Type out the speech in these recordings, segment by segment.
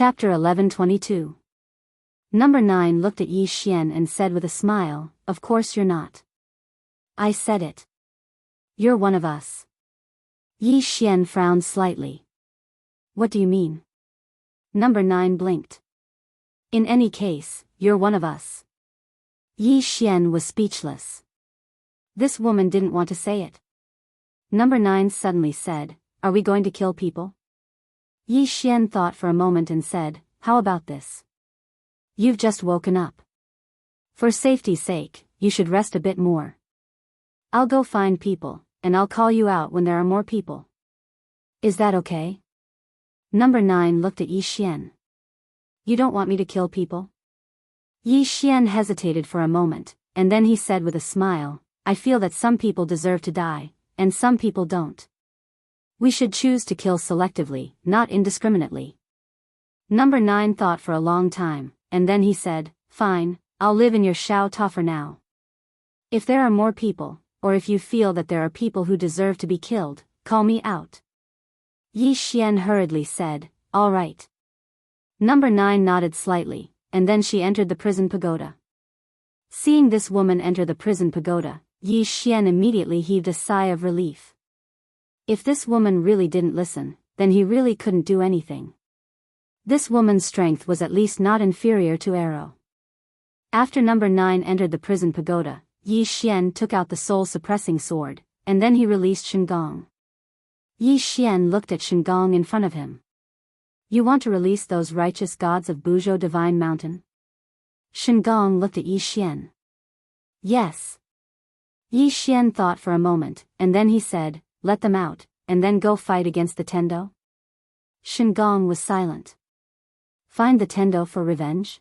Chapter 11:22. Number 9 looked at Yi Xian and said with a smile, "Of course you're not." "I said it. You're one of us." Yi Xian frowned slightly. "What do you mean?" Number 9 blinked. "In any case, you're one of us." Yi Xian was speechless. This woman didn't want to say it. Number 9 suddenly said, "Are we going to kill people?" Yi Xian thought for a moment and said, "How about this? You've just woken up. For safety's sake, you should rest a bit more. I'll go find people, and I'll call you out when there are more people. Is that okay?" Number 9 looked at Yi Xian. "You don't want me to kill people?" Yi Xian hesitated for a moment, and then he said with a smile, "I feel that some people deserve to die, and some people don't. We should choose to kill selectively, not indiscriminately." Number 9 thought for a long time, and then he said, "Fine, I'll live in your Shao Ta for now. If there are more people, or if you feel that there are people who deserve to be killed, call me out." Yi Xian hurriedly said, "All right." Number 9 nodded slightly, and then she entered the prison pagoda. Seeing this woman enter the prison pagoda, Yi Xian immediately heaved a sigh of relief. If this woman really didn't listen, then he really couldn't do anything. This woman's strength was at least not inferior to arrow. After number 9 entered the prison pagoda, Yi Xian took out the soul-suppressing sword, and then he released Shengong. Yi Xian looked at Shengong in front of him. "You want to release those righteous gods of Buzhou Divine Mountain?" Shengong looked at Yi Xian. "Yes." Yi Xian thought for a moment, and then he said, "Let them out, and then go fight against the Tendo?" Shengong was silent. Find the Tendo for revenge?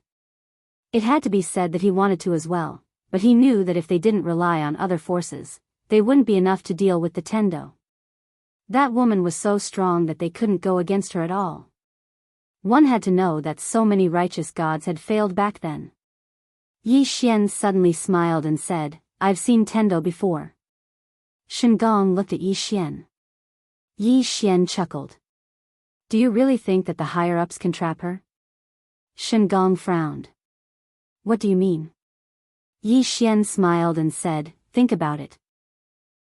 It had to be said that he wanted to as well, but he knew that if they didn't rely on other forces, they wouldn't be enough to deal with the Tendo. That woman was so strong that they couldn't go against her at all. One had to know that so many righteous gods had failed back then. Yi Xian suddenly smiled and said, "I've seen Tendo before." Shengong looked at Yi Xian. Yi Xian chuckled. "Do you really think that the higher-ups can trap her?" Shengong frowned. "What do you mean?" Yi Xian smiled and said, "Think about it.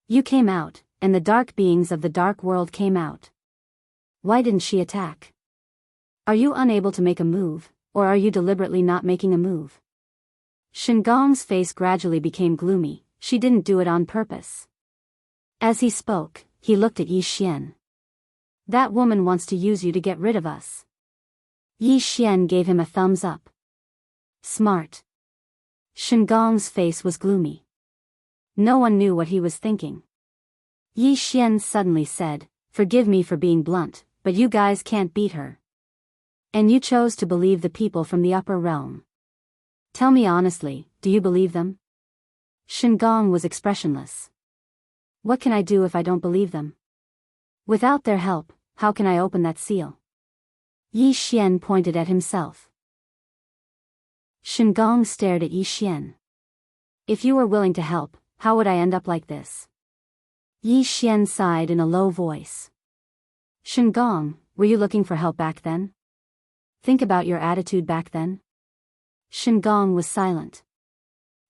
You came out, and the dark beings of the dark world came out. Why didn't she attack? Are you unable to make a move, or are you deliberately not making a move?" Shengong's face gradually became gloomy. "She didn't do it on purpose." As he spoke, he looked at Yi Xian. "That woman wants to use you to get rid of us." Yi Xian gave him a thumbs up. "Smart." Shengong's face was gloomy. No one knew what he was thinking. Yi Xian suddenly said, "Forgive me for being blunt, but you guys can't beat her. And you chose to believe the people from the upper realm. Tell me honestly, do you believe them?" Shengong was expressionless. "What can I do if I don't believe them? Without their help, how can I open that seal?" Yi Xian pointed at himself. Shengong stared at Yi Xian. "If you were willing to help, how would I end up like this?" Yi Xian sighed in a low voice. "Shengong, were you looking for help back then? Think about your attitude back then." Shengong was silent.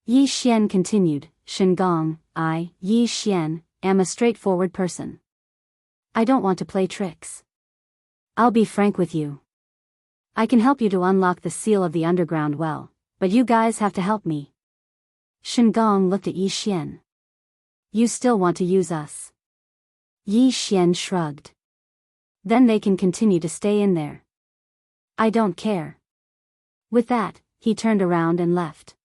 Yi Xian continued, "Shengong, I, Yi Xian, am a straightforward person. I don't want to play tricks. I'll be frank with you. I can help you to unlock the seal of the underground well, but you guys have to help me." Shengong looked at Yi Xian. "You still want to use us?" Yi Xian shrugged. "Then they can continue to stay in there. I don't care." With that, he turned around and left.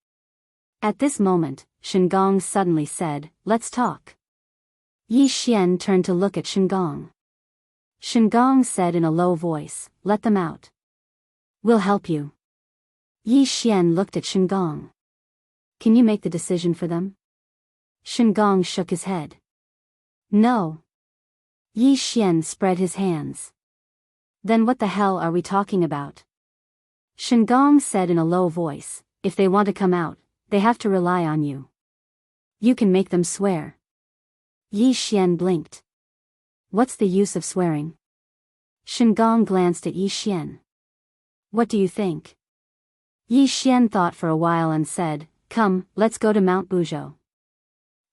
At this moment, Shengong suddenly said, "Let's talk." Yi Xian turned to look at Shengong. Shengong said in a low voice, "Let them out. We'll help you." Yi Xian looked at Shengong. "Can you make the decision for them?" Shengong shook his head. "No." Yi Xian spread his hands. "Then what the hell are we talking about?" Shengong said in a low voice, "If they want to come out, they have to rely on you. You can make them swear." Yi Xian blinked. "What's the use of swearing?" Shengong glanced at Yi Xian. What do you think? Yi Xian thought for a while and said, "Come, let's go to Mount Buzhou.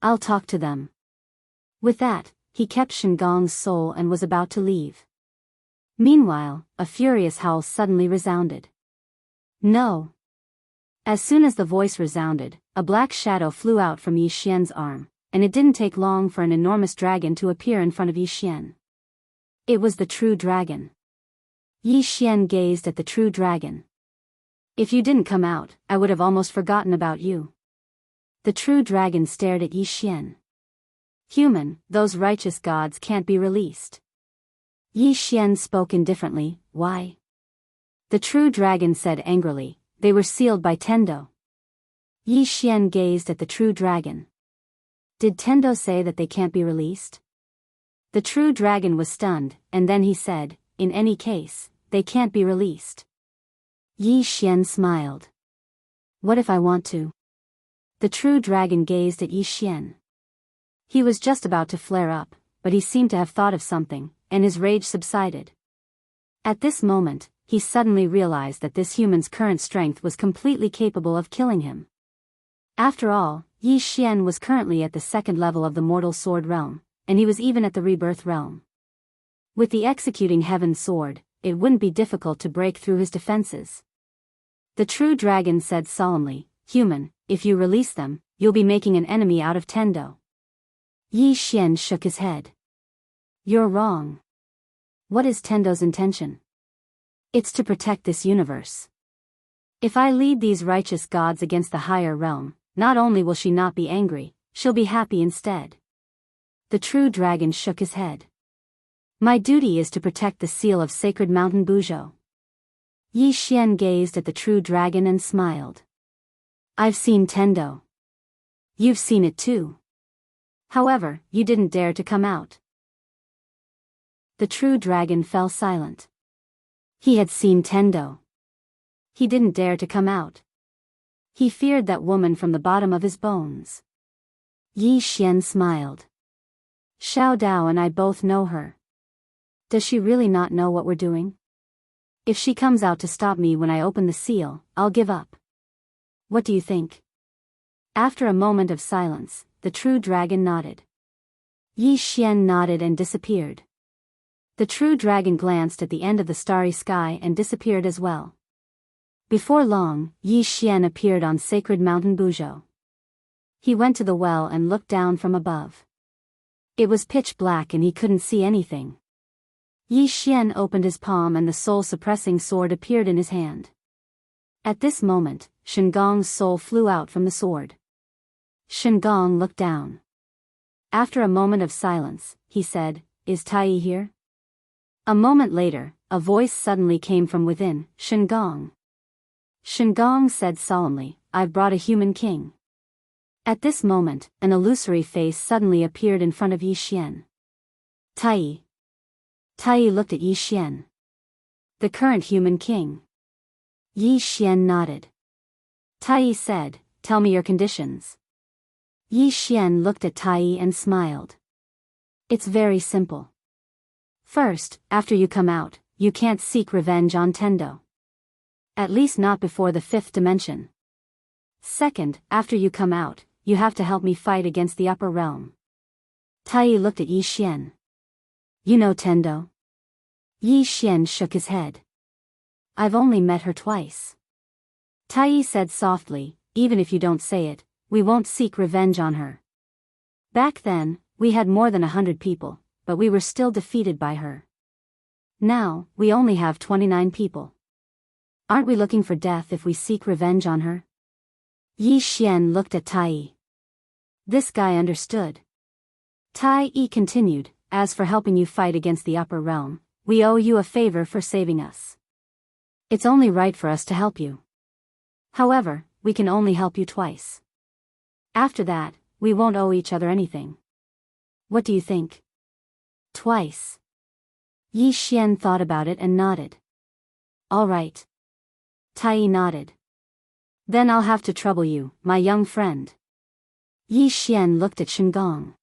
I'll talk to them." With that, he kept Shengong's soul and was about to leave. Meanwhile, a furious howl suddenly resounded. "No!" As soon as the voice resounded, a black shadow flew out from Yi Xian's arm, and it didn't take long for an enormous dragon to appear in front of Yi Xian. It was the true dragon. Yi Xian gazed at the true dragon. "If you didn't come out, I would have almost forgotten about you." The true dragon stared at Yi Xian. "Human, those righteous gods can't be released." Yi Xian spoke indifferently, "Why?" The true dragon said angrily, "They were sealed by Tendo." Yi Xian gazed at the true dragon. "Did Tendo say that they can't be released?" The true dragon was stunned, and then he said, "In any case, they can't be released." Yi Xian smiled. "What if I want to?" The true dragon gazed at Yi Xian. He was just about to flare up, but he seemed to have thought of something, and his rage subsided. At this moment, he suddenly realized that this human's current strength was completely capable of killing him. After all, Yi Xian was currently at the second level of the mortal sword realm, and he was even at the rebirth realm. With the executing heaven sword, it wouldn't be difficult to break through his defenses. The true dragon said solemnly, "Human, if you release them, you'll be making an enemy out of Tendo." Yi Xian shook his head. "You're wrong. What is Tendo's intention? It's to protect this universe. If I lead these righteous gods against the higher realm, not only will she not be angry, she'll be happy instead." The true dragon shook his head. "My duty is to protect the seal of sacred mountain Buzhou." Yi Xian gazed at the true dragon and smiled. "I've seen Tendo. You've seen it too. However, you didn't dare to come out." The true dragon fell silent. He had seen Tendo. He didn't dare to come out. He feared that woman from the bottom of his bones. Yi Xian smiled. "Xiao Dao and I both know her. Does she really not know what we're doing? If she comes out to stop me when I open the seal, I'll give up. What do you think?" After a moment of silence, the true dragon nodded. Yi Xian nodded and disappeared. The true dragon glanced at the end of the starry sky and disappeared as well. Before long, Yi Xian appeared on sacred mountain Buzhou. He went to the well and looked down from above. It was pitch black and he couldn't see anything. Yi Xian opened his palm and the soul-suppressing sword appeared in his hand. At this moment, Shengong's soul flew out from the sword. Shengong looked down. After a moment of silence, he said, "Is Tai here?" A moment later, a voice suddenly came from within, "Shengong." Shengong said solemnly, "I've brought a human king." At this moment, an illusory face suddenly appeared in front of Yi Xian. Tai. Tai looked at Yi Xian. "The current human king." Yi Xian nodded. Tai said, "Tell me your conditions." Yi Xian looked at Tai and smiled. "It's very simple. First, after you come out, you can't seek revenge on Tendo. At least not before the fifth dimension. Second, after you come out, you have to help me fight against the upper realm." Tai looked at Yi Xian. "You know Tendo?" Yi Xian shook his head. "I've only met her twice." Tai said softly, "Even if you don't say it, we won't seek revenge on her. Back then, we had more than 100 people, but we were still defeated by her. Now, we only have 29 people. Aren't we looking for death if we seek revenge on her?" Yi Xian looked at Tai. This guy understood. Tai continued, "As for helping you fight against the upper realm, we owe you a favor for saving us. It's only right for us to help you. However, we can only help you twice. After that, we won't owe each other anything. What do you think?" "Twice." Yi Xian thought about it and nodded. "All right." Tai nodded. "Then I'll have to trouble you, my young friend." Yi Xian looked at Shengong.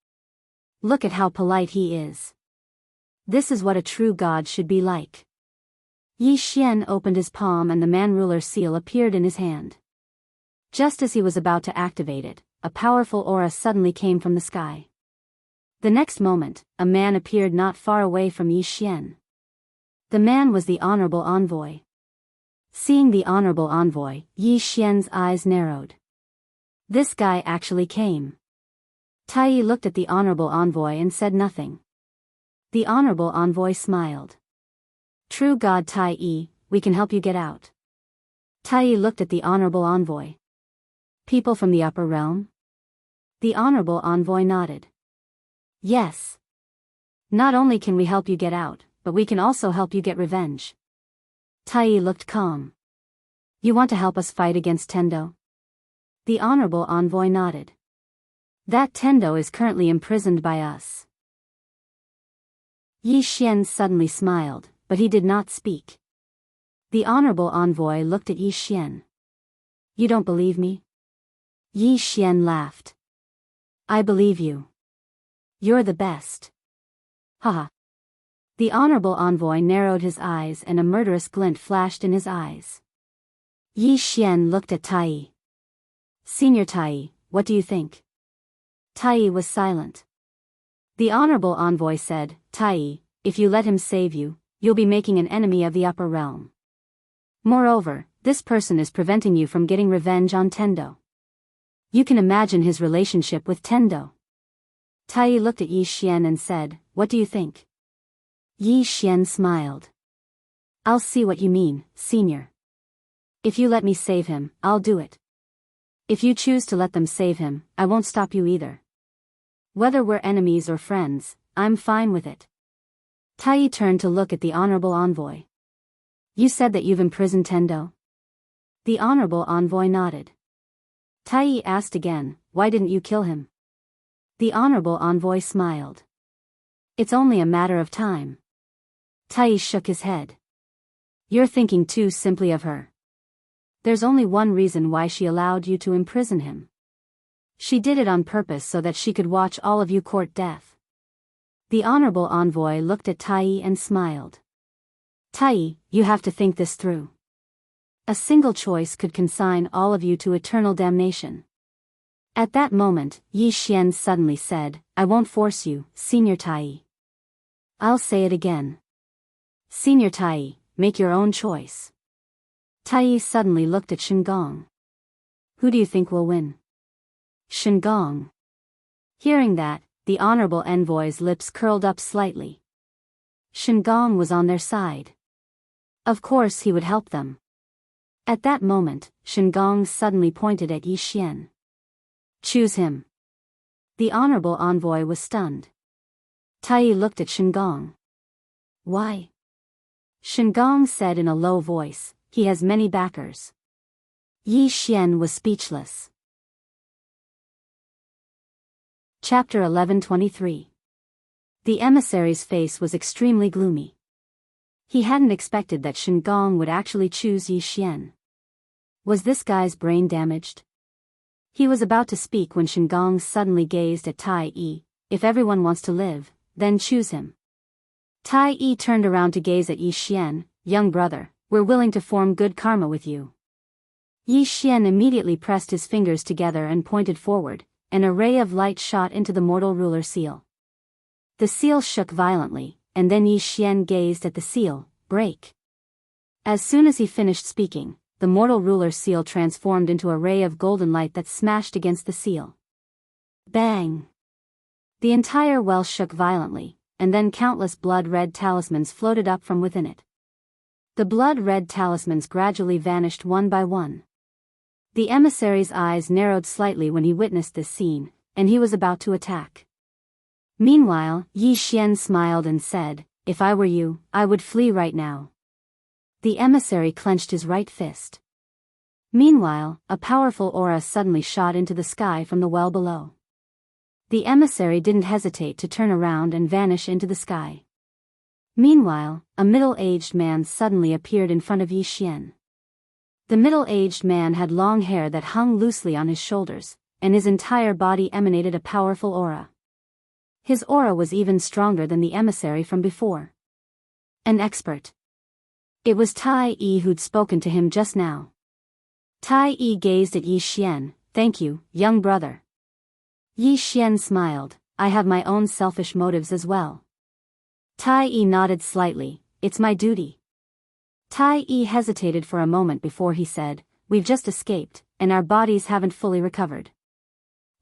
"Look at how polite he is. This is what a true god should be like." Yi Xian opened his palm and the man-ruler seal appeared in his hand. Just as he was about to activate it, a powerful aura suddenly came from the sky. The next moment, a man appeared not far away from Yi Xian. The man was the honorable envoy. Seeing the honorable envoy, Yi Xian's eyes narrowed. This guy actually came. Tai Yi looked at the honorable envoy and said nothing. The honorable envoy smiled. True God Tai Yi, we can help you get out. Tai Yi looked at the honorable envoy. People from the upper realm? The honorable envoy nodded. Yes. Not only can we help you get out, but we can also help you get revenge. Tai Yi looked calm. You want to help us fight against Tendo? The honorable envoy nodded. That Tendo is currently imprisoned by us. Yi Xian suddenly smiled, but he did not speak. The honorable envoy looked at Yi Xian. You don't believe me? Yi Xian laughed. I believe you. You're the best. Haha. The honorable envoy narrowed his eyes and a murderous glint flashed in his eyes. Yi Xian looked at Tai Yi. Senior Tai Yi, what do you think? Tai Yi was silent. The honorable envoy said, Tai Yi, if you let him save you, you'll be making an enemy of the upper realm. Moreover, this person is preventing you from getting revenge on Tendo. You can imagine his relationship with Tendo. Tai Yi looked at Yi Xian and said, what do you think? Yi Xian smiled. I'll see what you mean, senior. If you let me save him, I'll do it. If you choose to let them save him, I won't stop you either. Whether we're enemies or friends, I'm fine with it. Tai Yi turned to look at the honorable envoy. You said that you've imprisoned Tendo? The honorable envoy nodded. Tai Yi asked again, why didn't you kill him? The honorable envoy smiled. It's only a matter of time. Tai Yi shook his head. You're thinking too simply of her. There's only one reason why she allowed you to imprison him. She did it on purpose so that she could watch all of you court death. The honorable envoy looked at Tai Yi and smiled. Tai Yi, you have to think this through. A single choice could consign all of you to eternal damnation. At that moment, Yi Xian suddenly said, I won't force you, Senior Tai Yi. I'll say it again. Senior Tai Yi, make your own choice. Tai Yi suddenly looked at Shengong. Who do you think will win? Shengong. Hearing that, the honorable envoy's lips curled up slightly. Shengong was on their side. Of course he would help them. At that moment, Shengong suddenly pointed at Yi Xian. Choose him. The honorable envoy was stunned. Tai Yi looked at Shengong. Why? Shengong said in a low voice, he has many backers. Yi Xian was speechless. Chapter 11:23. The emissary's face was extremely gloomy. He hadn't expected that Shengong would actually choose Yi Xian. Was this guy's brain damaged? He was about to speak when Shengong suddenly gazed at Tai Yi. If everyone wants to live, then choose him. Tai Yi turned around to gaze at Yi Xian. Young brother, we're willing to form good karma with you. Yi Xian immediately pressed his fingers together and pointed forward. An array of light shot into the mortal ruler seal. The seal shook violently, and then Yi Xian gazed at the seal. Break. As soon as he finished speaking, the mortal ruler seal transformed into a ray of golden light that smashed against the seal. Bang! The entire well shook violently, and then countless blood-red talismans floated up from within it. The blood-red talismans gradually vanished one by one. The emissary's eyes narrowed slightly when he witnessed this scene, and he was about to attack. Meanwhile, Yi Xian smiled and said, if I were you, I would flee right now. The emissary clenched his right fist. Meanwhile, a powerful aura suddenly shot into the sky from the well below. The emissary didn't hesitate to turn around and vanish into the sky. Meanwhile, a middle-aged man suddenly appeared in front of Yi Xian. The middle-aged man had long hair that hung loosely on his shoulders, and his entire body emanated a powerful aura. His aura was even stronger than the emissary from before. An expert. It was Tai Yi who'd spoken to him just now. Tai Yi gazed at Yi Xian. Thank you, young brother. Yi Xian smiled. I have my own selfish motives as well. Tai Yi nodded slightly. It's my duty. Tai Yi hesitated for a moment before he said, we've just escaped, and our bodies haven't fully recovered.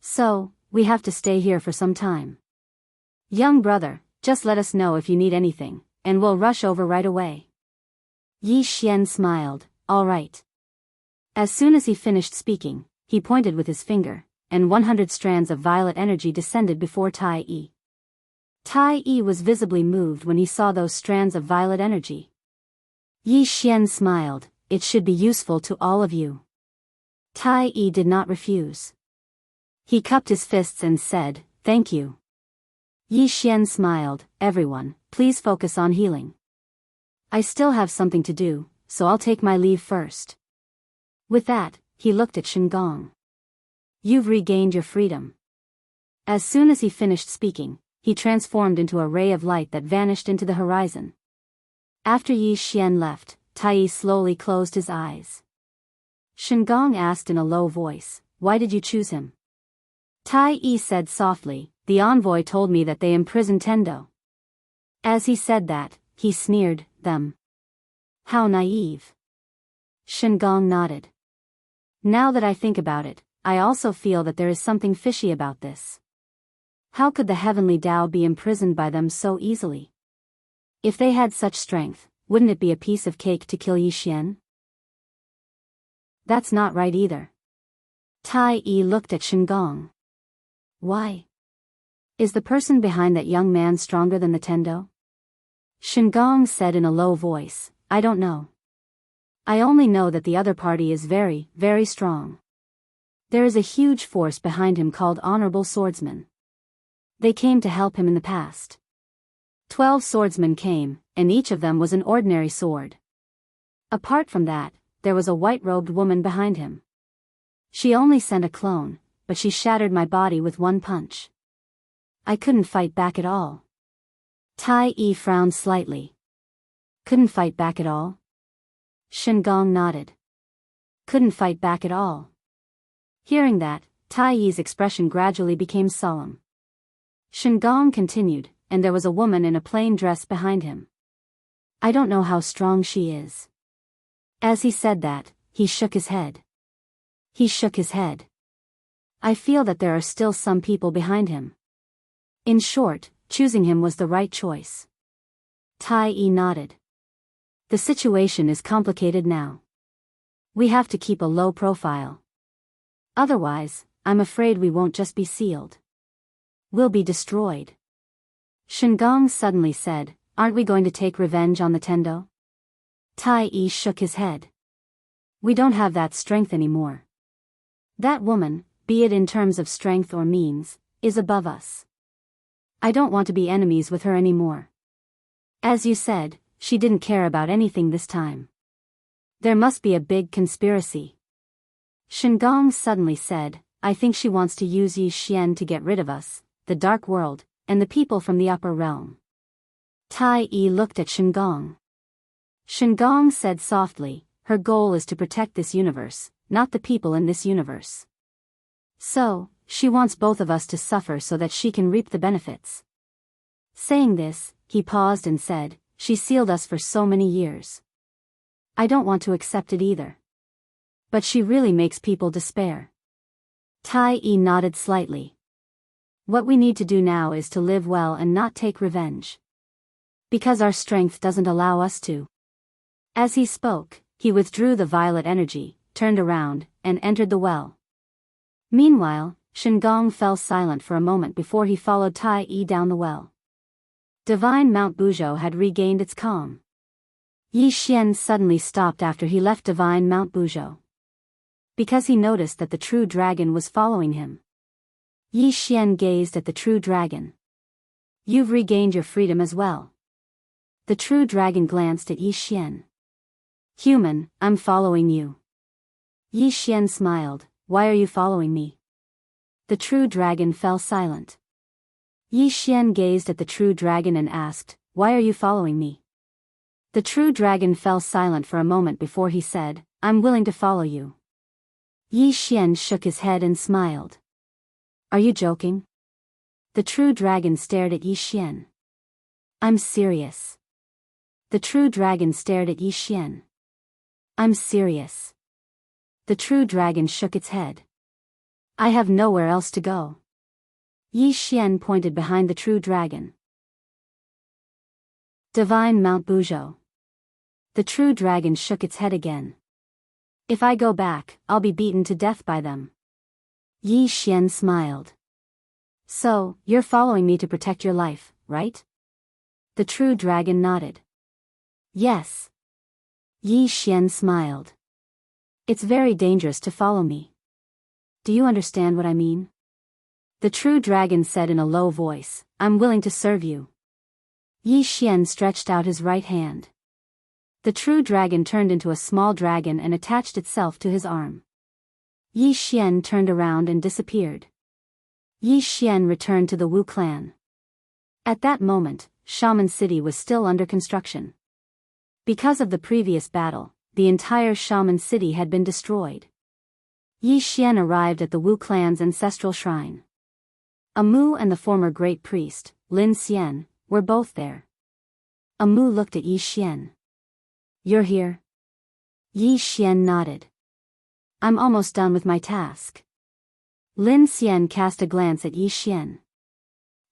So, we have to stay here for some time. Young brother, just let us know if you need anything, and we'll rush over right away. Yi Xian smiled. All right. As soon as he finished speaking, he pointed with his finger, and 100 strands of violet energy descended before Tai Yi. Tai Yi was visibly moved when he saw those strands of violet energy. Yi Xian smiled. It should be useful to all of you. Tai Yi did not refuse. He cupped his fists and said, thank you. Yi Xian smiled. Everyone, please focus on healing. I still have something to do, so I'll take my leave first. With that, he looked at Shengong. You've regained your freedom. As soon as he finished speaking, he transformed into a ray of light that vanished into the horizon. After Yi Xian left, Tai Yi slowly closed his eyes. Shengong asked in a low voice, why did you choose him? Tai Yi said softly, the envoy told me that they imprisoned Tendo. As he said that, he sneered, them. How naive. Shengong nodded. Now that I think about it, I also feel that there is something fishy about this. How could the heavenly Tao be imprisoned by them so easily? If they had such strength, wouldn't it be a piece of cake to kill Yi Xian? That's not right either. Tai Yi looked at Shengong. Why? Is the person behind that young man stronger than the Tendo? Shengong said in a low voice, I don't know. I only know that the other party is very, very strong. There is a huge force behind him called honorable swordsmen. They came to help him in the past. 12 swordsmen came, and each of them was an ordinary sword. Apart from that, there was a white-robed woman behind him. She only sent a clone, but she shattered my body with one punch. I couldn't fight back at all. Tai Yi frowned slightly. Couldn't fight back at all? Shengong nodded. Couldn't fight back at all. Hearing that, Tai Yi's expression gradually became solemn. Shengong continued, and there was a woman in a plain dress behind him. I don't know how strong she is. As he said that, he shook his head. He shook his head. I feel that there are still some people behind him. In short, choosing him was the right choice. Tai Yi nodded. The situation is complicated now. We have to keep a low profile. Otherwise, I'm afraid we won't just be sealed. We'll be destroyed. Shengong suddenly said, aren't we going to take revenge on the Tendo? Tai Yi shook his head. We don't have that strength anymore. That woman, be it in terms of strength or means, is above us. I don't want to be enemies with her anymore. As you said, she didn't care about anything this time. There must be a big conspiracy. Shengong suddenly said, I think she wants to use Yi Xian to get rid of us, the dark world, and the people from the upper realm. Tai Yi looked at Shengong. Shengong said softly, her goal is to protect this universe, not the people in this universe. So, she wants both of us to suffer so that she can reap the benefits. Saying this, he paused and said, she sealed us for so many years. I don't want to accept it either. But she really makes people despair. Tai Yi nodded slightly. What we need to do now is to live well and not take revenge. Because our strength doesn't allow us to. As he spoke, he withdrew the violet energy, turned around, and entered the well. Meanwhile, Shengong fell silent for a moment before he followed Tai Yi down the well. Divine Mount Buzhou had regained its calm. Yi Xian suddenly stopped after he left Divine Mount Buzhou. Because he noticed that the true dragon was following him. Yi Xian gazed at the true dragon. You've regained your freedom as well. The true dragon glanced at Yi Xian. Human, I'm following you. Yi Xian smiled, why are you following me? The true dragon fell silent. Yi Xian gazed at the true dragon and asked, why are you following me? The true dragon fell silent for a moment before he said, I'm willing to follow you. Yi Xian shook his head and smiled. Are you joking? The true dragon stared at Yi Xian. I'm serious. The true dragon stared at Yi Xian. I'm serious. The true dragon shook its head. I have nowhere else to go. Yi Xian pointed behind the true dragon. Divine Mount Buzhou. The true dragon shook its head again. If I go back, I'll be beaten to death by them. Yi Xian smiled. So, you're following me to protect your life, right? The true dragon nodded. Yes. Yi Xian smiled. It's very dangerous to follow me. Do you understand what I mean? The true dragon said in a low voice, I'm willing to serve you. Yi Xian stretched out his right hand. The true dragon turned into a small dragon and attached itself to his arm. Yi Xian turned around and disappeared. Yi Xian returned to the Wu clan. At that moment, Shaman City was still under construction. Because of the previous battle, the entire Shaman City had been destroyed. Yi Xian arrived at the Wu clan's ancestral shrine. Amu and the former great priest, Lin Xian, were both there. Amu looked at Yi Xian. You're here? Yi Xian nodded. I'm almost done with my task. Lin Xian cast a glance at Yi Xian.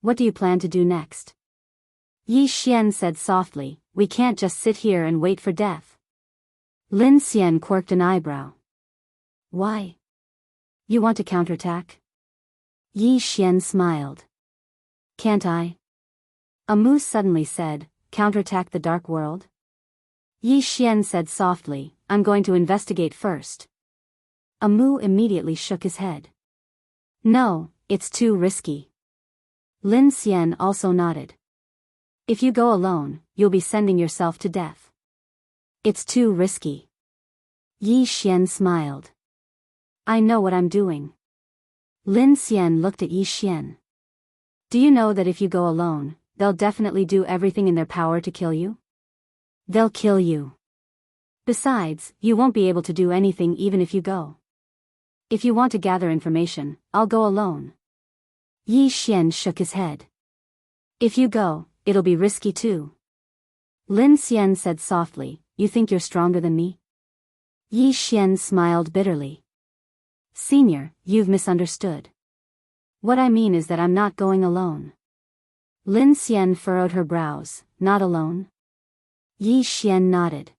What do you plan to do next? Yi Xian said softly, we can't just sit here and wait for death. Lin Xian quirked an eyebrow. Why? You want to counterattack? Yi Xian smiled. Can't I? Amu suddenly said, counterattack the dark world? Yi Xian said softly, I'm going to investigate first. Amu immediately shook his head. No, it's too risky. Lin Xian also nodded. If you go alone, you'll be sending yourself to death. It's too risky. Yi Xian smiled. I know what I'm doing. Lin Xian looked at Yi Xian. Do you know that if you go alone, they'll definitely do everything in their power to kill you? They'll kill you. Besides, you won't be able to do anything even if you go. If you want to gather information, I'll go alone. Yi Xian shook his head. If you go, it'll be risky too. Lin Xian said softly, you think you're stronger than me? Yi Xian smiled bitterly. Senior, you've misunderstood. What I mean is that I'm not going alone. Lin Xian furrowed her brows, not alone? Yi Xian nodded.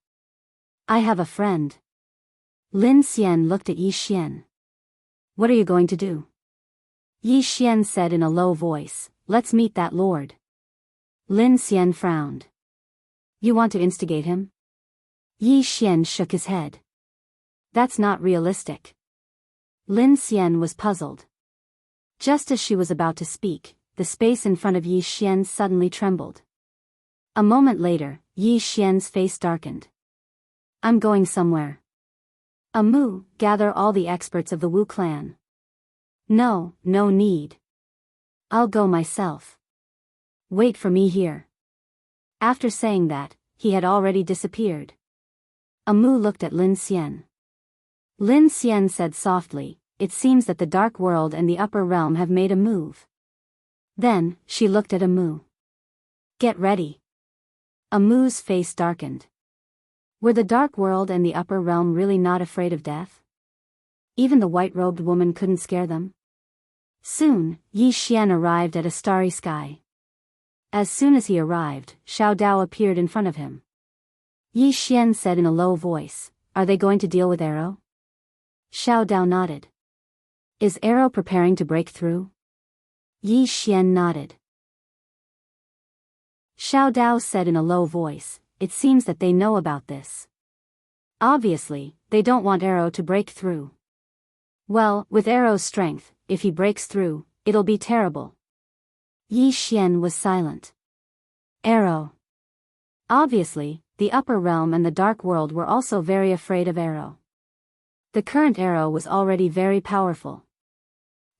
I have a friend. Lin Xian looked at Yi Xian. What are you going to do? Yi Xian said in a low voice, let's meet that lord. Lin Xian frowned. You want to instigate him? Yi Xian shook his head. That's not realistic. Lin Xian was puzzled. Just as she was about to speak, the space in front of Yi Xian suddenly trembled. A moment later, Yi Xian's face darkened. I'm going somewhere. Amu, gather all the experts of the Wu clan. No need. I'll go myself. Wait for me here. After saying that, he had already disappeared. Amu looked at Lin Xian. Lin Xian said softly, it seems that the dark world and the upper realm have made a move. Then, she looked at Amu. Get ready. Amu's face darkened. Were the dark world and the upper realm really not afraid of death? Even the white-robed woman couldn't scare them? Soon, Yi Xian arrived at a starry sky. As soon as he arrived, Xiao Dao appeared in front of him. Yi Xian said in a low voice, are they going to deal with Arrow? Xiao Dao nodded. Is Arrow preparing to break through? Yi Xian nodded. Xiao Dao said in a low voice, it seems that they know about this. Obviously, they don't want Arrow to break through. Well, with Arrow's strength, if he breaks through, it'll be terrible. Yi Xian was silent. Arrow. Obviously, the upper realm and the dark world were also very afraid of Arrow. The current Arrow was already very powerful.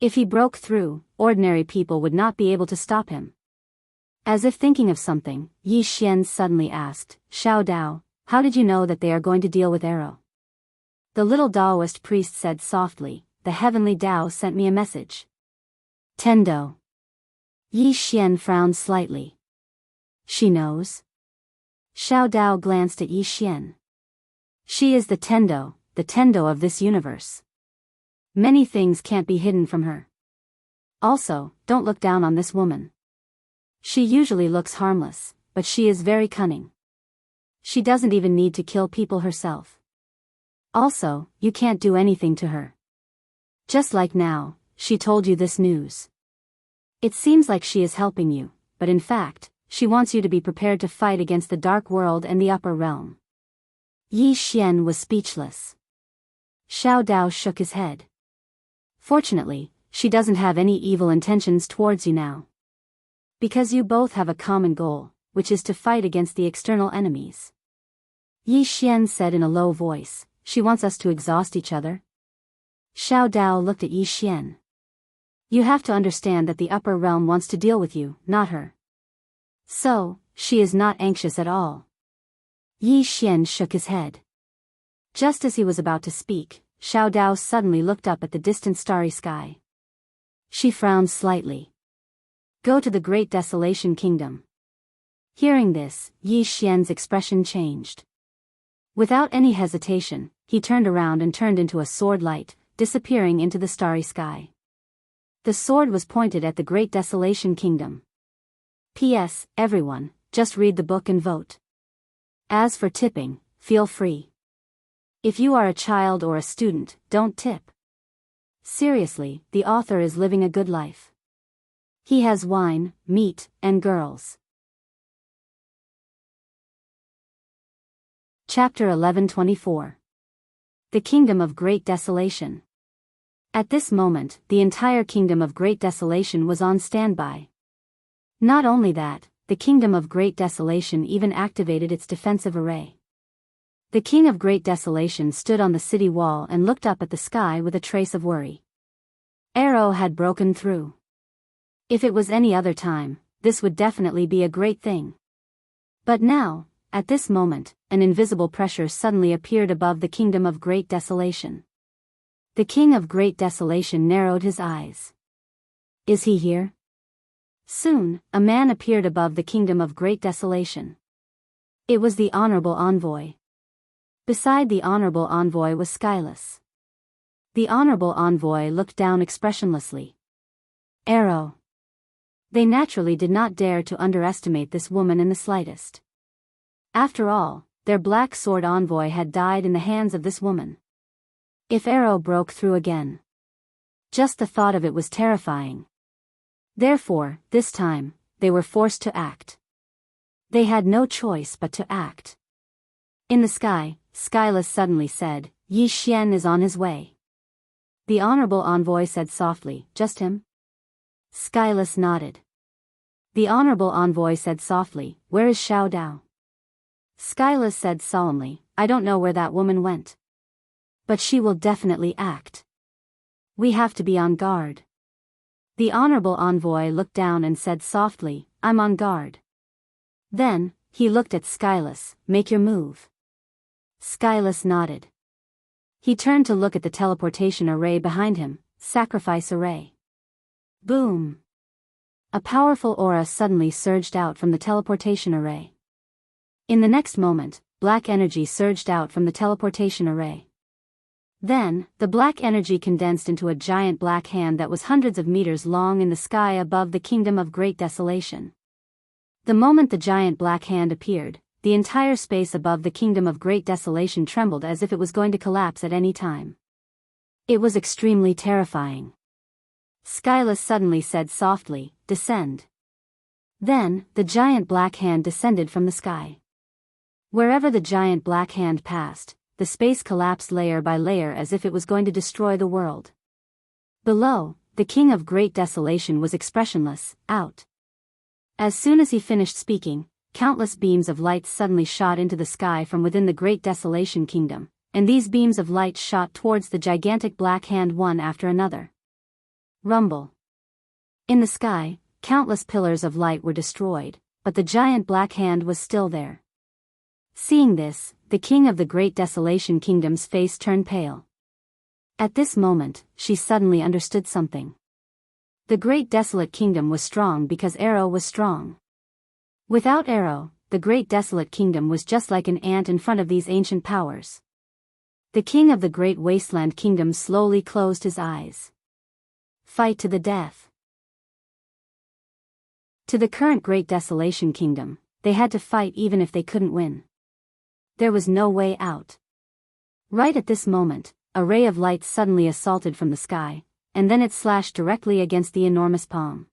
If he broke through, ordinary people would not be able to stop him. As if thinking of something, Yi Xian suddenly asked, Xiao Dao, how did you know that they are going to deal with arrow? The little Taoist priest said softly, the heavenly Tao sent me a message. Tendo. Yi Xian frowned slightly. She knows? Xiao Dao glanced at Yi Xian. She is the Tendo of this universe. Many things can't be hidden from her. Also, don't look down on this woman. She usually looks harmless, but she is very cunning. She doesn't even need to kill people herself. Also, you can't do anything to her. Just like now, she told you this news. It seems like she is helping you, but in fact, she wants you to be prepared to fight against the dark world and the upper realm. Yi Xian was speechless. Xiao Dao shook his head. Fortunately, she doesn't have any evil intentions towards you now. Because you both have a common goal, which is to fight against the external enemies. Yi Xian said in a low voice, she wants us to exhaust each other? Xiao Dao looked at Yi Xian. You have to understand that the upper realm wants to deal with you, not her. So, she is not anxious at all. Yi Xian shook his head. Just as he was about to speak, Xiao Dao suddenly looked up at the distant starry sky. She frowned slightly. Go to the Great Desolation Kingdom. Hearing this, Yi Xian's expression changed. Without any hesitation, he turned around and turned into a sword light, disappearing into the starry sky. The sword was pointed at the Great Desolation Kingdom. P.S. Everyone, just read the book and vote. As for tipping, feel free. If you are a child or a student, don't tip. Seriously, the author is living a good life. He has wine, meat, and girls. Chapter 11:24. The Kingdom of Great Desolation. At this moment, the entire Kingdom of Great Desolation was on standby. Not only that, the Kingdom of Great Desolation even activated its defensive array. The King of Great Desolation stood on the city wall and looked up at the sky with a trace of worry. Arrow had broken through. If it was any other time, this would definitely be a great thing. But now, at this moment, an invisible pressure suddenly appeared above the Kingdom of Great Desolation. The King of Great Desolation narrowed his eyes. Is he here? Soon, a man appeared above the Kingdom of Great Desolation. It was the Honorable Envoy. Beside the Honorable Envoy was Skyless. The Honorable Envoy looked down expressionlessly. Arrow. They naturally did not dare to underestimate this woman in the slightest. After all, their Black Sword Envoy had died in the hands of this woman. If Arrow broke through again. Just the thought of it was terrifying. Therefore, this time, they were forced to act. They had no choice but to act. In the sky, Skyless suddenly said, Yi Xian is on his way. The Honorable Envoy said softly, just him? Skyless nodded. The Honorable Envoy said softly, where is Xiao Dao? Skyless said solemnly, I don't know where that woman went. But she will definitely act. We have to be on guard. The Honorable Envoy looked down and said softly, I'm on guard. Then, he looked at Skyless, make your move. Skyless nodded. He turned to look at the teleportation array behind him, sacrifice array. Boom! A powerful aura suddenly surged out from the teleportation array. In the next moment, black energy surged out from the teleportation array. Then, the black energy condensed into a giant black hand that was hundreds of meters long in the sky above the Kingdom of Great Desolation. The moment the giant black hand appeared, the entire space above the Kingdom of Great Desolation trembled as if it was going to collapse at any time. It was extremely terrifying. Skyless suddenly said softly, descend. Then, the giant black hand descended from the sky. Wherever the giant black hand passed, the space collapsed layer by layer as if it was going to destroy the world. Below, the King of Great Desolation was expressionless, out. As soon as he finished speaking, countless beams of light suddenly shot into the sky from within the Great Desolation Kingdom, and these beams of light shot towards the gigantic black hand one after another. Rumble. In the sky, countless pillars of light were destroyed, but the giant black hand was still there. Seeing this, the king of the Great Desolation Kingdom's face turned pale. At this moment, she suddenly understood something. The Great Desolate Kingdom was strong because Arrow was strong. Without Arrow, the Great Desolate Kingdom was just like an ant in front of these ancient powers. The king of the Great Wasteland Kingdom slowly closed his eyes. Fight to the death. To the current Great Desolation Kingdom, they had to fight even if they couldn't win. There was no way out. Right at this moment, a ray of light suddenly assaulted from the sky, and then it slashed directly against the enormous palm.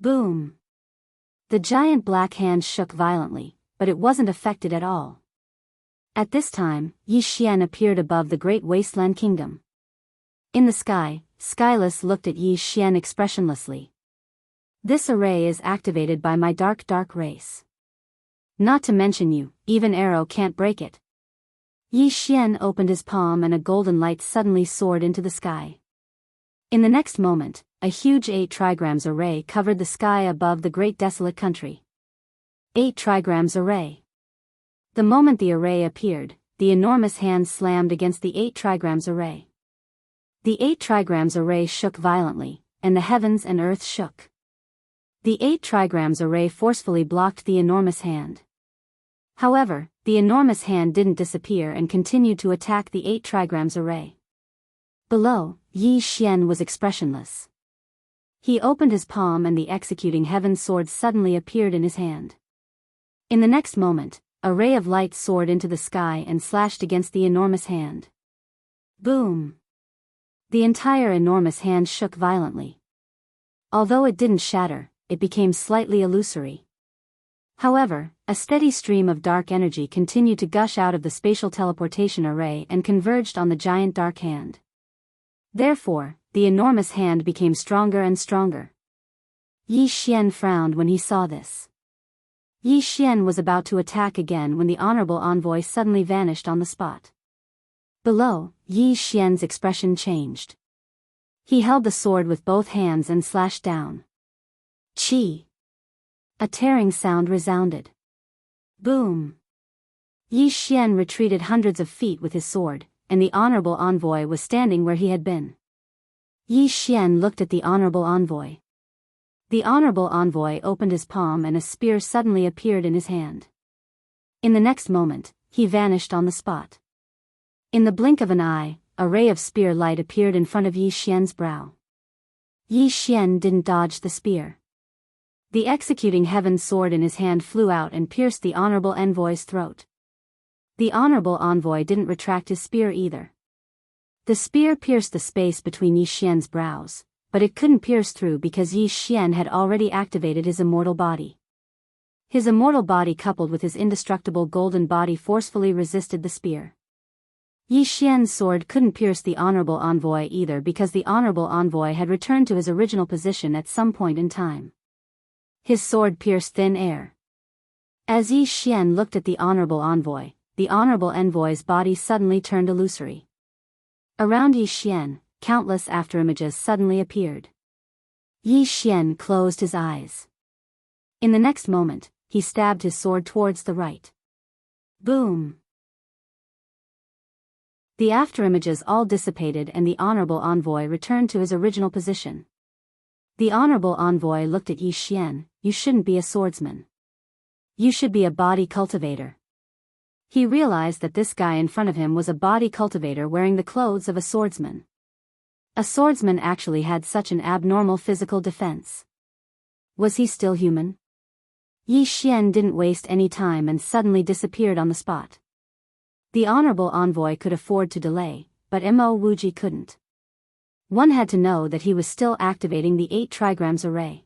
Boom! The giant black hand shook violently, but it wasn't affected at all. At this time, Yi Xian appeared above the Great Wasteland Kingdom. In the sky, Skyless looked at Yi Xian expressionlessly. This array is activated by my dark race. Not to mention you, even Arrow can't break it. Yi Xian opened his palm and a golden light suddenly soared into the sky. In the next moment, a huge 8 trigrams array covered the sky above the Great Desolate Country. 8 trigrams array. The moment the array appeared, the enormous hand slammed against the 8 trigrams array. The 8 trigrams array shook violently, and the heavens and earth shook. The 8 trigrams array forcefully blocked the enormous hand. However, the enormous hand didn't disappear and continued to attack the 8 trigrams array. Below, Yi Xian was expressionless. He opened his palm and the executing heaven sword suddenly appeared in his hand. In the next moment, a ray of light soared into the sky and slashed against the enormous hand. Boom! The entire enormous hand shook violently. Although it didn't shatter, it became slightly illusory. However, a steady stream of dark energy continued to gush out of the spatial teleportation array and converged on the giant dark hand. Therefore, the enormous hand became stronger and stronger. Yi Xian frowned when he saw this. Yi Xian was about to attack again when the honorable envoy suddenly vanished on the spot. Below, Yi Xian's expression changed. He held the sword with both hands and slashed down. Chi! A tearing sound resounded. Boom! Yi Xian retreated hundreds of feet with his sword, and the honorable envoy was standing where he had been. Yi Xian looked at the honorable envoy. The honorable envoy opened his palm and a spear suddenly appeared in his hand. In the next moment, he vanished on the spot. In the blink of an eye, a ray of spear light appeared in front of Yi Xian's brow. Yi Xian didn't dodge the spear. The executing heaven sword in his hand flew out and pierced the honorable envoy's throat. The honorable envoy didn't retract his spear either. The spear pierced the space between Yi Xian's brows, but it couldn't pierce through because Yi Xian had already activated his immortal body. His immortal body coupled with his indestructible golden body forcefully resisted the spear. Yi Xian's sword couldn't pierce the honorable envoy either because the honorable envoy had returned to his original position at some point in time. His sword pierced thin air. As Yi Xian looked at the honorable envoy's body suddenly turned illusory. Around Yi Xian, countless afterimages suddenly appeared. Yi Xian closed his eyes. In the next moment, he stabbed his sword towards the right. Boom! The afterimages all dissipated and the honorable envoy returned to his original position. The honorable envoy looked at Yi Xian. You shouldn't be a swordsman. You should be a body cultivator. He realized that this guy in front of him was a body cultivator wearing the clothes of a swordsman. A swordsman actually had such an abnormal physical defense. Was he still human? Yi Xian didn't waste any time and suddenly disappeared on the spot. The honorable envoy could afford to delay, but Mo Wuji couldn't. One had to know that he was still activating the 8 trigrams array.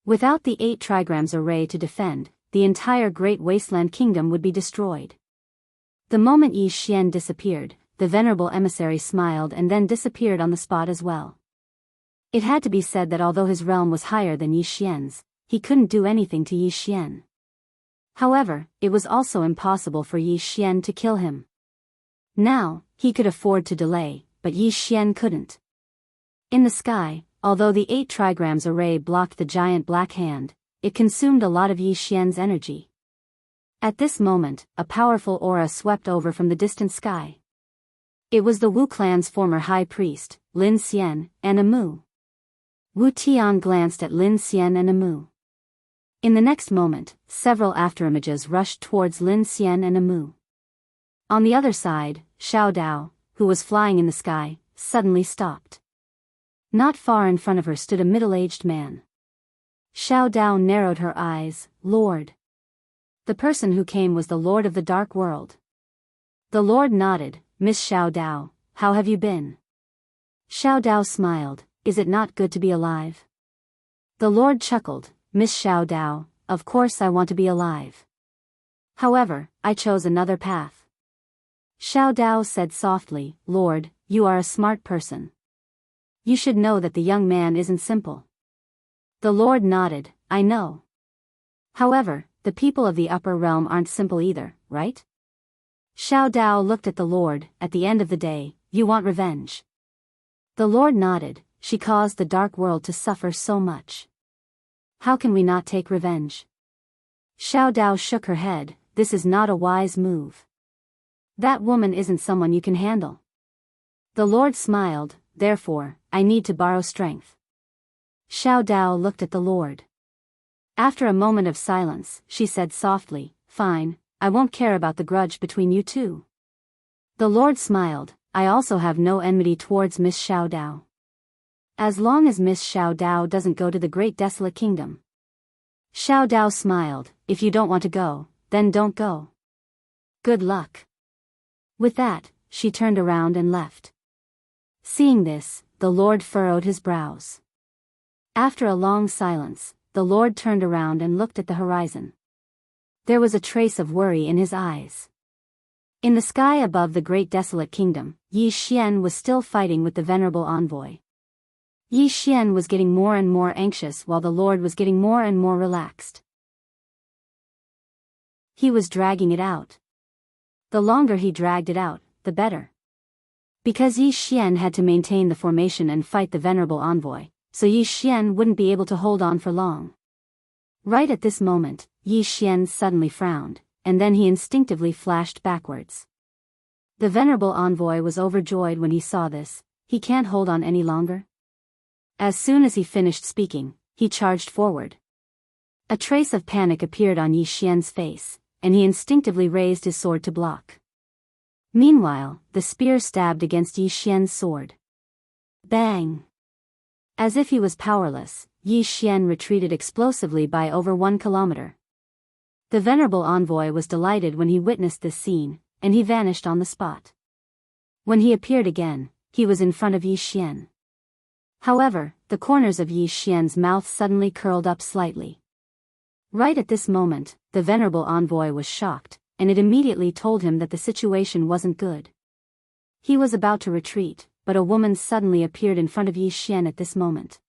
Without the 8 trigrams array to defend, the entire Great Wasteland Kingdom would be destroyed. The moment Yi Xian disappeared, the venerable emissary smiled and then disappeared on the spot as well. It had to be said that although his realm was higher than Yi Xian's, he couldn't do anything to Yi Xian. However, it was also impossible for Yi Xian to kill him. Now, he could afford to delay, but Yi Xian couldn't. In the sky, Although the 8 trigrams array blocked the giant black hand, it consumed a lot of Yi Xian's energy. At this moment, a powerful aura swept over from the distant sky. It was the Wu clan's former high priest, Lin Xian, and Amu. Wu Tian glanced at Lin Xian and Amu. In the next moment, several afterimages rushed towards Lin Xian and Amu. On the other side, Xiao Dao, who was flying in the sky, suddenly stopped. Not far in front of her stood a middle-aged man. Xiao Dao narrowed her eyes. Lord. The person who came was the Lord of the Dark World. The Lord nodded. Miss Xiao Dao, how have you been? Xiao Dao smiled. Is it not good to be alive? The Lord chuckled. Miss Xiao Dao, of course I want to be alive. However, I chose another path. Xiao Dao said softly, Lord, you are a smart person. You should know that the young man isn't simple. The Lord nodded. I know. However, the people of the upper realm aren't simple either, right? Xiao Dao looked at the Lord. At the end of the day, you want revenge. The Lord nodded. She caused the dark world to suffer so much. How can we not take revenge? Xiao Dao shook her head. This is not a wise move. That woman isn't someone you can handle. The Lord smiled. Therefore, I need to borrow strength. Xiao Dao looked at the Lord. After a moment of silence, she said softly, Fine, I won't care about the grudge between you two. The Lord smiled. I also have no enmity towards Miss Xiao Dao. As long as Miss Xiao Dao doesn't go to the Great Desolate Kingdom. Xiao Dao smiled. If you don't want to go, then don't go. Good luck. With that, she turned around and left. Seeing this, the Lord furrowed his brows. After a long silence, the Lord turned around and looked at the horizon. There was a trace of worry in his eyes. In the sky above the Great Desolate Kingdom, Yi Xian was still fighting with the venerable envoy. Yi Xian was getting more and more anxious while the Lord was getting more and more relaxed. He was dragging it out. The longer he dragged it out, the better. Because Yi Xian had to maintain the formation and fight the venerable envoy, so Yi Xian wouldn't be able to hold on for long. Right at this moment, Yi Xian suddenly frowned, and then he instinctively flashed backwards. The venerable envoy was overjoyed when he saw this. He can't hold on any longer. As soon as he finished speaking, he charged forward. A trace of panic appeared on Yi Xian's face, and he instinctively raised his sword to block. Meanwhile, the spear stabbed against Yi Xian's sword. Bang! As if he was powerless, Yi Xian retreated explosively by over 1 kilometer. The venerable envoy was delighted when he witnessed this scene, and he vanished on the spot. When he appeared again, he was in front of Yi Xian. However, the corners of Yi Xian's mouth suddenly curled up slightly. Right at this moment, the venerable envoy was shocked, and it immediately told him that the situation wasn't good. He was about to retreat, but a woman suddenly appeared in front of Yi Xian at this moment.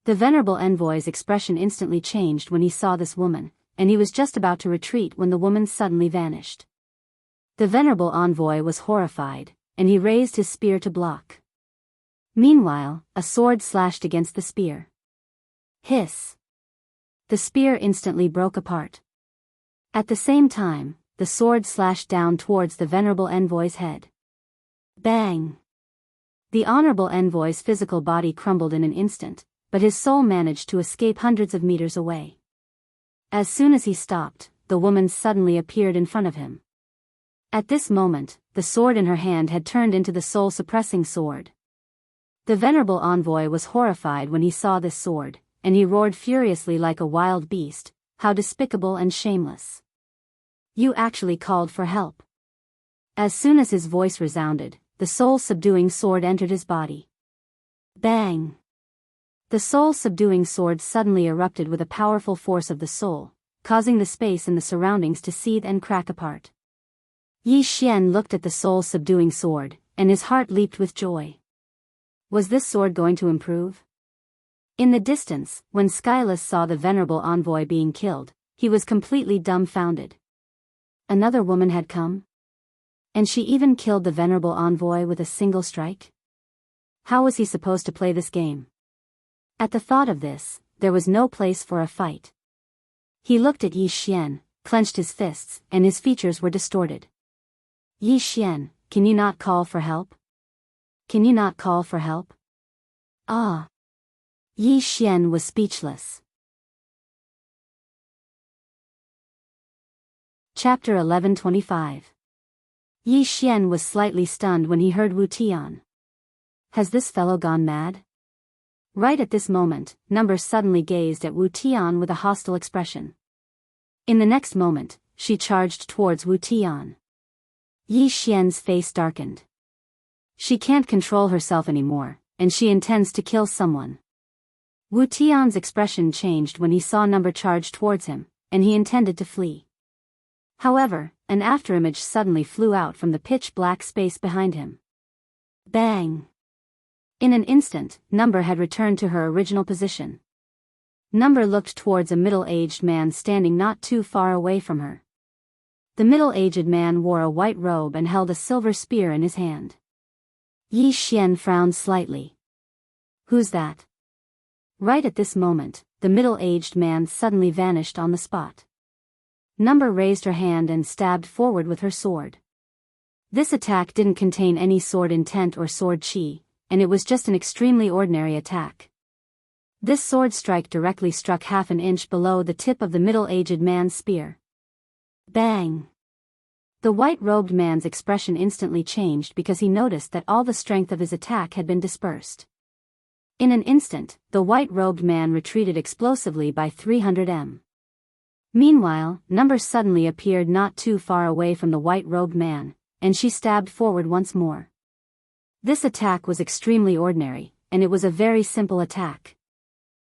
The venerable envoy's expression instantly changed when he saw this woman, and he was just about to retreat when the woman suddenly vanished. The venerable envoy was horrified, and he raised his spear to block. Meanwhile, a sword slashed against the spear. Hiss! The spear instantly broke apart. At the same time, the sword slashed down towards the venerable envoy's head. Bang! The honorable envoy's physical body crumbled in an instant, but his soul managed to escape hundreds of meters away. As soon as he stopped, the woman suddenly appeared in front of him. At this moment, the sword in her hand had turned into the soul-suppressing sword. The venerable envoy was horrified when he saw this sword, and he roared furiously like a wild beast. How despicable and shameless. You actually called for help. As soon as his voice resounded, the soul-subduing sword entered his body. Bang! The soul-subduing sword suddenly erupted with a powerful force of the soul, causing the space in the surroundings to seethe and crack apart. Yi Xian looked at the soul-subduing sword, and his heart leaped with joy. Was this sword going to improve? In the distance, when Skyless saw the venerable envoy being killed, he was completely dumbfounded. Another woman had come? And she even killed the venerable envoy with a single strike? How was he supposed to play this game? At the thought of this, there was no place for a fight. He looked at Yi Xian, clenched his fists, and his features were distorted. Yi Xian, can you not call for help? Can you not call for help? Ah! Yi Xian was speechless. Chapter 1125. Yi Xian was slightly stunned when he heard Wu Tian. Has this fellow gone mad? Right at this moment, Number suddenly gazed at Wu Tian with a hostile expression. In the next moment, she charged towards Wu Tian. Yi Xian's face darkened. She can't control herself anymore, and she intends to kill someone. Wu Tian's expression changed when he saw Number charge towards him, and he intended to flee. However, an afterimage suddenly flew out from the pitch-black space behind him. Bang! In an instant, Number had returned to her original position. Number looked towards a middle-aged man standing not too far away from her. The middle-aged man wore a white robe and held a silver spear in his hand. Yi Xian frowned slightly. Who's that? Right at this moment, the middle-aged man suddenly vanished on the spot. Number raised her hand and stabbed forward with her sword. This attack didn't contain any sword intent or sword chi, and it was just an extremely ordinary attack. This sword strike directly struck half an inch below the tip of the middle-aged man's spear. Bang! The white-robed man's expression instantly changed because he noticed that all the strength of his attack had been dispersed. In an instant, the white-robed man retreated explosively by 300 m. Meanwhile, Number suddenly appeared not too far away from the white-robed man, and she stabbed forward once more. This attack was extremely ordinary, and it was a very simple attack.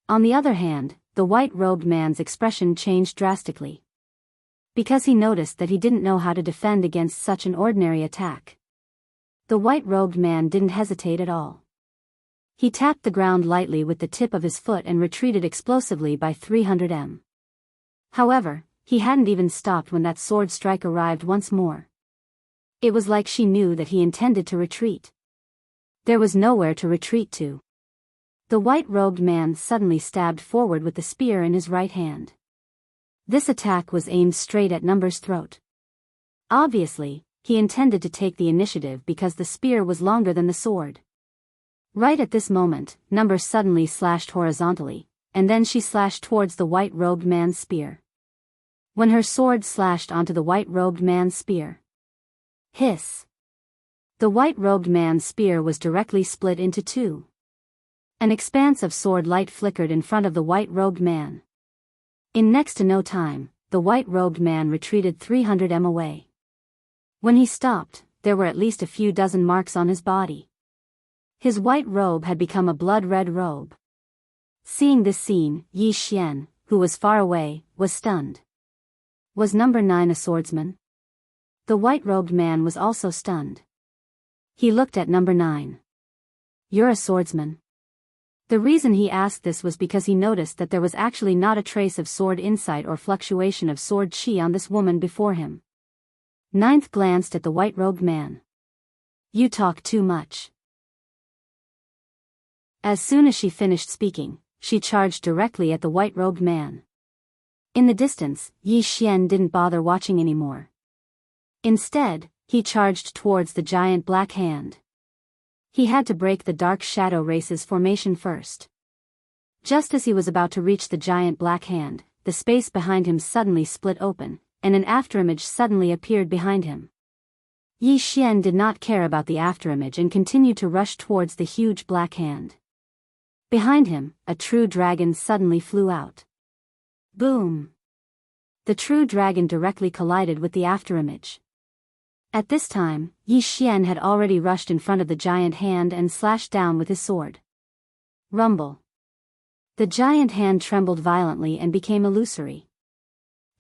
On the other hand, the white-robed man's expression changed drastically. Because he noticed that he didn't know how to defend against such an ordinary attack. The white-robed man didn't hesitate at all. He tapped the ground lightly with the tip of his foot and retreated explosively by 300 m. However, he hadn't even stopped when that sword strike arrived once more. It was like she knew that he intended to retreat. There was nowhere to retreat to. The white-robed man suddenly stabbed forward with the spear in his right hand. This attack was aimed straight at Number's throat. Obviously, he intended to take the initiative because the spear was longer than the sword. Right at this moment, Number suddenly slashed horizontally, and then she slashed towards the white-robed man's spear. When her sword slashed onto the white-robed man's spear. Hiss! The white-robed man's spear was directly split into two. An expanse of sword light flickered in front of the white-robed man. In next to no time, the white-robed man retreated 300 m away. When he stopped, there were at least a few dozen marks on his body. His white robe had become a blood-red robe. Seeing this scene, Yi Xian, who was far away, was stunned. Was Number 9 a swordsman? The white-robed man was also stunned. He looked at Number 9. You're a swordsman. The reason he asked this was because he noticed that there was actually not a trace of sword insight or fluctuation of sword chi on this woman before him. Ninth glanced at the white-robed man. You talk too much. As soon as she finished speaking, she charged directly at the white-robed man. In the distance, Yi Xian didn't bother watching anymore. Instead, he charged towards the giant black hand. He had to break the dark shadow race's formation first. Just as he was about to reach the giant black hand, the space behind him suddenly split open, and an afterimage suddenly appeared behind him. Yi Xian did not care about the afterimage and continued to rush towards the huge black hand. Behind him, a true dragon suddenly flew out. Boom! The true dragon directly collided with the afterimage. At this time, Yi Xian had already rushed in front of the giant hand and slashed down with his sword. Rumble. The giant hand trembled violently and became illusory.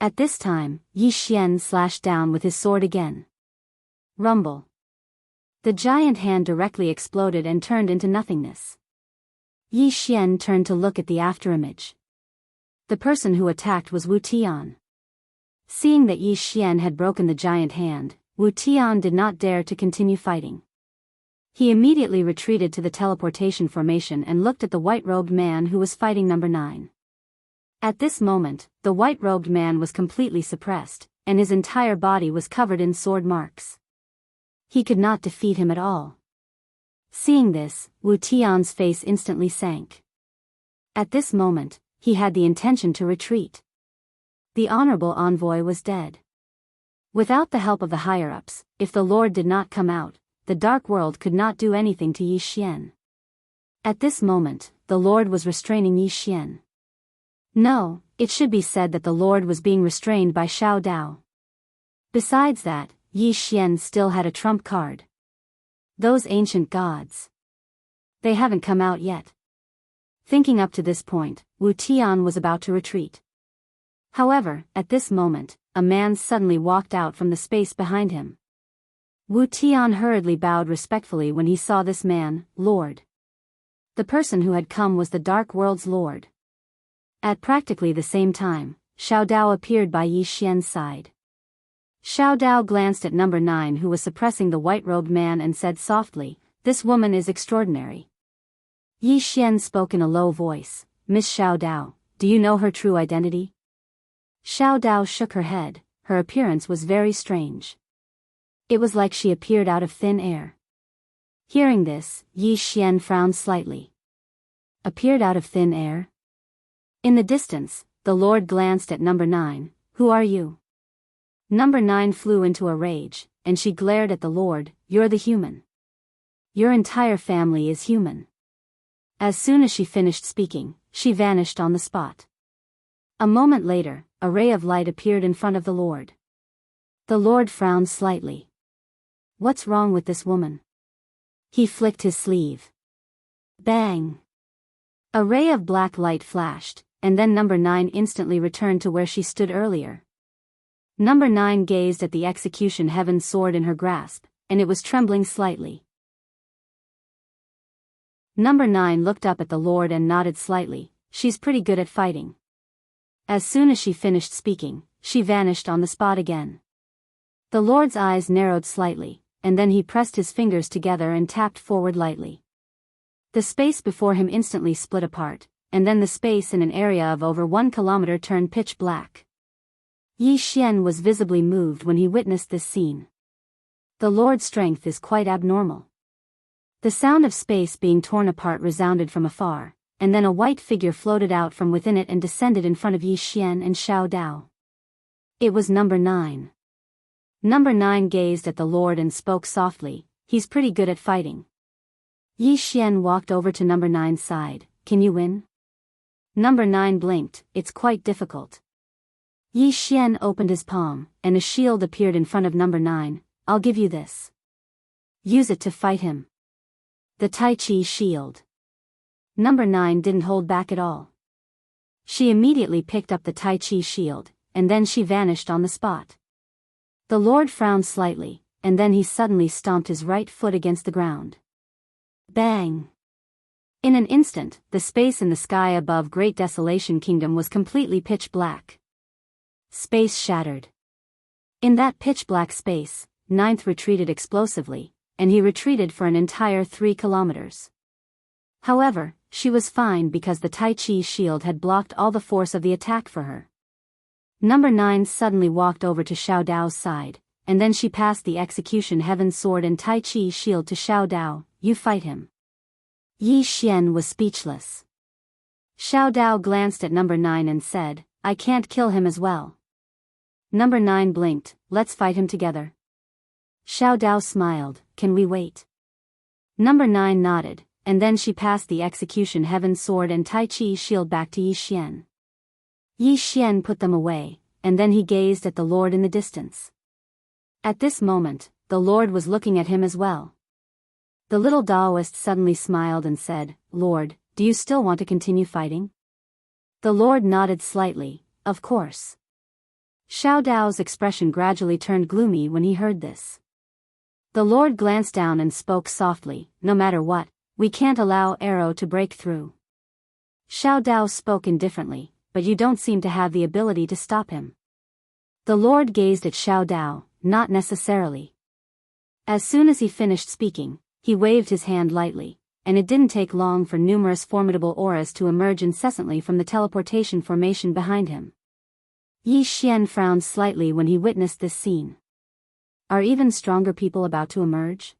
At this time, Yi Xian slashed down with his sword again. Rumble. The giant hand directly exploded and turned into nothingness. Yi Xian turned to look at the afterimage. The person who attacked was Wu Tian. Seeing that Yi Xian had broken the giant hand, Wu Tian did not dare to continue fighting. He immediately retreated to the teleportation formation and looked at the white-robed man who was fighting number 9. At this moment, the white-robed man was completely suppressed, and his entire body was covered in sword marks. He could not defeat him at all. Seeing this, Wu Tian's face instantly sank. At this moment, he had the intention to retreat. The honorable envoy was dead. Without the help of the higher-ups, if the Lord did not come out, the dark world could not do anything to Yi Xian. At this moment, the Lord was restraining Yi Xian. No, it should be said that the Lord was being restrained by Xiao Dao. Besides that, Yi Xian still had a trump card. Those ancient gods. They haven't come out yet. Thinking up to this point, Wu Tian was about to retreat. However, at this moment, a man suddenly walked out from the space behind him. Wu Tian hurriedly bowed respectfully when he saw this man, Lord. The person who had come was the Dark World's Lord. At practically the same time, Xiao Dao appeared by Yi Xian's side. Xiao Dao glanced at number 9 who was suppressing the white-robed man and said softly, "This woman is extraordinary." Yi Xian spoke in a low voice, "Miss Xiao Dao, do you know her true identity?" Xiao Dao shook her head. Her appearance was very strange. It was like she appeared out of thin air. Hearing this, Yi Xian frowned slightly. Appeared out of thin air? In the distance, the Lord glanced at number 9, "Who are you?" Number 9 flew into a rage, and she glared at the Lord, "You're the human. Your entire family is human." As soon as she finished speaking, she vanished on the spot. A moment later, a ray of light appeared in front of the Lord. The Lord frowned slightly. What's wrong with this woman? He flicked his sleeve. Bang! A ray of black light flashed, and then number 9 instantly returned to where she stood earlier. Number 9 gazed at the execution heaven sword in her grasp, and it was trembling slightly. Number 9 looked up at the Lord and nodded slightly. She's pretty good at fighting. As soon as she finished speaking, she vanished on the spot again. The Lord's eyes narrowed slightly, and then he pressed his fingers together and tapped forward lightly. The space before him instantly split apart, and then the space in an area of over 1 kilometer turned pitch black. Yi Xian was visibly moved when he witnessed this scene. The Lord's strength is quite abnormal. The sound of space being torn apart resounded from afar, and then a white figure floated out from within it and descended in front of Yi Xian and Xiao Dao. It was number 9. Number 9 gazed at the Lord and spoke softly, "He's pretty good at fighting." Yi Xian walked over to number 9's side, "Can you win?" Number 9 blinked, "It's quite difficult." Yi Xian opened his palm, and a shield appeared in front of number 9. "I'll give you this. Use it to fight him." The Tai Chi shield. Number 9 didn't hold back at all. She immediately picked up the Tai Chi shield, and then she vanished on the spot. The Lord frowned slightly, and then he suddenly stomped his right foot against the ground. Bang! In an instant, the space in the sky above Great Desolation Kingdom was completely pitch black. Space shattered. In that pitch-black space, 9th retreated explosively, and he retreated for an entire 3 kilometers. However, she was fine because the Tai Chi shield had blocked all the force of the attack for her. Number 9 suddenly walked over to Xiao Dao's side, and then she passed the execution heaven sword and Tai Chi shield to Xiao Dao. "You fight him." Yi Xian was speechless. Xiao Dao glanced at number 9 and said, "I can't kill him as well." Number 9 blinked, "Let's fight him together." Xiao Dao smiled, "Can we wait?" Number 9 nodded, and then she passed the execution heaven sword and Tai Chi shield back to Yi Xian. Yi Xian put them away, and then he gazed at the Lord in the distance. At this moment, the Lord was looking at him as well. The little Taoist suddenly smiled and said, "Lord, do you still want to continue fighting?" The Lord nodded slightly, "Of course." Xiao Dao's expression gradually turned gloomy when he heard this. The Lord glanced down and spoke softly, "No matter what, we can't allow arrow to break through." Xiao Dao spoke indifferently, "But you don't seem to have the ability to stop him." The Lord gazed at Xiao Dao, "Not necessarily." As soon as he finished speaking, he waved his hand lightly, and it didn't take long for numerous formidable auras to emerge incessantly from the teleportation formation behind him. Yi Xian frowned slightly when he witnessed this scene. Are even stronger people about to emerge?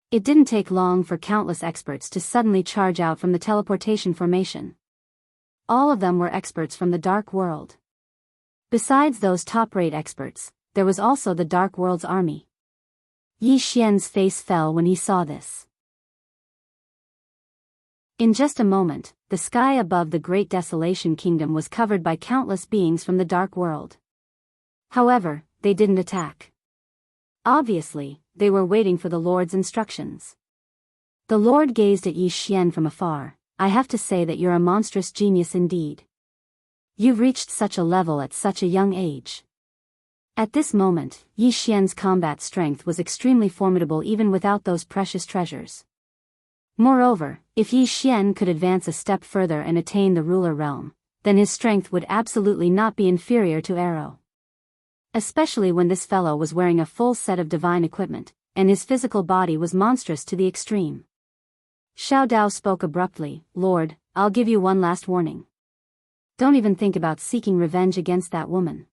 It didn't take long for countless experts to suddenly charge out from the teleportation formation. All of them were experts from the Dark World. Besides those top-rate experts, there was also the Dark World's army. Yi Xian's face fell when he saw this. In just a moment, the sky above the Great Desolation Kingdom was covered by countless beings from the Dark World. However, they didn't attack. Obviously, they were waiting for the Lord's instructions. The Lord gazed at Yi Xian from afar. I have to say that you're a monstrous genius indeed. You've reached such a level at such a young age. At this moment, Yi Xian's combat strength was extremely formidable even without those precious treasures. Moreover, if Yi Xian could advance a step further and attain the ruler realm, then his strength would absolutely not be inferior to Arrow. Especially when this fellow was wearing a full set of divine equipment, and his physical body was monstrous to the extreme. Xiao Dao spoke abruptly, Lord, I'll give you one last warning. Don't even think about seeking revenge against that woman.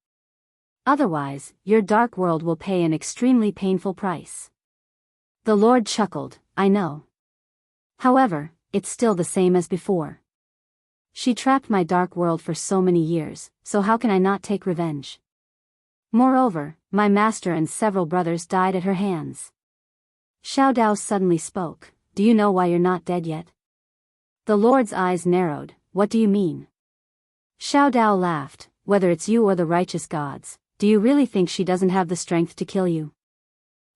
Otherwise, your dark world will pay an extremely painful price. The Lord chuckled, I know. However, it's still the same as before. She trapped my dark world for so many years, so how can I not take revenge? Moreover, my master and several brothers died at her hands. Xiao Dao suddenly spoke, do you know why you're not dead yet? The Lord's eyes narrowed, what do you mean? Xiao Dao laughed, whether it's you or the righteous gods, do you really think she doesn't have the strength to kill you?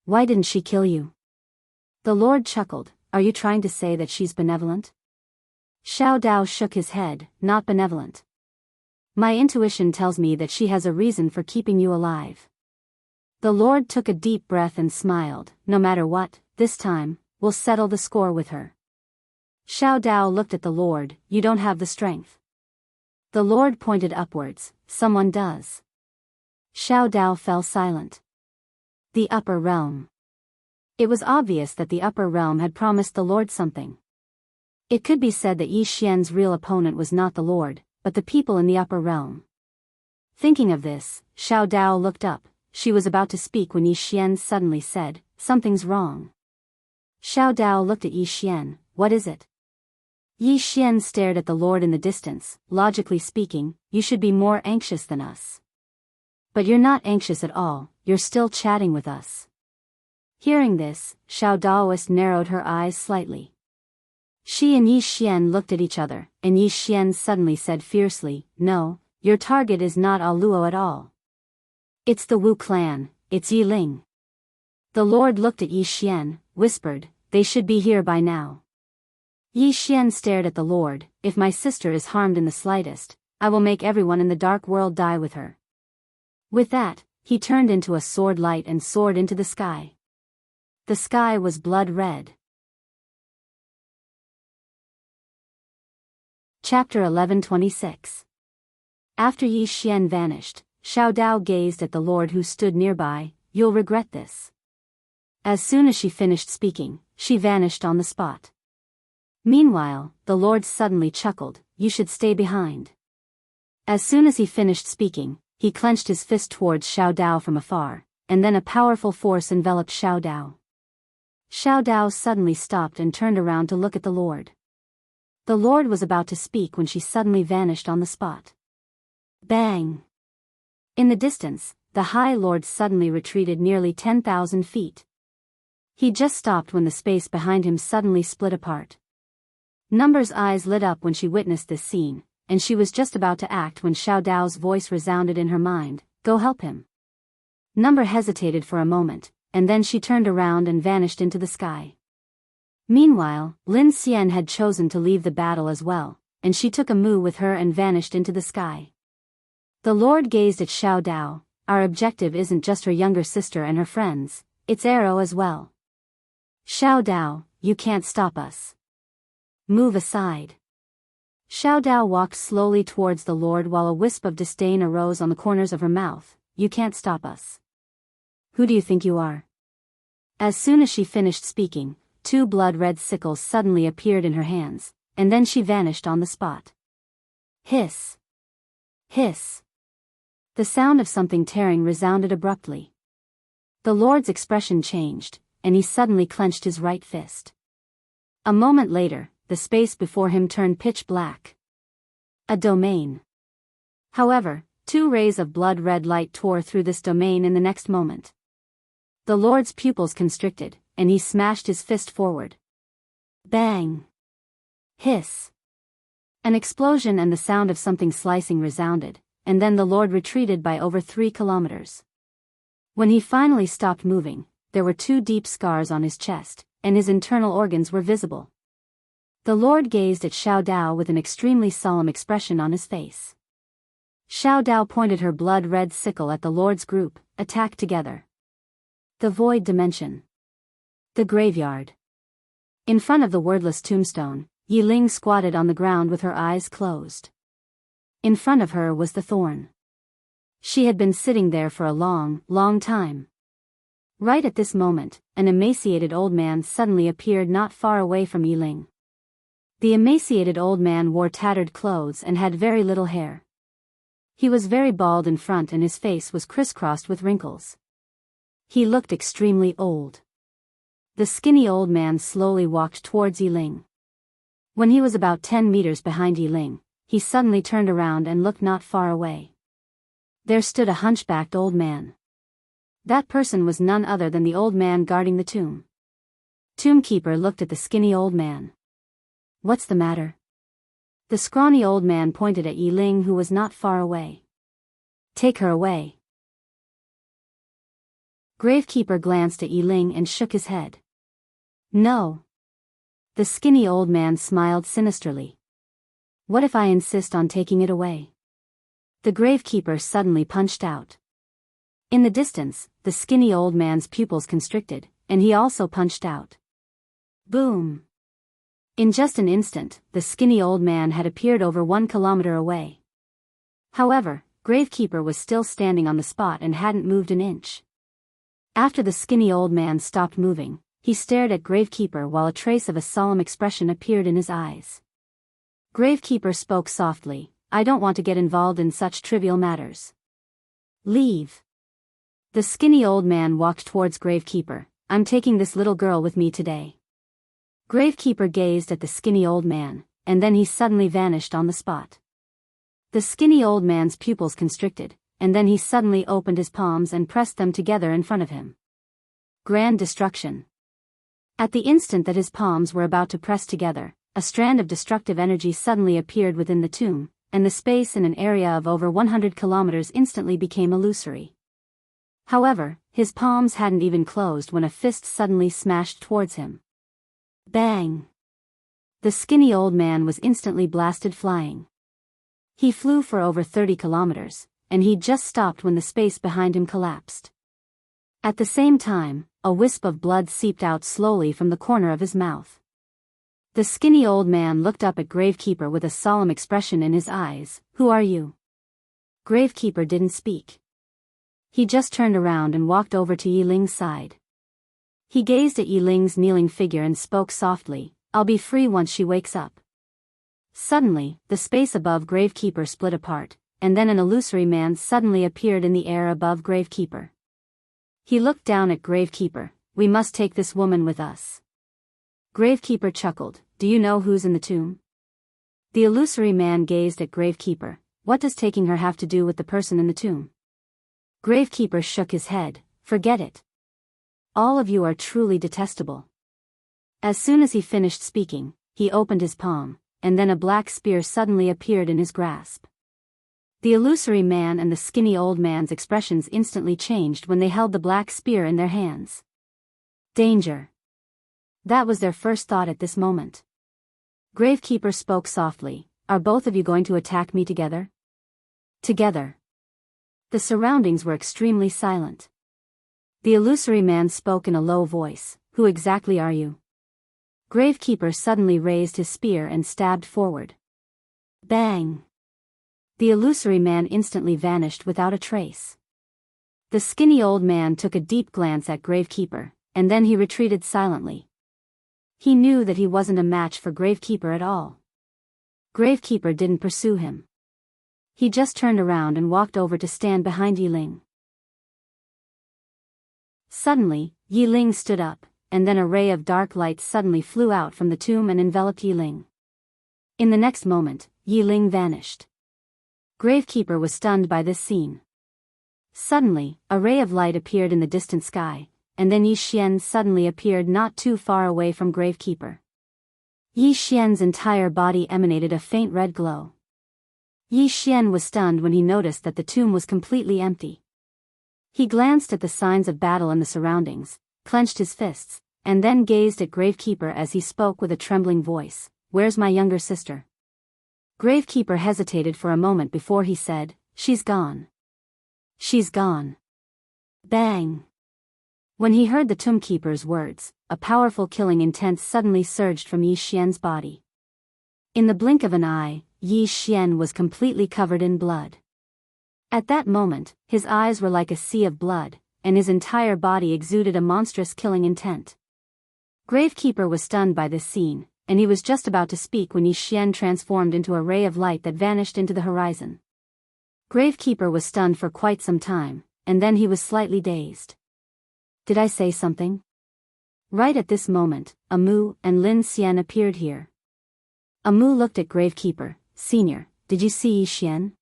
Why didn't she kill you? The Lord chuckled, are you trying to say that she's benevolent? Xiao Dao shook his head, not benevolent. My intuition tells me that she has a reason for keeping you alive. The Lord took a deep breath and smiled, no matter what, this time, we'll settle the score with her. Xiao Dao looked at the Lord, you don't have the strength. The Lord pointed upwards, someone does. Xiao Dao fell silent. The upper realm. It was obvious that the upper realm had promised the Lord something. It could be said that Yi Xian's real opponent was not the Lord, but the people in the upper realm. Thinking of this, Xiao Dao looked up. She was about to speak when Yi Xian suddenly said, something's wrong. Xiao Dao looked at Yi Xian, what is it? Yi Xian stared at the Lord in the distance, logically speaking, you should be more anxious than us. But you're not anxious at all, you're still chatting with us. Hearing this, Xiao Daoist narrowed her eyes slightly. She and Yi Xian looked at each other, and Yi Xian suddenly said fiercely, no, your target is not Luo at all. It's the Wu clan, it's Yi Ling. The Lord looked at Yi Xian, whispered, they should be here by now. Yi Xian stared at the Lord, if my sister is harmed in the slightest, I will make everyone in the dark world die with her. With that, he turned into a sword light and soared into the sky. The sky was blood red. Chapter 11:26. After Yi Xian vanished, Xiao Dao gazed at the Lord who stood nearby, you'll regret this. As soon as she finished speaking, she vanished on the spot. Meanwhile, the Lord suddenly chuckled, you should stay behind. As soon as he finished speaking, he clenched his fist towards Xiao Dao from afar, and then a powerful force enveloped Xiao Dao. Xiao Dao suddenly stopped and turned around to look at the Lord. The Lord was about to speak when she suddenly vanished on the spot. Bang! In the distance, the High Lord suddenly retreated nearly 10,000 feet. He just stopped when the space behind him suddenly split apart. Number's eyes lit up when she witnessed this scene, and she was just about to act when Xiao Dao's voice resounded in her mind, go help him. Number hesitated for a moment, and then she turned around and vanished into the sky. Meanwhile, Lin Xian had chosen to leave the battle as well, and she took a mu with her and vanished into the sky. The Lord gazed at Xiao Dao, our objective isn't just her younger sister and her friends, it's Arrow as well. Xiao Dao, you can't stop us. Move aside. Xiao Dao walked slowly towards the Lord while a wisp of disdain arose on the corners of her mouth, you can't stop us. Who do you think you are? As soon as she finished speaking, two blood-red sickles suddenly appeared in her hands, and then she vanished on the spot. Hiss! Hiss! The sound of something tearing resounded abruptly. The Lord's expression changed, and he suddenly clenched his right fist. A moment later, the space before him turned pitch black. A domain. However, two rays of blood-red light tore through this domain in the next moment. The Lord's pupils constricted, and he smashed his fist forward. Bang! Hiss! An explosion and the sound of something slicing resounded, and then the Lord retreated by over 3 kilometers. When he finally stopped moving, there were 2 deep scars on his chest, and his internal organs were visible. The Lord gazed at Xiao Dao with an extremely solemn expression on his face. Xiao Dao pointed her blood-red sickle at the Lord's group, attack together. The void dimension. The graveyard. In front of the wordless tombstone, Yi Ling squatted on the ground with her eyes closed. In front of her was the thorn. She had been sitting there for a long, long time. Right at this moment, an emaciated old man suddenly appeared not far away from Yi Ling. The emaciated old man wore tattered clothes and had very little hair. He was very bald in front and his face was crisscrossed with wrinkles. He looked extremely old. The skinny old man slowly walked towards Yi Ling. When he was about 10 meters behind Yi Ling, he suddenly turned around and looked not far away. There stood a hunchbacked old man. That person was none other than the old man guarding the tomb. Tombkeeper looked at the skinny old man. What's the matter? The scrawny old man pointed at Yi Ling, who was not far away. Take her away. Gravekeeper glanced at Yi Ling and shook his head. No. The skinny old man smiled sinisterly. What if I insist on taking it away? The gravekeeper suddenly punched out. In the distance, the skinny old man's pupils constricted, and he also punched out. Boom! In just an instant, the skinny old man had appeared over 1 kilometer away. However, Gravekeeper was still standing on the spot and hadn't moved an inch. After the skinny old man stopped moving, he stared at Gravekeeper while a trace of a solemn expression appeared in his eyes. Gravekeeper spoke softly, I don't want to get involved in such trivial matters. Leave. The skinny old man walked towards Gravekeeper. I'm taking this little girl with me today. Gravekeeper gazed at the skinny old man, and then he suddenly vanished on the spot. The skinny old man's pupils constricted, and then he suddenly opened his palms and pressed them together in front of him. Grand destruction. At the instant that his palms were about to press together, a strand of destructive energy suddenly appeared within the tomb, and the space in an area of over 100 kilometers instantly became illusory. However, his palms hadn't even closed when a fist suddenly smashed towards him. Bang! The skinny old man was instantly blasted flying. He flew for over 30 kilometers, and he'd just stopped when the space behind him collapsed. At the same time, a wisp of blood seeped out slowly from the corner of his mouth. The skinny old man looked up at Gravekeeper with a solemn expression in his eyes. Who are you? Gravekeeper didn't speak. He just turned around and walked over to Yi Ling's side. He gazed at Yi Ling's kneeling figure and spoke softly, I'll be free once she wakes up. Suddenly, the space above Gravekeeper split apart, and then an illusory man suddenly appeared in the air above Gravekeeper. He looked down at Gravekeeper. We must take this woman with us. Gravekeeper chuckled. Do you know who's in the tomb? The illusory man gazed at Gravekeeper. What does taking her have to do with the person in the tomb? Gravekeeper shook his head. Forget it. All of you are truly detestable. As soon as he finished speaking, he opened his palm, and then a black spear suddenly appeared in his grasp. The illusory man and the skinny old man's expressions instantly changed when they held the black spear in their hands. Danger. That was their first thought at this moment. Gravekeeper spoke softly. Are both of you going to attack me together? Together. The surroundings were extremely silent. The illusory man spoke in a low voice. Who exactly are you? Gravekeeper suddenly raised his spear and stabbed forward. Bang! The illusory man instantly vanished without a trace. The skinny old man took a deep glance at Gravekeeper, and then he retreated silently. He knew that he wasn't a match for Gravekeeper at all. Gravekeeper didn't pursue him. He just turned around and walked over to stand behind Yiling. Suddenly, Yiling stood up, and then a ray of dark light suddenly flew out from the tomb and enveloped Yiling. In the next moment, Yiling vanished. Gravekeeper was stunned by this scene. Suddenly, a ray of light appeared in the distant sky, and then Yi Xian suddenly appeared not too far away from Gravekeeper. Yi Xian's entire body emanated a faint red glow. Yi Xian was stunned when he noticed that the tomb was completely empty. He glanced at the signs of battle in the surroundings, clenched his fists, and then gazed at Gravekeeper as he spoke with a trembling voice, "Where's my younger sister?" Gravekeeper hesitated for a moment before he said, "She's gone. She's gone." Bang! When he heard the tombkeeper's words, a powerful killing intent suddenly surged from Yi Xian's body. In the blink of an eye, Yi Xian was completely covered in blood. At that moment, his eyes were like a sea of blood, and his entire body exuded a monstrous killing intent. Gravekeeper was stunned by this scene, and he was just about to speak when Yi Xian transformed into a ray of light that vanished into the horizon. Gravekeeper was stunned for quite some time, and then he was slightly dazed. Did I say something? Right at this moment, Amu and Lin Xian appeared here. Amu looked at Gravekeeper. "Senior, did you see Yi Xian?"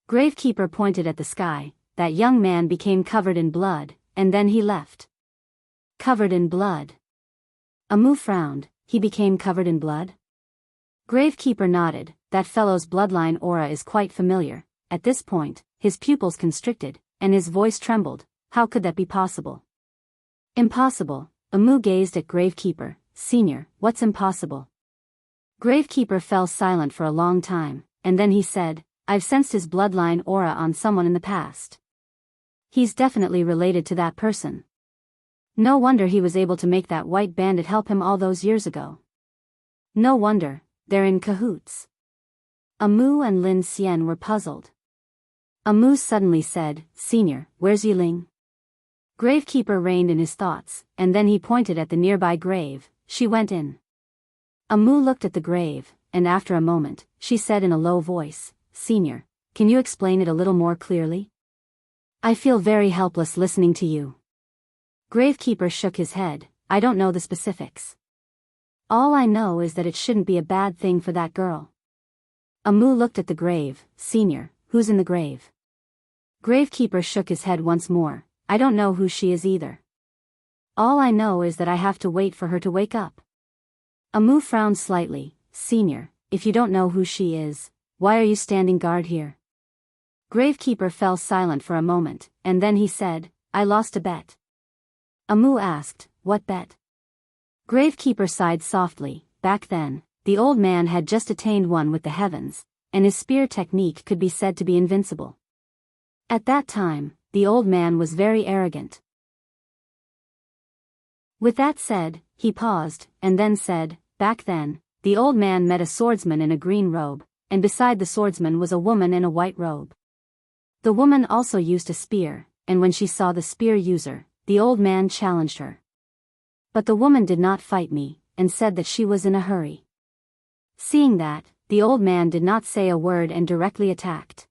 Gravekeeper pointed at the sky. That young man became covered in blood, and then he left. Covered in blood. Amu frowned. He became covered in blood? Gravekeeper nodded. That fellow's bloodline aura is quite familiar. At this point, his pupils constricted, and his voice trembled. How could that be possible? Impossible. Amu gazed at Gravekeeper. "Senior, what's impossible?" Gravekeeper fell silent for a long time, and then he said, "I've sensed his bloodline aura on someone in the past. He's definitely related to that person. No wonder he was able to make that white bandit help him all those years ago. No wonder, they're in cahoots." Amu and Lin Xian were puzzled. Amu suddenly said, "Senior, where's Yiling?" Gravekeeper reined in his thoughts, and then he pointed at the nearby grave. "She went in." Amu looked at the grave, and after a moment, she said in a low voice, "Senior, can you explain it a little more clearly? I feel very helpless listening to you." Gravekeeper shook his head. "I don't know the specifics. All I know is that it shouldn't be a bad thing for that girl." Amu looked at the grave. "Senior, who's in the grave?" Gravekeeper shook his head once more. "I don't know who she is either. All I know is that I have to wait for her to wake up." Amu frowned slightly. "Senior, if you don't know who she is, why are you standing guard here?" Gravekeeper fell silent for a moment, and then he said, "I lost a bet." Amu asked, "What bet?" Gravekeeper sighed softly. Back then, the old man had just attained one with the heavens, and his spear technique could be said to be invincible. At that time, the old man was very arrogant. With that said, he paused, and then said, "Back then, the old man met a swordsman in a green robe, and beside the swordsman was a woman in a white robe. The woman also used a spear, and when she saw the spear user, the old man challenged her. But the woman did not fight me, and said that she was in a hurry. Seeing that, the old man did not say a word and directly attacked."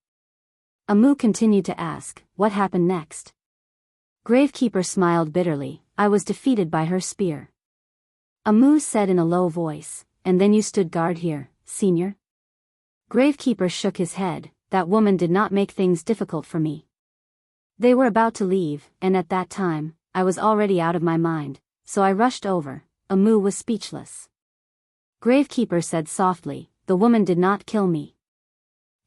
Amu continued to ask, "What happened next?" Gravekeeper smiled bitterly. "I was defeated by her spear." Amu said in a low voice, "And then you stood guard here, senior?" Gravekeeper shook his head. "That woman did not make things difficult for me. They were about to leave, and at that time, I was already out of my mind, so I rushed over." Amu was speechless. Gravekeeper said softly, "The woman did not kill me."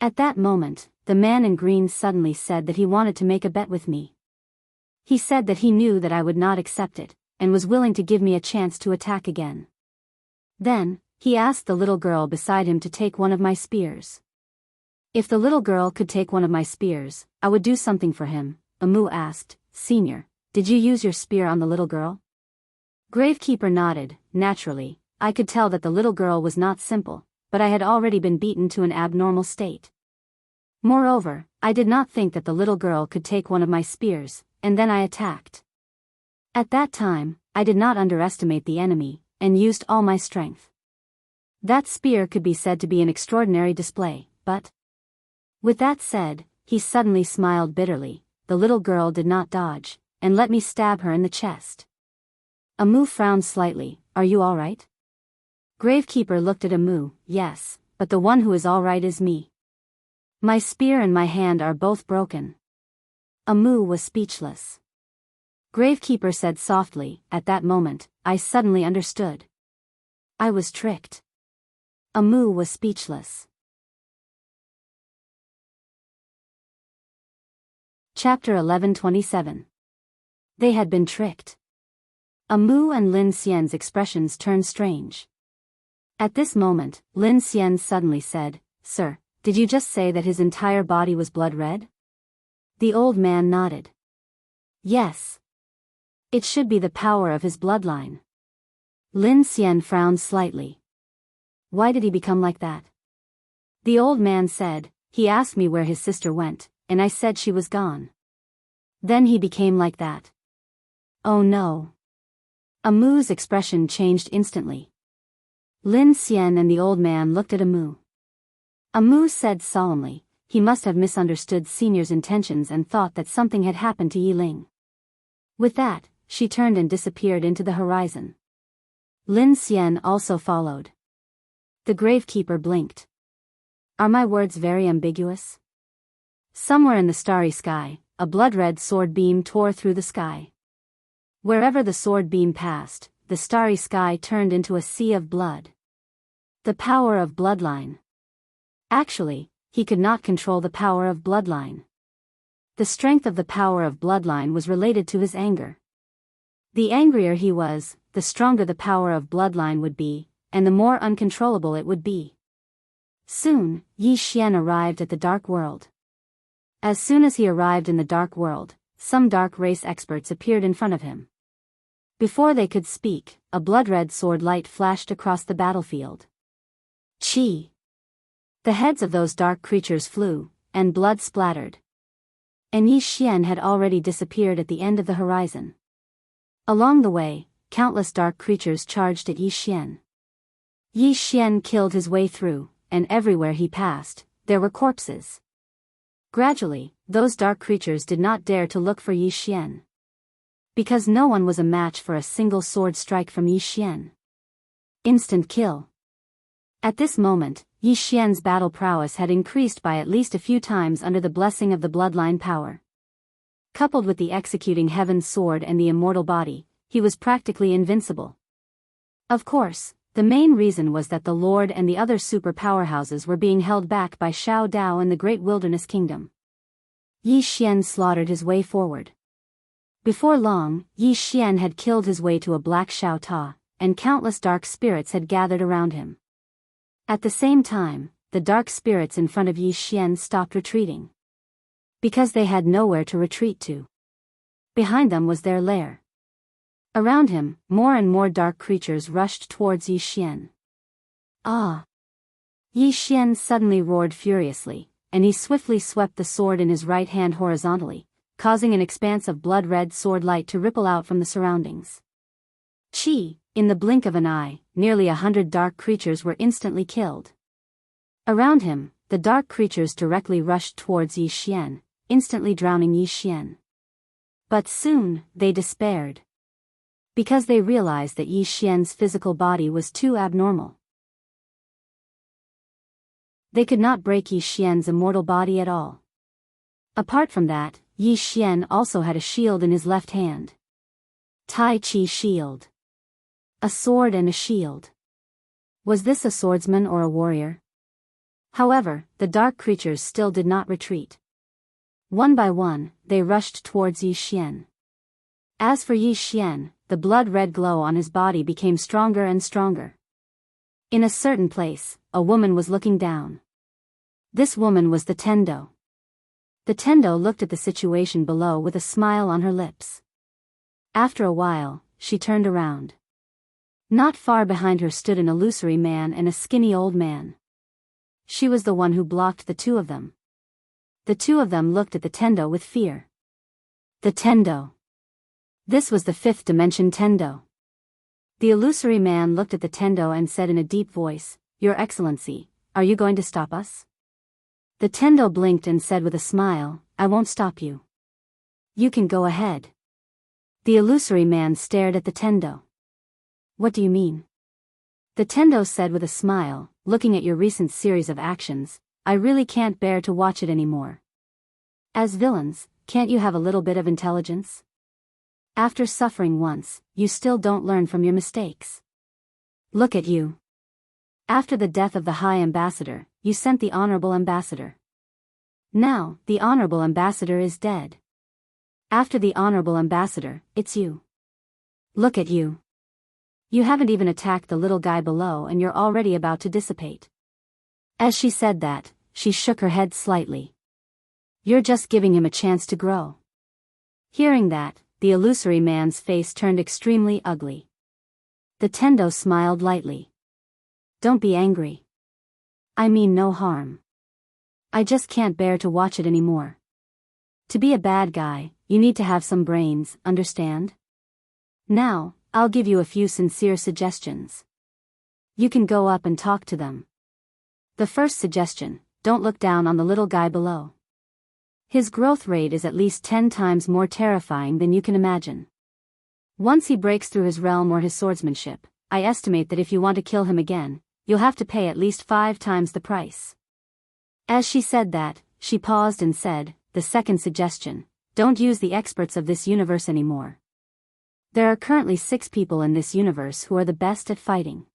At that moment, the man in green suddenly said that he wanted to make a bet with me. He said that he knew that I would not accept it, and was willing to give me a chance to attack again. Then, he asked the little girl beside him to take one of my spears. If the little girl could take one of my spears, I would do something for him. Amu asked, "Senior, did you use your spear on the little girl?" Gravekeeper nodded. "Naturally, I could tell that the little girl was not simple, but I had already been beaten to an abnormal state. Moreover, I did not think that the little girl could take one of my spears, and then I attacked. At that time, I did not underestimate the enemy, and used all my strength. That spear could be said to be an extraordinary display, but... With that said, he suddenly smiled bitterly. The little girl did not dodge, and let me stab her in the chest. Amu frowned slightly. Are you all right? Gravekeeper looked at Amu. Yes, but the one who is all right is me. My spear and my hand are both broken. Amu was speechless. Gravekeeper said softly, at that moment, I suddenly understood. I was tricked. Amu was speechless. Chapter 11:27. They had been tricked. Amu and Lin Xian's expressions turned strange. At this moment, Lin Xian suddenly said, Sir, did you just say that his entire body was blood red? The old man nodded. Yes. It should be the power of his bloodline. Lin Xian frowned slightly. Why did he become like that? The old man said, he asked me where his sister went, and I said she was gone. Then he became like that. Oh no. Amu's expression changed instantly. Lin Xian and the old man looked at Amu. Amu said solemnly, he must have misunderstood Senior's intentions and thought that something had happened to Yi Ling. With that, she turned and disappeared into the horizon. Lin Xian also followed. The gravekeeper blinked. Are my words very ambiguous? Somewhere in the starry sky, a blood-red sword beam tore through the sky. Wherever the sword beam passed, the starry sky turned into a sea of blood. The power of bloodline. Actually, he could not control the power of bloodline. The strength of the power of bloodline was related to his anger. The angrier he was, the stronger the power of bloodline would be, and the more uncontrollable it would be. Soon, Yi Xian arrived at the dark world. As soon as he arrived in the dark world, some dark race experts appeared in front of him. Before they could speak, a blood-red sword light flashed across the battlefield. Chi! The heads of those dark creatures flew, and blood splattered. And Yi Xian had already disappeared at the end of the horizon. Along the way, countless dark creatures charged at Yi Xian. Yi Xian killed his way through, and everywhere he passed, there were corpses. Gradually, those dark creatures did not dare to look for Yi Xian. Because no one was a match for a single sword strike from Yi Xian. Instant kill. At this moment, Yi Xian's battle prowess had increased by at least a few times under the blessing of the bloodline power. Coupled with the executing heaven's sword and the immortal body, he was practically invincible. Of course, the main reason was that the Lord and the other super powerhouses were being held back by Shao Dao and the Great Wilderness Kingdom. Yi Xian slaughtered his way forward. Before long, Yi Xian had killed his way to a black Shao Ta, and countless dark spirits had gathered around him. At the same time, the dark spirits in front of Yi Xian stopped retreating. Because they had nowhere to retreat to. Behind them was their lair. Around him, more and more dark creatures rushed towards Yi Xian. Ah! Yi Xian suddenly roared furiously, and he swiftly swept the sword in his right hand horizontally, causing an expanse of blood-red sword light to ripple out from the surroundings. Chi! In the blink of an eye, nearly 100 dark creatures were instantly killed. Around him, the dark creatures directly rushed towards Yi Xian, instantly drowning Yi Xian. But soon, they despaired. Because they realized that Yi Xian's physical body was too abnormal. They could not break Yi Xian's immortal body at all. Apart from that, Yi Xian also had a shield in his left hand. Tai Chi shield. A sword and a shield. Was this a swordsman or a warrior? However, the dark creatures still did not retreat. One by one, they rushed towards Yi Xian. As for Yi Xian, the blood-red glow on his body became stronger and stronger. In a certain place, a woman was looking down. This woman was the Tendo. The Tendo looked at the situation below with a smile on her lips. After a while, she turned around. Not far behind her stood an illusory man and a skinny old man. She was the one who blocked the two of them. The two of them looked at the Tendo with fear. The Tendo. This was the fifth dimension Tendo. The illusory man looked at the Tendo and said in a deep voice, Your Excellency, are you going to stop us? The Tendo blinked and said with a smile, I won't stop you. You can go ahead. The illusory man stared at the Tendo. What do you mean? The Tendo said with a smile, looking at your recent series of actions, I really can't bear to watch it anymore. As villains, can't you have a little bit of intelligence? After suffering once, you still don't learn from your mistakes. Look at you. After the death of the High Ambassador, you sent the Honorable Ambassador. Now, the Honorable Ambassador is dead. After the Honorable Ambassador, it's you. Look at you. You haven't even attacked the little guy below and you're already about to dissipate. As she said that, she shook her head slightly. You're just giving him a chance to grow. Hearing that, the illusory man's face turned extremely ugly. The Tendo smiled lightly. Don't be angry. I mean no harm. I just can't bear to watch it anymore. To be a bad guy, you need to have some brains, understand? Now, I'll give you a few sincere suggestions. You can go up and talk to them. The first suggestion, don't look down on the little guy below. His growth rate is at least 10 times more terrifying than you can imagine. Once he breaks through his realm or his swordsmanship, I estimate that if you want to kill him again, you'll have to pay at least 5 times the price. As she said that, she paused and said, the second suggestion, don't use the experts of this universe anymore. There are currently 6 people in this universe who are the best at fighting.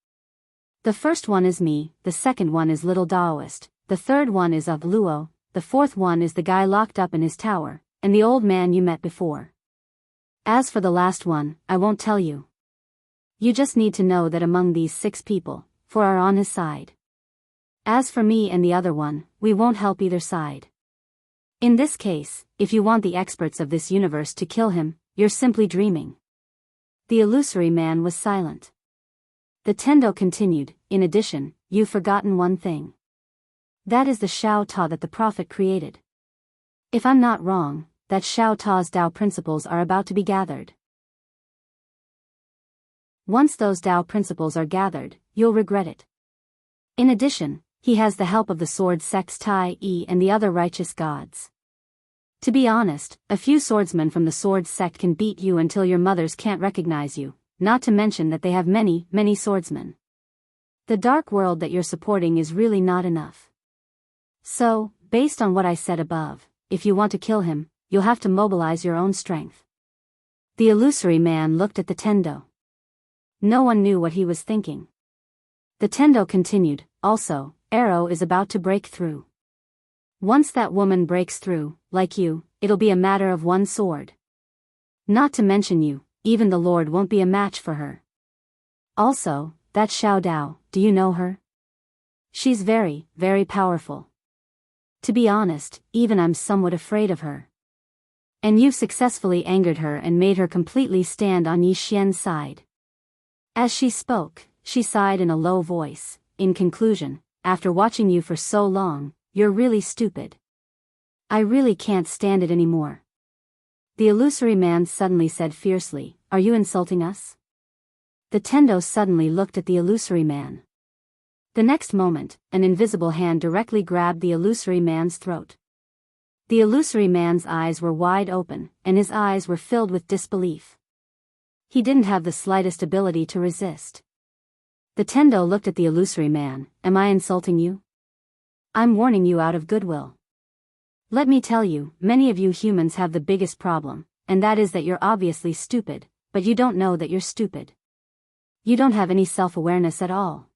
The first one is me, the second one is Little Daoist, the third one is of Luo, the fourth one is the guy locked up in his tower, and the old man you met before. As for the last one, I won't tell you. You just need to know that among these 6 people, 4 are on his side. As for me and the other one, we won't help either side. In this case, if you want the experts of this universe to kill him, you're simply dreaming. The illusory man was silent. The Tendo continued, in addition, you've forgotten one thing. That is the Shao Ta that the Prophet created. If I'm not wrong, that Shao Ta's Tao principles are about to be gathered. Once those Tao principles are gathered, you'll regret it. In addition, he has the help of the sword sects Tai Yi and the other righteous gods. To be honest, a few swordsmen from the sword sect can beat you until your mothers can't recognize you, not to mention that they have many, many swordsmen. The dark world that you're supporting is really not enough. So, based on what I said above, if you want to kill him, you'll have to mobilize your own strength. The illusory man looked at the Tendo. No one knew what he was thinking. The Tendo continued, also, Arrow is about to break through. Once that woman breaks through, like you, it'll be a matter of one sword. Not to mention you, even the Lord won't be a match for her. Also, that Xiao Dao, do you know her? She's very, very powerful. To be honest, even I'm somewhat afraid of her. And you've successfully angered her and made her completely stand on Yi Xian's side. As she spoke, she sighed in a low voice. In conclusion, after watching you for so long, you're really stupid. I really can't stand it anymore. The illusory man suddenly said fiercely, Are you insulting us? The Tendo suddenly looked at the illusory man. The next moment, an invisible hand directly grabbed the illusory man's throat. The illusory man's eyes were wide open, and his eyes were filled with disbelief. He didn't have the slightest ability to resist. The Tendo looked at the illusory man, Am I insulting you? I'm warning you out of goodwill. Let me tell you, many of you humans have the biggest problem, and that is that you're obviously stupid, but you don't know that you're stupid. You don't have any self-awareness at all.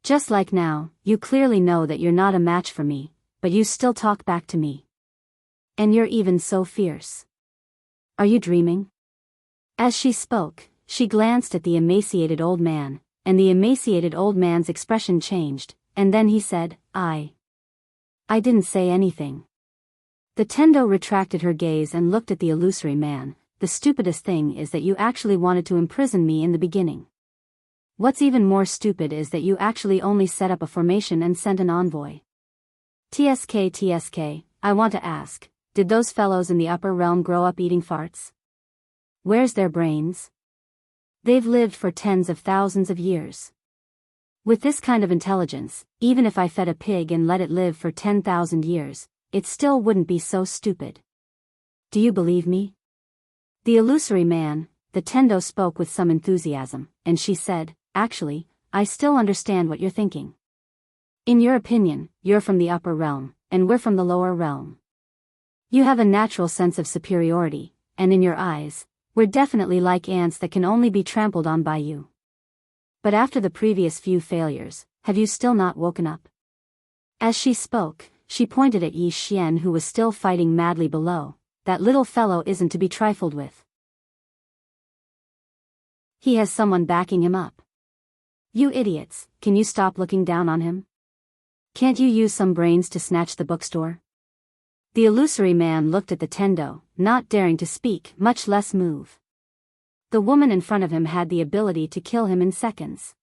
Just like now, you clearly know that you're not a match for me, but you still talk back to me. And you're even so fierce. Are you dreaming? As she spoke, she glanced at the emaciated old man, and the emaciated old man's expression changed, and then he said, I didn't say anything. The Tendo retracted her gaze and looked at the illusory man. The stupidest thing is that you actually wanted to imprison me in the beginning. What's even more stupid is that you actually only set up a formation and sent an envoy. TSK, I want to ask, did those fellows in the upper realm grow up eating farts? Where's their brains? They've lived for tens of thousands of years. With this kind of intelligence, even if I fed a pig and let it live for 10,000 years, it still wouldn't be so stupid. Do you believe me? The illusory man, the Tendo, spoke with some enthusiasm, and she said, actually, I still understand what you're thinking. In your opinion, you're from the upper realm, and we're from the lower realm. You have a natural sense of superiority, and in your eyes, we're definitely like ants that can only be trampled on by you. But after the previous few failures, have you still not woken up? As she spoke, she pointed at Yi Xian, who was still fighting madly below. That little fellow isn't to be trifled with. He has someone backing him up. You idiots, can you stop looking down on him? Can't you use some brains to snatch the bookstore? The illusory man looked at the Tendo, not daring to speak, much less move. The woman in front of him had the ability to kill him in seconds.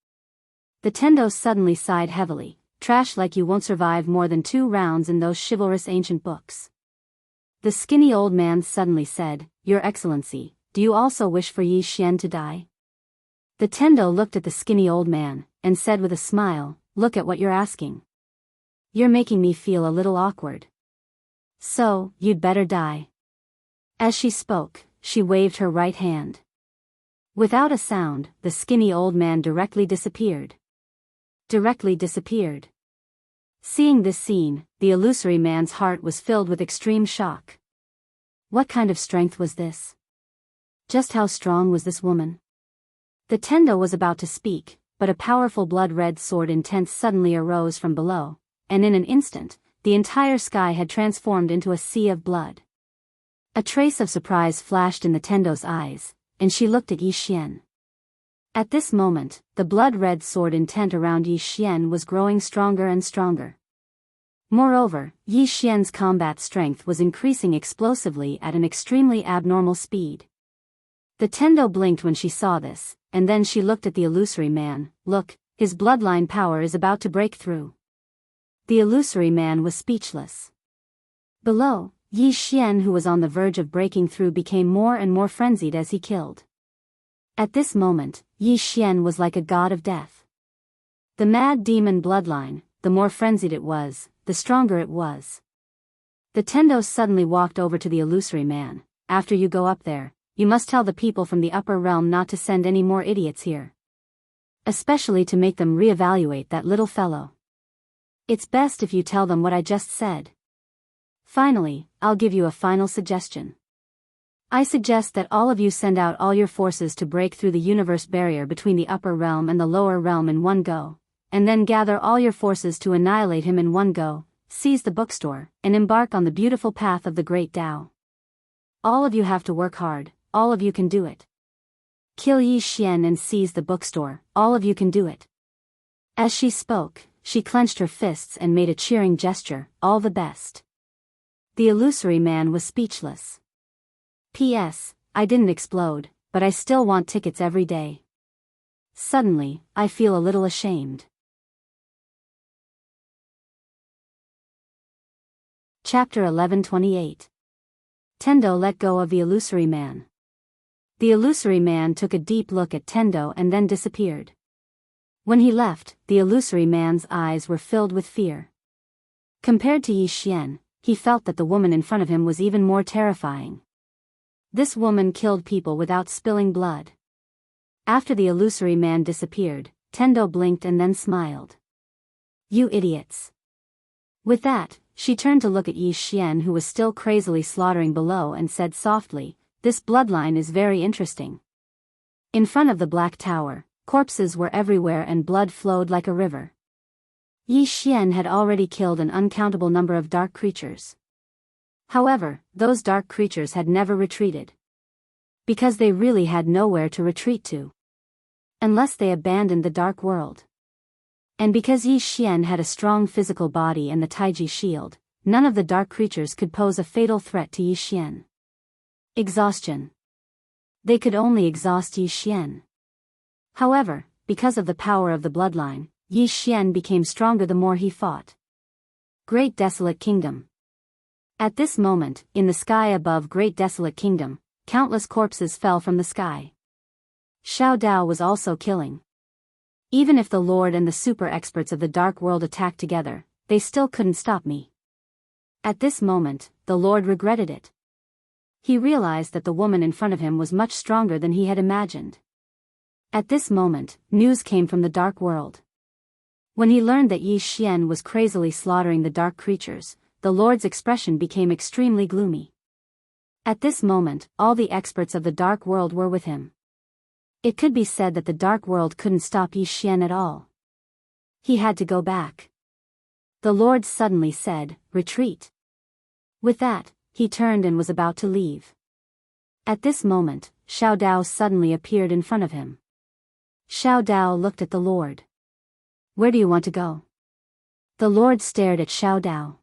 The Tendo suddenly sighed heavily. Trash like you won't survive more than 2 rounds in those chivalrous ancient books. The skinny old man suddenly said, Your Excellency, do you also wish for Yi Xian to die? The Tendo looked at the skinny old man, and said with a smile, Look at what you're asking. You're making me feel a little awkward. So, you'd better die. As she spoke, she waved her right hand. Without a sound, the skinny old man directly disappeared. Seeing this scene, the illusory man's heart was filled with extreme shock. What kind of strength was this? Just how strong was this woman? The Tendo was about to speak, but a powerful blood-red sword intense suddenly arose from below, and in an instant, the entire sky had transformed into a sea of blood. A trace of surprise flashed in the Tendo's eyes, and she looked at Yi Xian. At this moment, the blood-red sword intent around Yi Xian was growing stronger and stronger. Moreover, Yi Xian's combat strength was increasing explosively at an extremely abnormal speed. The Tendo blinked when she saw this, and then she looked at the illusory man. Look, his bloodline power is about to break through. The illusory man was speechless. Below, Yi Xian, who was on the verge of breaking through, became more and more frenzied as he killed. At this moment, Yi Xian was like a god of death. The mad demon bloodline, the more frenzied it was, the stronger it was. The Tendo suddenly walked over to the illusory man. After you go up there, you must tell the people from the upper realm not to send any more idiots here. Especially to make them reevaluate that little fellow. It's best if you tell them what I just said. Finally, I'll give you a final suggestion. I suggest that all of you send out all your forces to break through the universe barrier between the upper realm and the lower realm in one go, and then gather all your forces to annihilate him in one go, seize the bookstore, and embark on the beautiful path of the Great Tao. All of you have to work hard, all of you can do it. Kill Yi Xian and seize the bookstore, all of you can do it. As she spoke, she clenched her fists and made a cheering gesture, all the best. The illusory man was speechless. P.S. I didn't explode, but I still want tickets every day. Suddenly, I feel a little ashamed. Chapter 1128. Tendo let go of the illusory man. The illusory man took a deep look at Tendo and then disappeared. When he left, the illusory man's eyes were filled with fear. Compared to Yi Xian, he felt that the woman in front of him was even more terrifying. This woman killed people without spilling blood. After the illusory man disappeared, Tendo blinked and then smiled. You idiots. With that, she turned to look at Yi Xian, who was still crazily slaughtering below, and said softly, This bloodline is very interesting. In front of the Black Tower, corpses were everywhere and blood flowed like a river. Yi Xian had already killed an uncountable number of dark creatures. However, those dark creatures had never retreated. Because they really had nowhere to retreat to. Unless they abandoned the dark world. And because Yi Xian had a strong physical body and the Taiji shield, none of the dark creatures could pose a fatal threat to Yi Xian. Exhaustion. They could only exhaust Yi Xian. However, because of the power of the bloodline, Yi Xian became stronger the more he fought. Great Desolate Kingdom. At this moment, in the sky above Great Desolate Kingdom, countless corpses fell from the sky. Xiao Dao was also killing. Even if the Lord and the super experts of the dark world attacked together, they still couldn't stop me. At this moment, the Lord regretted it. He realized that the woman in front of him was much stronger than he had imagined. At this moment, news came from the dark world. When he learned that Yi Xian was crazily slaughtering the dark creatures, the Lord's expression became extremely gloomy. At this moment, all the experts of the dark world were with him. It could be said that the dark world couldn't stop Yi Xian at all. He had to go back. The Lord suddenly said, "Retreat." With that, he turned and was about to leave. At this moment, Xiao Dao suddenly appeared in front of him. Xiao Dao looked at the Lord. "Where do you want to go?" The Lord stared at Xiao Dao.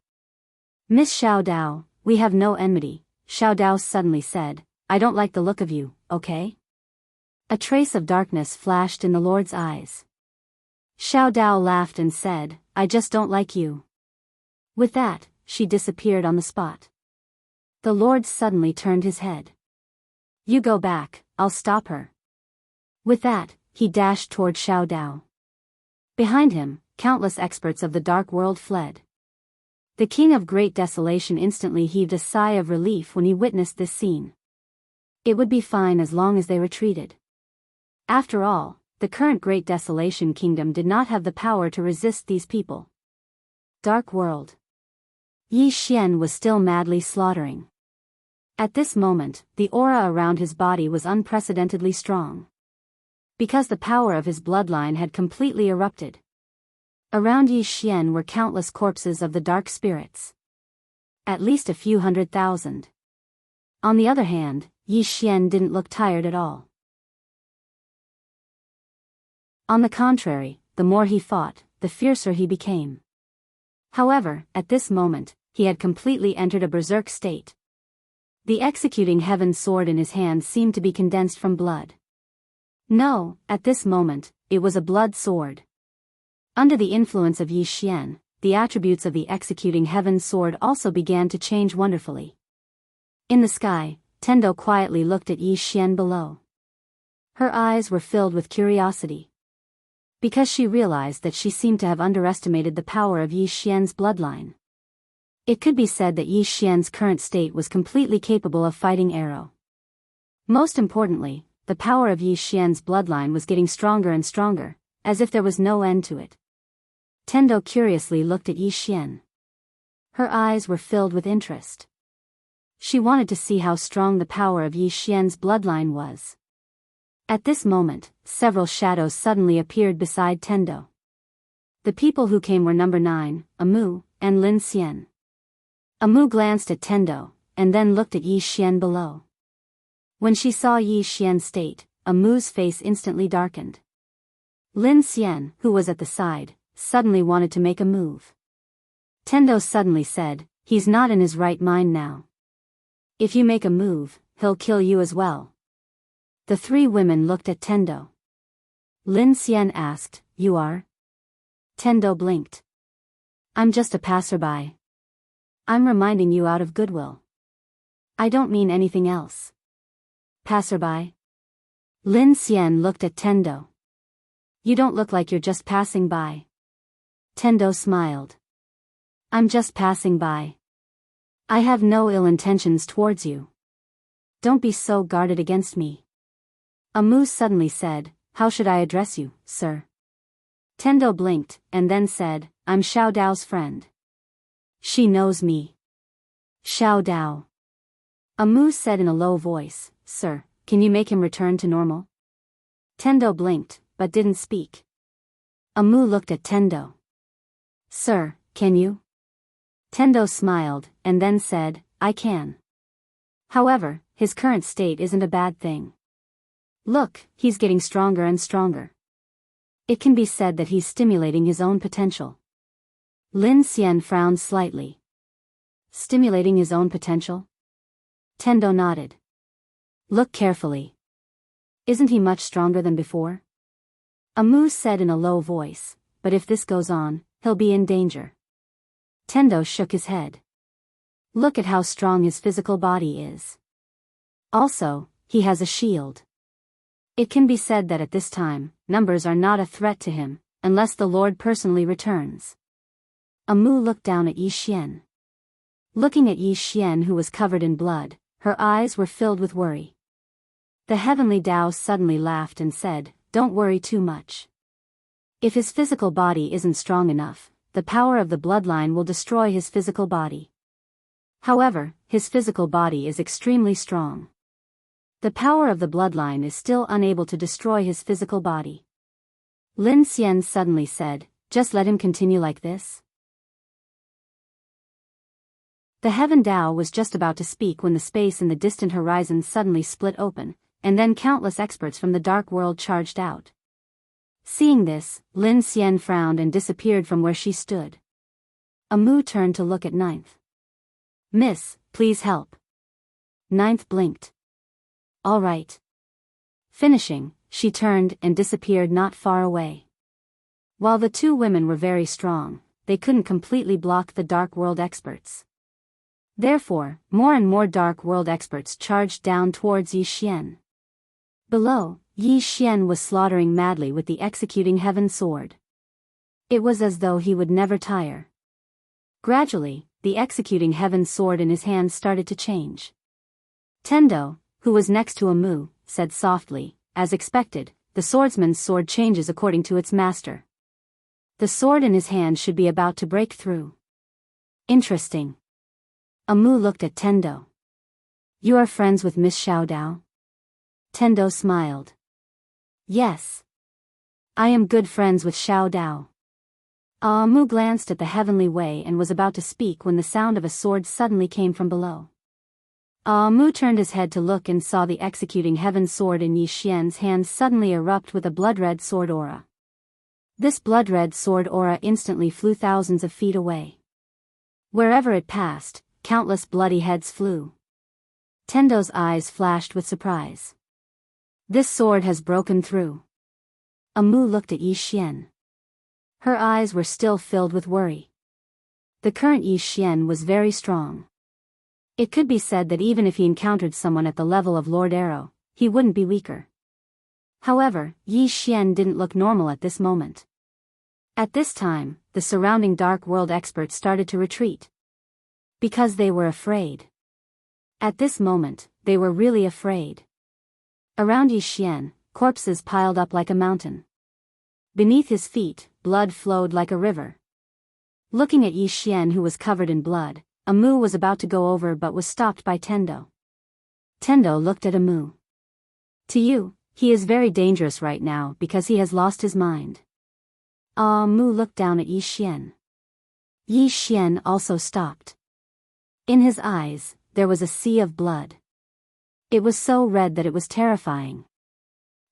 "Miss Xiao Dao, we have no enmity," Xiao Dao suddenly said. "I don't like the look of you, okay?" A trace of darkness flashed in the Lord's eyes. Xiao Dao laughed and said, "I just don't like you." With that, she disappeared on the spot. The Lord suddenly turned his head. "You go back, I'll stop her." With that, he dashed toward Xiao Dao. Behind him, countless experts of the dark world fled. The King of Great Desolation instantly heaved a sigh of relief when he witnessed this scene. It would be fine as long as they retreated. After all, the current Great Desolation Kingdom did not have the power to resist these people. Dark World. Yi Xian was still madly slaughtering. At this moment, the aura around his body was unprecedentedly strong. Because the power of his bloodline had completely erupted. Around Yi Xian were countless corpses of the dark spirits. At least a few 100,000. On the other hand, Yi Xian didn't look tired at all. On the contrary, the more he fought, the fiercer he became. However, at this moment, he had completely entered a berserk state. The executing heaven's sword in his hand seemed to be condensed from blood. No, at this moment, it was a blood sword. Under the influence of Yi Xian, the attributes of the executing heaven's sword also began to change wonderfully. In the sky, Tendo quietly looked at Yi Xian below. Her eyes were filled with curiosity. Because she realized that she seemed to have underestimated the power of Yi Xian's bloodline. It could be said that Yi Xian's current state was completely capable of fighting arrow. Most importantly, the power of Yi Xian's bloodline was getting stronger and stronger, as if there was no end to it. Tendo curiously looked at Yi Xian. Her eyes were filled with interest. She wanted to see how strong the power of Yi Xian's bloodline was. At this moment, several shadows suddenly appeared beside Tendo. The people who came were number 9, Amu, and Lin Xian. Amu glanced at Tendo, and then looked at Yi Xian below. When she saw Yi Xian's state, Amu's face instantly darkened. Lin Xian, who was at the side, suddenly wanted to make a move. Tendo suddenly said, "He's not in his right mind now. If you make a move, he'll kill you as well." The three women looked at Tendo. Lin Xian asked, "You are?" Tendo blinked. "I'm just a passerby. I'm reminding you out of goodwill. I don't mean anything else." "Passerby?" Lin Xian looked at Tendo. "You don't look like you're just passing by." Tendo smiled. "I'm just passing by. I have no ill intentions towards you. Don't be so guarded against me." Amu suddenly said, "How should I address you, sir?" Tendo blinked, and then said, "I'm Xiao Dao's friend." "She knows me." "Xiao Dao." Amu said in a low voice, "Sir, can you make him return to normal?" Tendo blinked, but didn't speak. Amu looked at Tendo. "Sir, can you?" Tendo smiled, and then said, "I can. However, his current state isn't a bad thing. Look, he's getting stronger and stronger. It can be said that he's stimulating his own potential." Lin Xian frowned slightly. "Stimulating his own potential?" Tendo nodded. "Look carefully. Isn't he much stronger than before?" Amu said in a low voice, "But if this goes on, he'll be in danger." Tendo shook his head. "Look at how strong his physical body is. Also, he has a shield." It can be said that at this time, numbers are not a threat to him, unless the Lord personally returns. Amu looked down at Yi Xian. Looking at Yi Xian, who was covered in blood, her eyes were filled with worry. The heavenly Tao suddenly laughed and said, "Don't worry too much. If his physical body isn't strong enough, the power of the bloodline will destroy his physical body. However, his physical body is extremely strong. The power of the bloodline is still unable to destroy his physical body." Lin Xian suddenly said, "Just let him continue like this?" The Heaven Tao was just about to speak when the space in the distant horizon suddenly split open, and then countless experts from the dark world charged out. Seeing this, Lin Xian frowned and disappeared from where she stood. Amu turned to look at Ninth. "Miss, please help." Ninth blinked. "All right." Finishing, she turned and disappeared not far away. While the two women were very strong, they couldn't completely block the dark world experts. Therefore, more and more dark world experts charged down towards Yi Xian. Below, Yi Xian was slaughtering madly with the executing heaven sword. It was as though he would never tire. Gradually, the executing heaven sword in his hand started to change. Tendo, who was next to Amu, said softly, "As expected, the swordsman's sword changes according to its master. The sword in his hand should be about to break through." "Interesting." Amu looked at Tendo. "You are friends with Miss Xiao Dao?" Tendo smiled. "Yes. I am good friends with Xiao Dao." Amu glanced at the heavenly way and was about to speak when the sound of a sword suddenly came from below. Amu turned his head to look and saw the executing heaven sword in Yi Xian's hand suddenly erupt with a blood-red sword aura. This blood-red sword aura instantly flew thousands of feet away. Wherever it passed, countless bloody heads flew. Tendo's eyes flashed with surprise. "This sword has broken through." Amu looked at Yi Xian. Her eyes were still filled with worry. The current Yi Xian was very strong. It could be said that even if he encountered someone at the level of Lord Arrow, he wouldn't be weaker. However, Yi Xian didn't look normal at this moment. At this time, the surrounding dark world experts started to retreat. Because they were afraid. At this moment, they were really afraid. Around Yi Xian, corpses piled up like a mountain. Beneath his feet, blood flowed like a river. Looking at Yi Xian, who was covered in blood, Amu was about to go over but was stopped by Tendo. Tendo looked at Amu. "To you, he is very dangerous right now because he has lost his mind." Amu looked down at Yi Xian. Yi Xian also stopped. In his eyes, there was a sea of blood. It was so red that it was terrifying.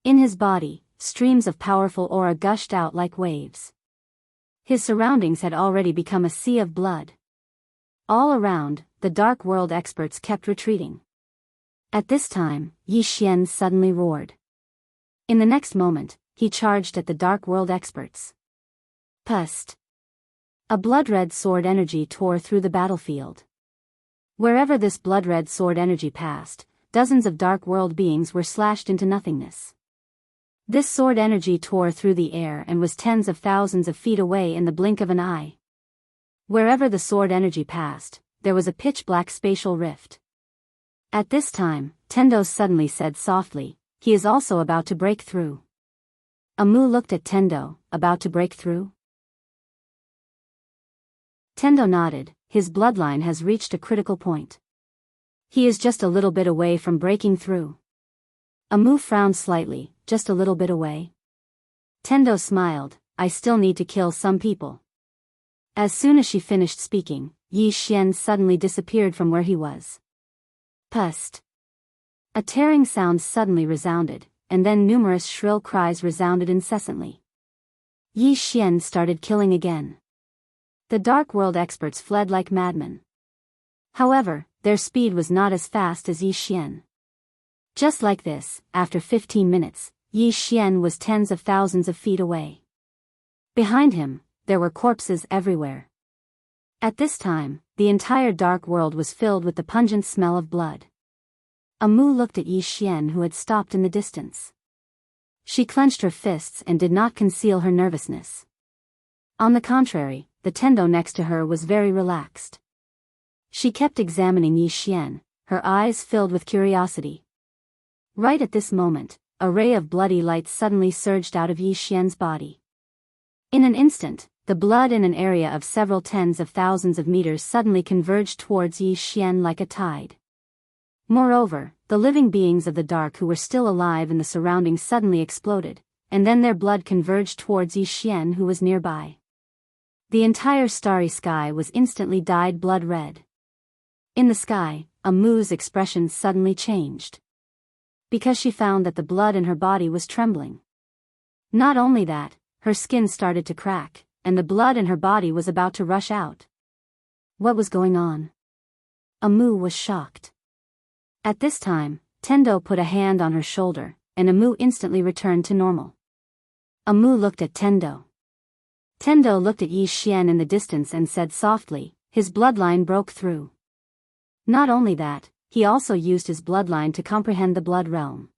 In his body, streams of powerful aura gushed out like waves. His surroundings had already become a sea of blood. All around, the dark world experts kept retreating. At this time, Yi Xian suddenly roared. In the next moment, he charged at the dark world experts. Pust! A blood-red sword energy tore through the battlefield. Wherever this blood-red sword energy passed, dozens of dark world beings were slashed into nothingness. This sword energy tore through the air and was tens of thousands of feet away in the blink of an eye. Wherever the sword energy passed, there was a pitch-black spatial rift. At this time, Tendo suddenly said softly, "He is also about to break through." Amu looked at Tendo, "About to break through?" Tendo nodded. "His bloodline has reached a critical point. He is just a little bit away from breaking through." Amu frowned slightly. "Just a little bit away?" Tendo smiled. "I still need to kill some people." As soon as she finished speaking, Yi Xian suddenly disappeared from where he was. Pust! A tearing sound suddenly resounded, and then numerous shrill cries resounded incessantly. Yi Xian started killing again. The dark world experts fled like madmen. However, their speed was not as fast as Yi Xian. Just like this, after 15 minutes, Yi Xian was tens of thousands of feet away. Behind him, there were corpses everywhere. At this time, the entire dark world was filled with the pungent smell of blood. Amu looked at Yi Xian, who had stopped in the distance. She clenched her fists and did not conceal her nervousness. On the contrary, the Tendo next to her was very relaxed. She kept examining Yi Xian, her eyes filled with curiosity. Right at this moment, a ray of bloody light suddenly surged out of Yi Xian's body. In an instant, the blood in an area of several tens of thousands of meters suddenly converged towards Yi Xian like a tide. Moreover, the living beings of the dark who were still alive in the surroundings suddenly exploded, and then their blood converged towards Yi Xian who was nearby. The entire starry sky was instantly dyed blood red. In the sky, Amu's expression suddenly changed. Because she found that the blood in her body was trembling. Not only that, her skin started to crack, and the blood in her body was about to rush out. What was going on? Amu was shocked. At this time, Tendo put a hand on her shoulder, and Amu instantly returned to normal. Amu looked at Tendo. Tendo looked at Yi Xian in the distance and said softly, "His bloodline broke through." Not only that, he also used his bloodline to comprehend the blood realm.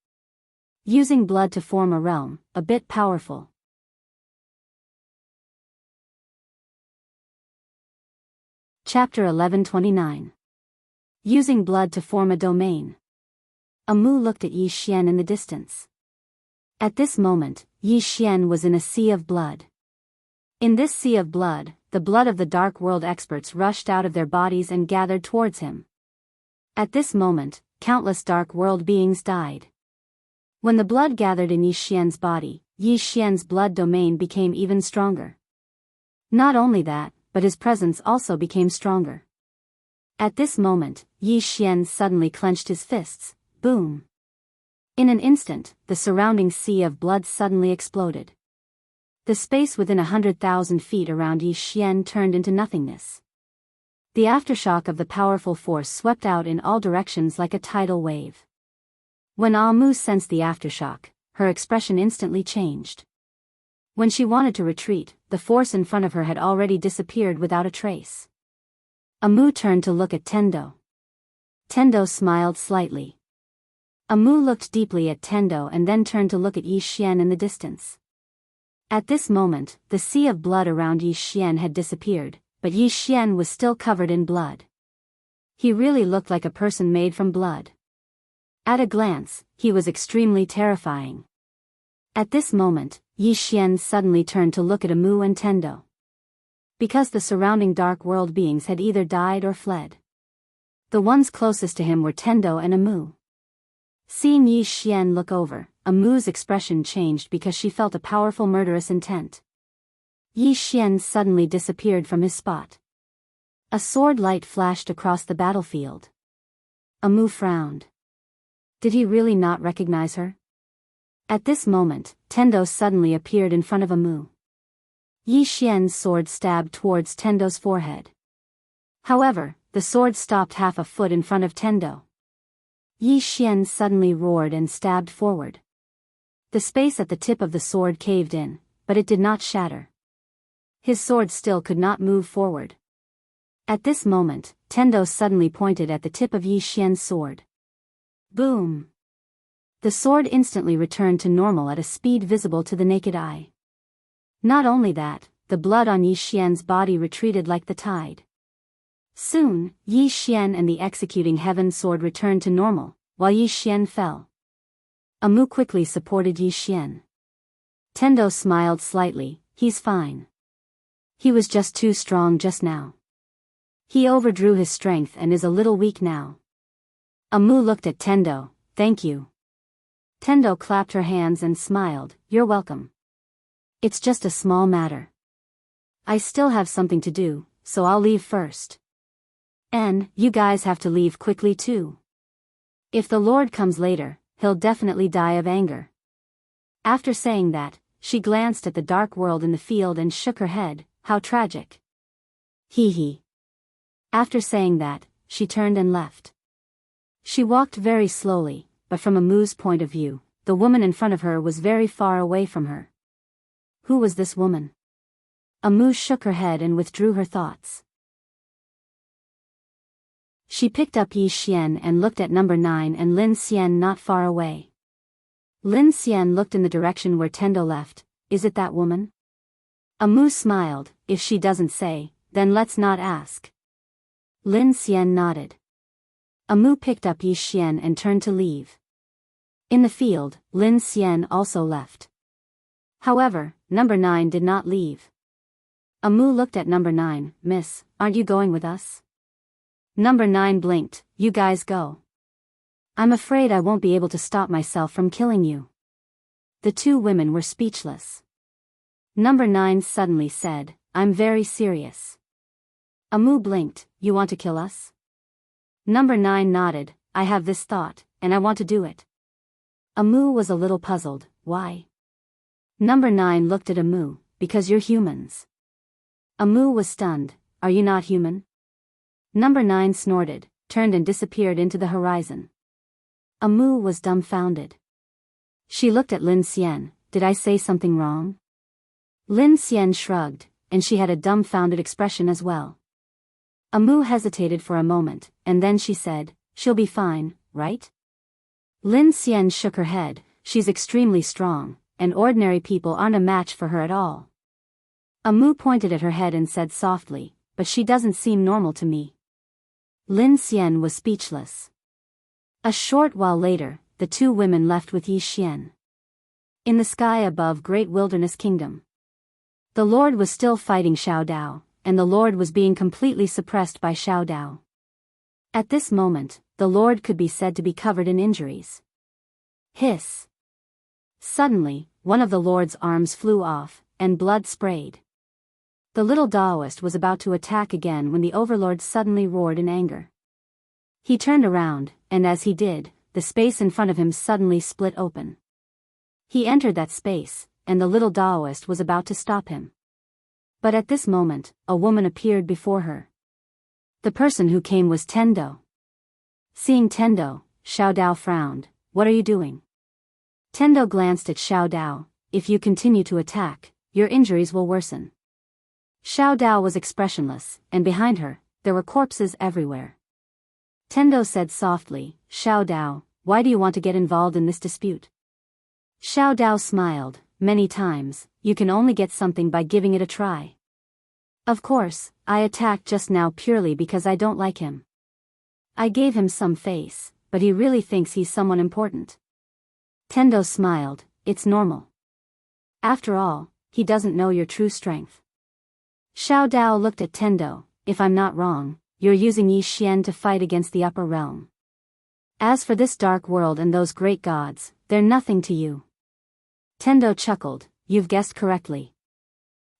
Using blood to form a realm, a bit powerful. Chapter 1129. Using blood to form a domain. Amu looked at Yi Xian in the distance. At this moment, Yi Xian was in a sea of blood. In this sea of blood, the blood of the dark world experts rushed out of their bodies and gathered towards him. At this moment, countless dark world beings died. When the blood gathered in Yi Xian's body, Yi Xian's blood domain became even stronger. Not only that, but his presence also became stronger. At this moment, Yi Xian suddenly clenched his fists. Boom! In an instant, the surrounding sea of blood suddenly exploded. The space within 100,000 feet around Yi Xian turned into nothingness. The aftershock of the powerful force swept out in all directions like a tidal wave. When Amu sensed the aftershock, her expression instantly changed. When she wanted to retreat, the force in front of her had already disappeared without a trace. Amu turned to look at Tendo. Tendo smiled slightly. Amu looked deeply at Tendo and then turned to look at Yi Xian in the distance. At this moment, the sea of blood around Yi Xian had disappeared, but Yi Xian was still covered in blood. He really looked like a person made from blood. At a glance, he was extremely terrifying. At this moment, Yi Xian suddenly turned to look at Amu and Tendo. Because the surrounding dark world beings had either died or fled. The ones closest to him were Tendo and Amu. Seeing Yi Xian look over, Amu's expression changed because she felt a powerful murderous intent. Yi Xian suddenly disappeared from his spot. A sword light flashed across the battlefield. Amu frowned. Did he really not recognize her? At this moment, Tendo suddenly appeared in front of Amu. Yi Xian's sword stabbed towards Tendo's forehead. However, the sword stopped half a foot in front of Tendo. Yi Xian suddenly roared and stabbed forward. The space at the tip of the sword caved in, but it did not shatter. His sword still could not move forward. At this moment, Tendo suddenly pointed at the tip of Yi Xian's sword. Boom! The sword instantly returned to normal at a speed visible to the naked eye. Not only that, the blood on Yi Xian's body retreated like the tide. Soon, Yi Xian and the executing heaven sword returned to normal, while Yi Xian fell. Amu quickly supported Yi Xian. Tendo smiled slightly. He's fine. He was just too strong just now. He overdrew his strength and is a little weak now. Amu looked at Tendo. Thank you. Tendo clapped her hands and smiled. You're welcome. It's just a small matter. I still have something to do, so I'll leave first. And, you guys have to leave quickly too. If the Lord comes later, he'll definitely die of anger. After saying that, she glanced at the dark world in the field and shook her head. How tragic. Hee hee. After saying that, she turned and left. She walked very slowly, but from Amu's point of view, the woman in front of her was very far away from her. Who was this woman? Amu shook her head and withdrew her thoughts. She picked up Yi Xian and looked at number 9 and Lin Xian not far away. Lin Xian looked in the direction where Tendo left. Is it that woman? Amu smiled. If she doesn't say, then let's not ask. Lin Xian nodded. Amu picked up Yi Xian and turned to leave. In the field, Lin Xian also left. However, number 9 did not leave. Amu looked at number 9. Miss, aren't you going with us? Number 9 blinked. You guys go. I'm afraid I won't be able to stop myself from killing you. The two women were speechless. Number 9 suddenly said, I'm very serious. Amu blinked. You want to kill us? Number 9 nodded. I have this thought, and I want to do it. Amu was a little puzzled. Why? Number 9 looked at Amu. Because you're humans. Amu was stunned. Are you not human? Number 9 snorted, turned and disappeared into the horizon. Amu was dumbfounded. She looked at Lin Xian. Did I say something wrong? Lin Xian shrugged, and she had a dumbfounded expression as well. Amu hesitated for a moment, and then she said, she'll be fine, right? Lin Xian shook her head. She's extremely strong, and ordinary people aren't a match for her at all. Amu pointed at her head and said softly, but she doesn't seem normal to me. Lin Xian was speechless. A short while later, the two women left with Yi Xian. In the sky above Great Wilderness Kingdom, the Lord was still fighting Xiao Dao, and the Lord was being completely suppressed by Xiao Dao. At this moment, the Lord could be said to be covered in injuries. Hiss! Suddenly, one of the Lord's arms flew off, and blood sprayed. The little Daoist was about to attack again when the Overlord suddenly roared in anger. He turned around, and as he did, the space in front of him suddenly split open. He entered that space, and the little Daoist was about to stop him. But at this moment, a woman appeared before her. The person who came was Tendo. Seeing Tendo, Xiao Dao frowned. What are you doing? Tendo glanced at Xiao Dao. If you continue to attack, your injuries will worsen. Xiao Dao was expressionless, and behind her, there were corpses everywhere. Tendo said softly, Xiao Dao, why do you want to get involved in this dispute? Xiao Dao smiled. Many times, you can only get something by giving it a try. Of course, I attacked just now purely because I don't like him. I gave him some face, but he really thinks he's someone important. Tendo smiled. It's normal. After all, he doesn't know your true strength. Xiao Dao looked at Tendo. If I'm not wrong, you're using Yi Xian to fight against the upper realm. As for this dark world and those great gods, they're nothing to you. Tendo chuckled. You've guessed correctly.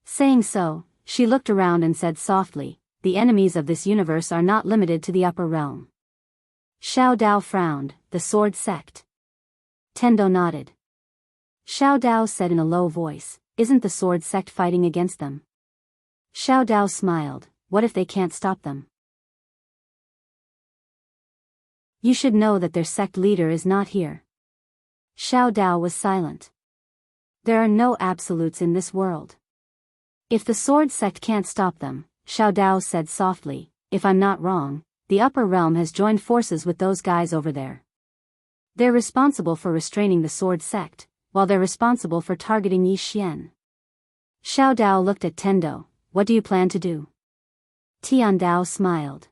Saying so, she looked around and said softly, the enemies of this universe are not limited to the upper realm. Xiao Dao frowned. The sword sect. Tendo nodded. Xiao Dao said in a low voice, isn't the sword sect fighting against them? Xiao Dao smiled. What if they can't stop them? You should know that their sect leader is not here. Xiao Dao was silent. There are no absolutes in this world. If the sword sect can't stop them, Xiao Dao said softly, if I'm not wrong, the upper realm has joined forces with those guys over there. They're responsible for restraining the sword sect, while they're responsible for targeting Yi Xian. Xiao Dao looked at Tendo. What do you plan to do? Tian Dao smiled.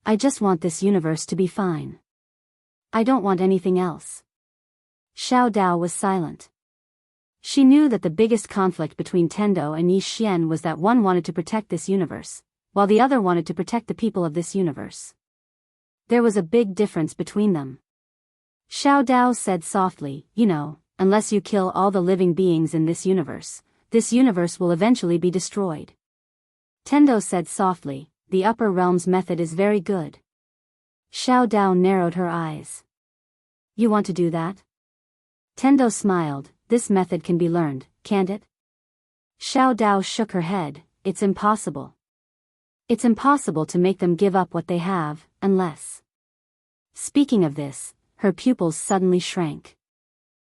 I just want this universe to be fine. I don't want anything else. Xiao Dao was silent. She knew that the biggest conflict between Tendo and Yi Xian was that one wanted to protect this universe, while the other wanted to protect the people of this universe. There was a big difference between them. Xiao Dao said softly, you know, unless you kill all the living beings in this universe will eventually be destroyed. Tendo said softly, the upper realm's method is very good. Xiao Dao narrowed her eyes. You want to do that? Tendo smiled. This method can be learned, can't it? Xiao Dao shook her head. It's impossible. It's impossible to make them give up what they have, unless... Speaking of this, her pupils suddenly shrank.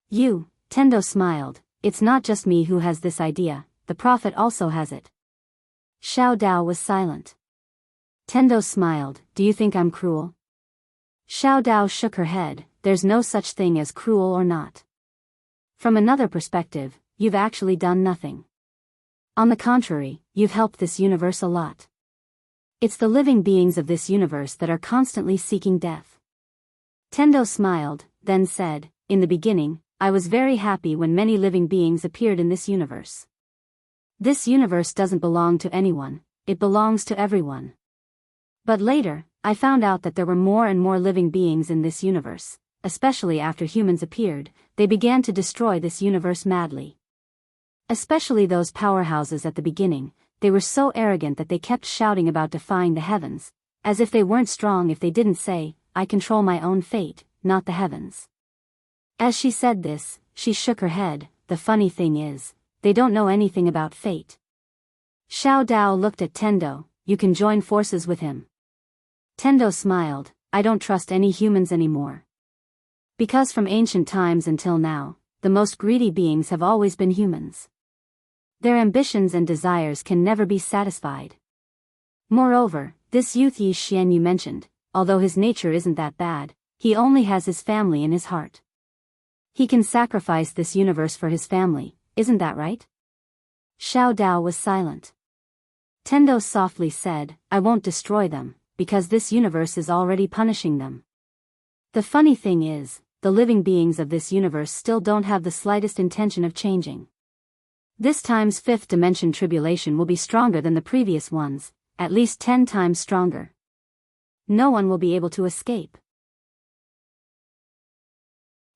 You, Tendo smiled. It's not just me who has this idea, the prophet also has it. Xiao Dao was silent. Tendo smiled. Do you think I'm cruel? Xiao Dao shook her head. There's no such thing as cruel or not. From another perspective, you've actually done nothing. On the contrary, you've helped this universe a lot. It's the living beings of this universe that are constantly seeking death. Tendo smiled, then said, in the beginning, I was very happy when many living beings appeared in this universe. This universe doesn't belong to anyone, it belongs to everyone. But later, I found out that there were more and more living beings in this universe, especially after humans appeared, they began to destroy this universe madly. Especially those powerhouses at the beginning, they were so arrogant that they kept shouting about defying the heavens, as if they weren't strong if they didn't say, I control my own fate, not the heavens. As she said this, she shook her head. The funny thing is, they don't know anything about fate. Xiao Dao looked at Tendo, you can join forces with him. Tendo smiled, I don't trust any humans anymore. Because from ancient times until now, the most greedy beings have always been humans. Their ambitions and desires can never be satisfied. Moreover, this youth Yi Xian you mentioned, although his nature isn't that bad, he only has his family in his heart. He can sacrifice this universe for his family, isn't that right? Xiao Dao was silent. Tendo softly said, I won't destroy them, because this universe is already punishing them. The funny thing is, the living beings of this universe still don't have the slightest intention of changing. This time's fifth dimension tribulation will be stronger than the previous ones, at least 10 times stronger. No one will be able to escape.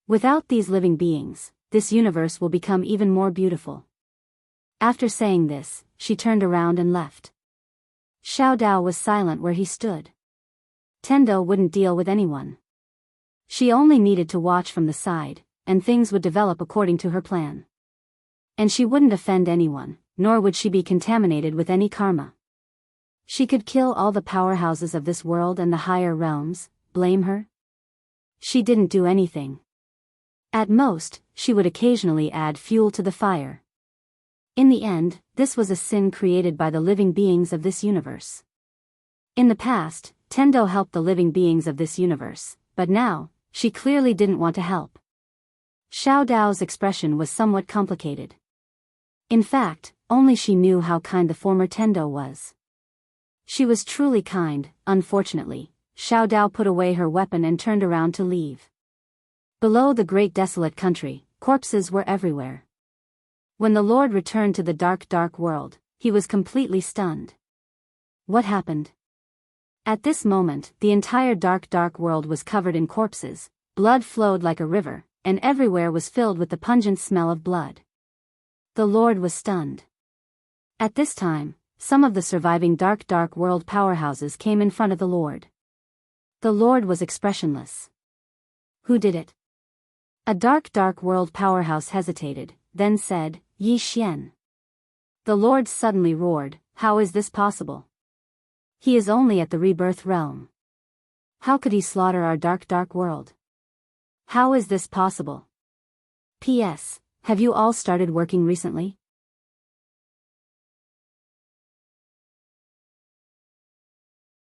Without these living beings, this universe will become even more beautiful. After saying this, she turned around and left. Xiao Dao was silent where he stood. Tendo wouldn't deal with anyone. She only needed to watch from the side, and things would develop according to her plan. And she wouldn't offend anyone, nor would she be contaminated with any karma. She could kill all the powerhouses of this world and the higher realms, blame her? She didn't do anything. At most, she would occasionally add fuel to the fire. In the end, this was a sin created by the living beings of this universe. In the past, Tendo helped the living beings of this universe, but now, she clearly didn't want to help. Xiao Dao's expression was somewhat complicated. In fact, only she knew how kind the former Tendo was. She was truly kind. Unfortunately, Xiao Dao put away her weapon and turned around to leave. Below the great desolate country, corpses were everywhere. When the Lord returned to the dark world, he was completely stunned. What happened? At this moment, the entire dark world was covered in corpses, blood flowed like a river, and everywhere was filled with the pungent smell of blood. The Lord was stunned. At this time, some of the surviving dark world powerhouses came in front of the Lord. The Lord was expressionless. Who did it? A dark world powerhouse hesitated, then said, Yi Xian. The Lord suddenly roared, how is this possible? He is only at the rebirth realm. How could he slaughter our dark world? How is this possible? P.S. Have you all started working recently?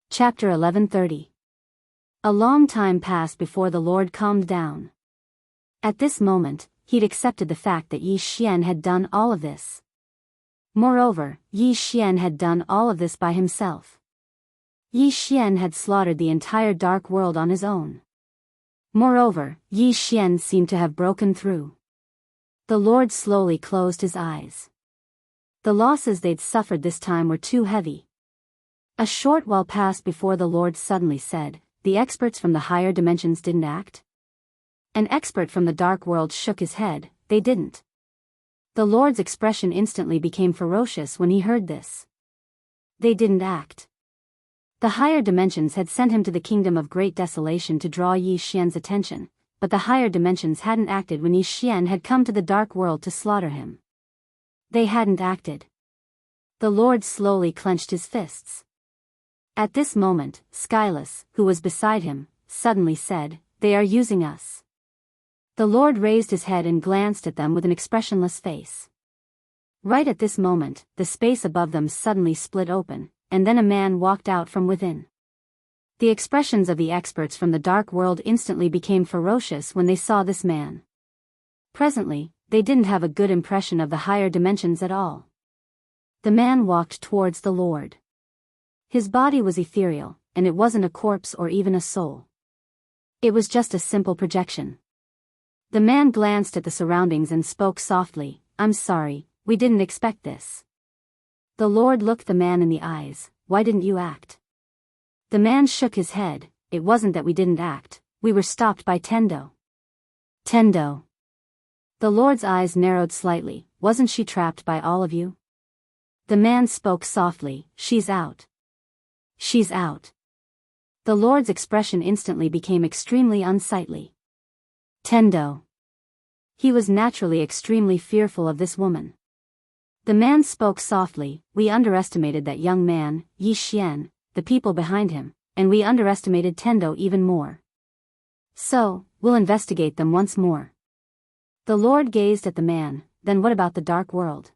Chapter 1130. A long time passed before the Lord calmed down. At this moment, he'd accepted the fact that Yi Xian had done all of this. Moreover, Yi Xian had done all of this by himself. Yi Xian had slaughtered the entire dark world on his own. Moreover, Yi Xian seemed to have broken through. The Lord slowly closed his eyes. The losses they'd suffered this time were too heavy. A short while passed before the Lord suddenly said, the experts from the higher dimensions didn't act? An expert from the dark world shook his head, they didn't. The Lord's expression instantly became ferocious when he heard this. They didn't act. The higher dimensions had sent him to the kingdom of great desolation to draw Yi Xian's attention, but the higher dimensions hadn't acted when Yi Xian had come to the dark world to slaughter him. They hadn't acted. The Lord slowly clenched his fists. At this moment, Skyless, who was beside him, suddenly said, they are using us. The Lord raised his head and glanced at them with an expressionless face. Right at this moment, the space above them suddenly split open, and then a man walked out from within. The expressions of the experts from the dark world instantly became ferocious when they saw this man. Presently, they didn't have a good impression of the higher dimensions at all. The man walked towards the Lord. His body was ethereal, and it wasn't a corpse or even a soul. It was just a simple projection. The man glanced at the surroundings and spoke softly, "I'm sorry, we didn't expect this." The Lord looked the man in the eyes, "Why didn't you act?" The man shook his head, "It wasn't that we didn't act, we were stopped by Tendo." Tendo. The Lord's eyes narrowed slightly, "Wasn't she trapped by all of you?" The man spoke softly, "She's out. She's out." The Lord's expression instantly became extremely unsightly. Tendo. He was naturally extremely fearful of this woman. The man spoke softly, "We underestimated that young man, Yi Xian, the people behind him, and we underestimated Tendo even more. So, we'll investigate them once more." The Lord gazed at the man, "Then what about the dark world?"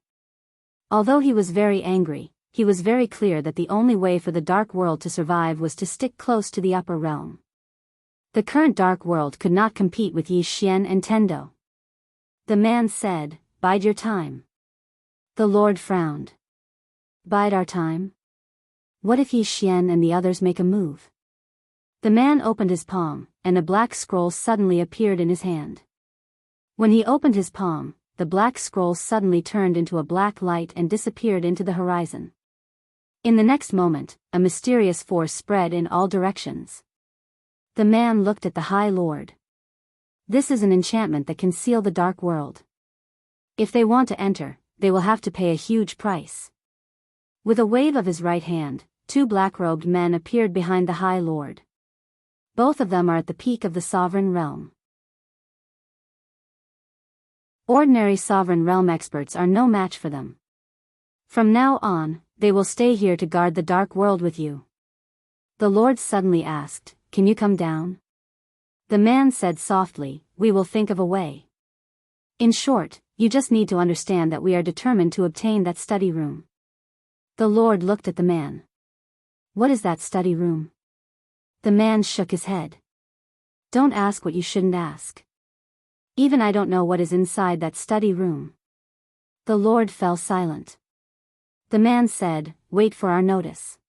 Although he was very angry, he was very clear that the only way for the dark world to survive was to stick close to the upper realm. The current dark world could not compete with Yi Xian and Tendo. The man said, "Bide your time." The Lord frowned. "Bide our time? What if Yi Xian and the others make a move?" The man opened his palm, and a black scroll suddenly appeared in his hand. When he opened his palm, the black scroll suddenly turned into a black light and disappeared into the horizon. In the next moment, a mysterious force spread in all directions. The man looked at the High Lord. "This is an enchantment that can seal the dark world. If they want to enter, they will have to pay a huge price." With a wave of his right hand, two black-robed men appeared behind the High Lord. Both of them are at the peak of the sovereign realm. Ordinary sovereign realm experts are no match for them. From now on, they will stay here to guard the dark world with you. The Lord suddenly asked, "Can you come down?" The man said softly, "We will think of a way. In short, you just need to understand that we are determined to obtain that study room." The Lord looked at the man. "What is that study room?" The man shook his head. "Don't ask what you shouldn't ask. Even I don't know what is inside that study room." The Lord fell silent. The man said, "Wait for our notice.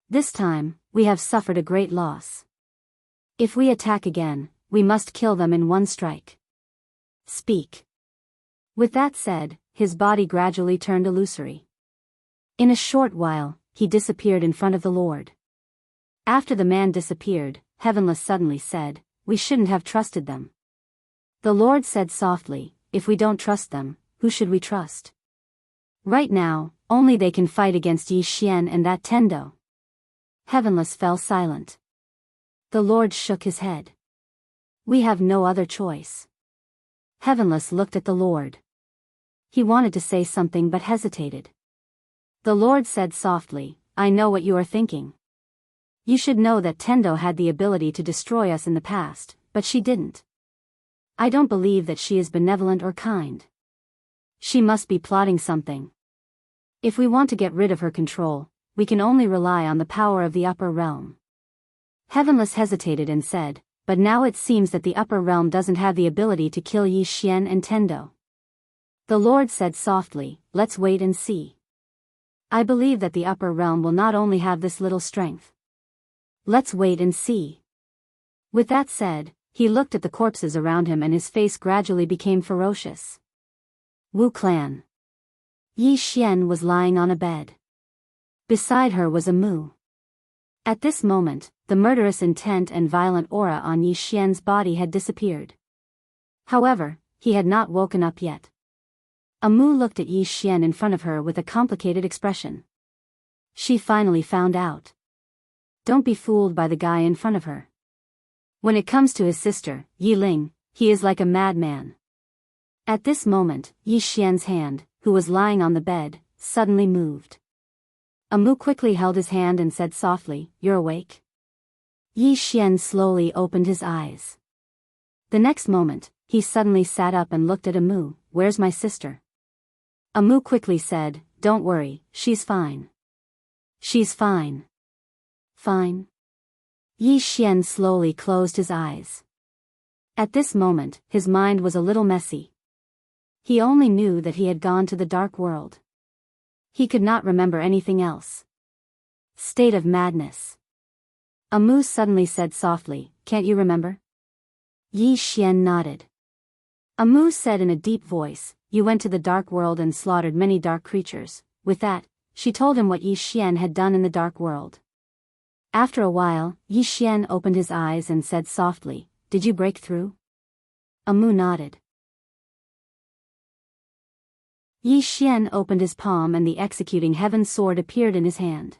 This time, we have suffered a great loss. If we attack again, we must kill them in one strike. Speak." With that said, his body gradually turned illusory. In a short while, he disappeared in front of the Lord. After the man disappeared, Heavenless suddenly said, "We shouldn't have trusted them." The Lord said softly, "If we don't trust them, who should we trust? Right now, only they can fight against Yi Xian and that Tendo." Heavenless fell silent. The Lord shook his head. "We have no other choice." Heavenless looked at the Lord. He wanted to say something but hesitated. The Lord said softly, "I know what you are thinking. You should know that Tendo had the ability to destroy us in the past, but she didn't. I don't believe that she is benevolent or kind. She must be plotting something. If we want to get rid of her control, we can only rely on the power of the upper realm." Heavenless hesitated and said, "But now it seems that the upper realm doesn't have the ability to kill Yi Xian and Tendo." The Lord said softly, "Let's wait and see. I believe that the upper realm will not only have this little strength. Let's wait and see." With that said, he looked at the corpses around him and his face gradually became ferocious. Wu Clan. Yi Xian was lying on a bed. Beside her was a Mu. At this moment, the murderous intent and violent aura on Yi Xian's body had disappeared. However, he had not woken up yet. A Mu looked at Yi Xian in front of her with a complicated expression. She finally found out. Don't be fooled by the guy in front of her. When it comes to his sister, Yi Ling, he is like a madman. At this moment, Yi Xian's hand, who was lying on the bed, suddenly moved. Amu quickly held his hand and said softly, "You're awake?" Yi Xian slowly opened his eyes. The next moment, he suddenly sat up and looked at Amu. "Where's my sister?" Amu quickly said, "Don't worry, she's fine." "She's fine." "Fine?" Yi Xian slowly closed his eyes. At this moment, his mind was a little messy. He only knew that he had gone to the dark world. He could not remember anything else. State of madness. Amu suddenly said softly, "Can't you remember?" Yi Xian nodded. Amu said in a deep voice, "You went to the dark world and slaughtered many dark creatures." With that, she told him what Yi Xian had done in the dark world. After a while, Yi Xian opened his eyes and said softly, "Did you break through?" Amu nodded. Yi Xian opened his palm and the executing heaven sword appeared in his hand.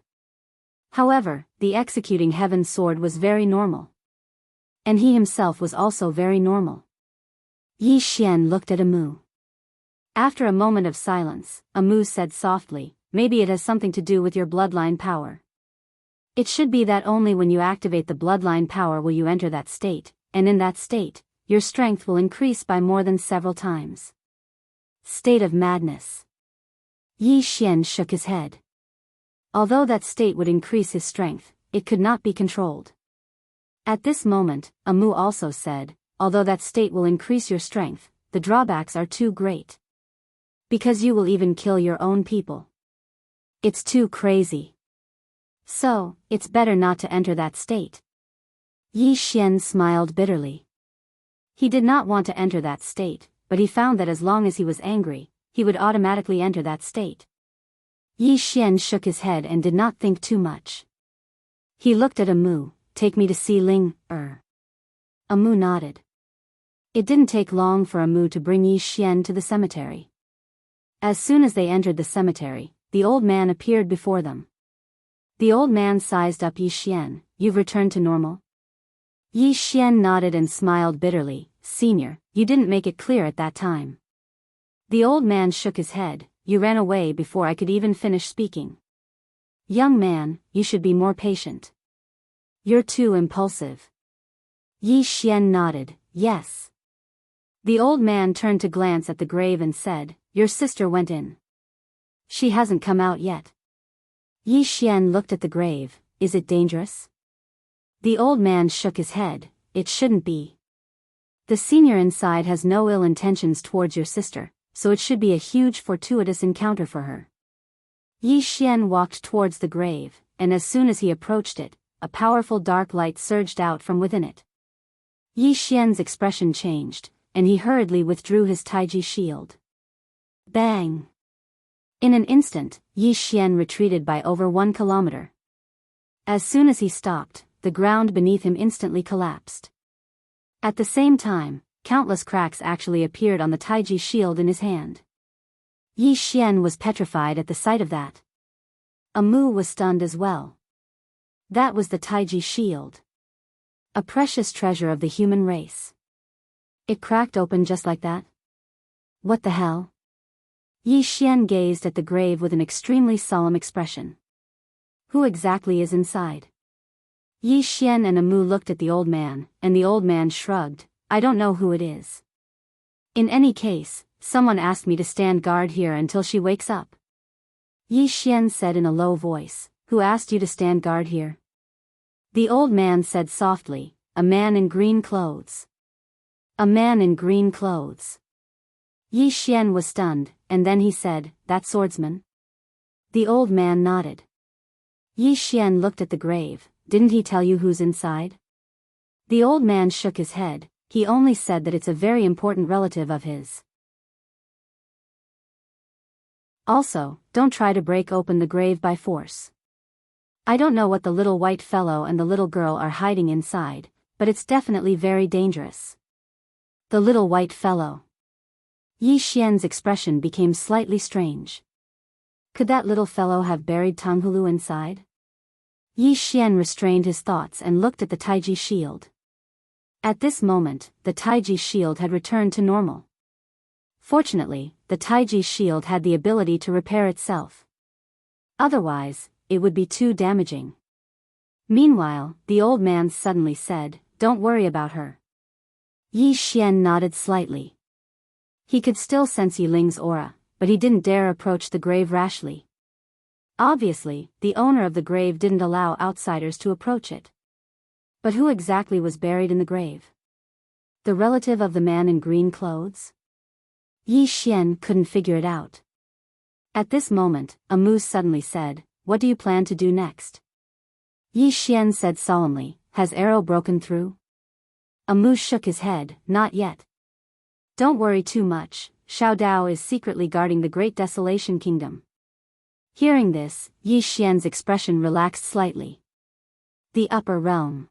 However, the executing heaven sword was very normal. And he himself was also very normal. Yi Xian looked at Amu. After a moment of silence, Amu said softly, "Maybe it has something to do with your bloodline power. It should be that only when you activate the bloodline power will you enter that state, and in that state, your strength will increase by more than several times." State of madness. Yi Xian shook his head. Although that state would increase his strength, it could not be controlled. At this moment, Amu also said, "Although that state will increase your strength, the drawbacks are too great. Because you will even kill your own people. It's too crazy. So, it's better not to enter that state." Yi Xian smiled bitterly. He did not want to enter that state, but he found that as long as he was angry, he would automatically enter that state. Yi Xian shook his head and did not think too much. He looked at Amu, "Take me to see Ling, Amu nodded. It didn't take long for Amu to bring Yi Xian to the cemetery. As soon as they entered the cemetery, the old man appeared before them. The old man sized up Yi Xian, "You've returned to normal?" Yi Xian nodded and smiled bitterly, "Senior, you didn't make it clear at that time." The old man shook his head, "You ran away before I could even finish speaking. Young man, you should be more patient. You're too impulsive." Yi Xian nodded, "Yes." The old man turned to glance at the grave and said, "Your sister went in. She hasn't come out yet." Yi Xian looked at the grave, "Is it dangerous?" The old man shook his head, "It shouldn't be. The senior inside has no ill intentions towards your sister, so it should be a huge fortuitous encounter for her." Yi Xian walked towards the grave, and as soon as he approached it, a powerful dark light surged out from within it. Yi Xian's expression changed, and he hurriedly withdrew his Taiji shield. Bang! In an instant, Yi Xian retreated by over 1 kilometer. As soon as he stopped, the ground beneath him instantly collapsed. At the same time, countless cracks actually appeared on the Taiji shield in his hand. Yi Xian was petrified at the sight of that. Amu was stunned as well. That was the Taiji shield. A precious treasure of the human race. It cracked open just like that? What the hell? Yi Xian gazed at the grave with an extremely solemn expression. Who exactly is inside? Yi Xian and Amu looked at the old man, and the old man shrugged, "I don't know who it is. In any case, someone asked me to stand guard here until she wakes up." Yi Xian said in a low voice, "Who asked you to stand guard here?" The old man said softly, "A man in green clothes." A man in green clothes. Yi Xian was stunned, and then he said, "That swordsman?" The old man nodded. Yi Xian looked at the grave, "Didn't he tell you who's inside?" The old man shook his head, "He only said that it's a very important relative of his. Also, don't try to break open the grave by force. I don't know what the little white fellow and the little girl are hiding inside, but it's definitely very dangerous." The little white fellow. Yi Xian's expression became slightly strange. Could that little fellow have buried Tanghulu inside? Yi Xian restrained his thoughts and looked at the Taiji shield. At this moment, the Taiji shield had returned to normal. Fortunately, the Taiji shield had the ability to repair itself. Otherwise, it would be too damaging. Meanwhile, the old man suddenly said, "Don't worry about her." Yi Xian nodded slightly. He could still sense Yiling's aura, but he didn't dare approach the grave rashly. Obviously, the owner of the grave didn't allow outsiders to approach it. But who exactly was buried in the grave? The relative of the man in green clothes? Yi Xian couldn't figure it out. At this moment, a moose suddenly said, "What do you plan to do next?" Yi Xian said solemnly, "Has arrow broken through?" A moose shook his head, "Not yet. Don't worry too much, Xiao Dao is secretly guarding the Great Desolation Kingdom." Hearing this, Yi Xian's expression relaxed slightly. The upper realm.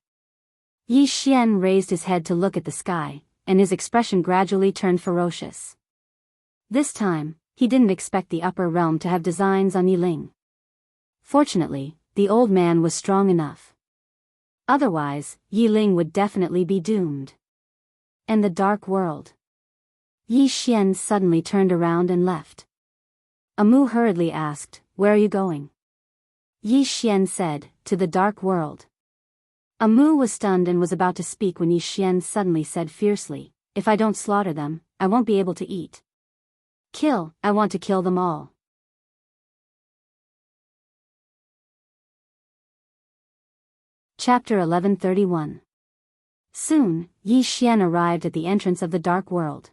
Yi Xian raised his head to look at the sky, and his expression gradually turned ferocious. This time, he didn't expect the upper realm to have designs on Yiling. Fortunately, the old man was strong enough. Otherwise, Yiling would definitely be doomed. And the dark world. Yi Xian suddenly turned around and left. Amu hurriedly asked, "Where are you going?" Yi Xian said, "To the dark world." Amu was stunned and was about to speak when Yi Xian suddenly said fiercely, "If I don't slaughter them, I won't be able to eat. Kill, I want to kill them all." Chapter 1131. Soon, Yi Xian arrived at the entrance of the dark world.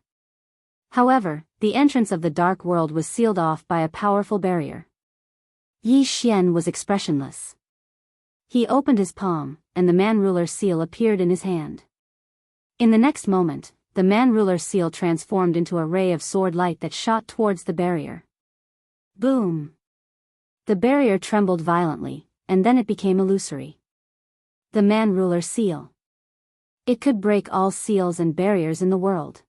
However, the entrance of the dark world was sealed off by a powerful barrier. Yi Xian was expressionless. He opened his palm, and the man-ruler seal appeared in his hand. In the next moment, the man-ruler seal transformed into a ray of sword light that shot towards the barrier. Boom! The barrier trembled violently, and then it became illusory. The man-ruler seal. It could break all seals and barriers in the world.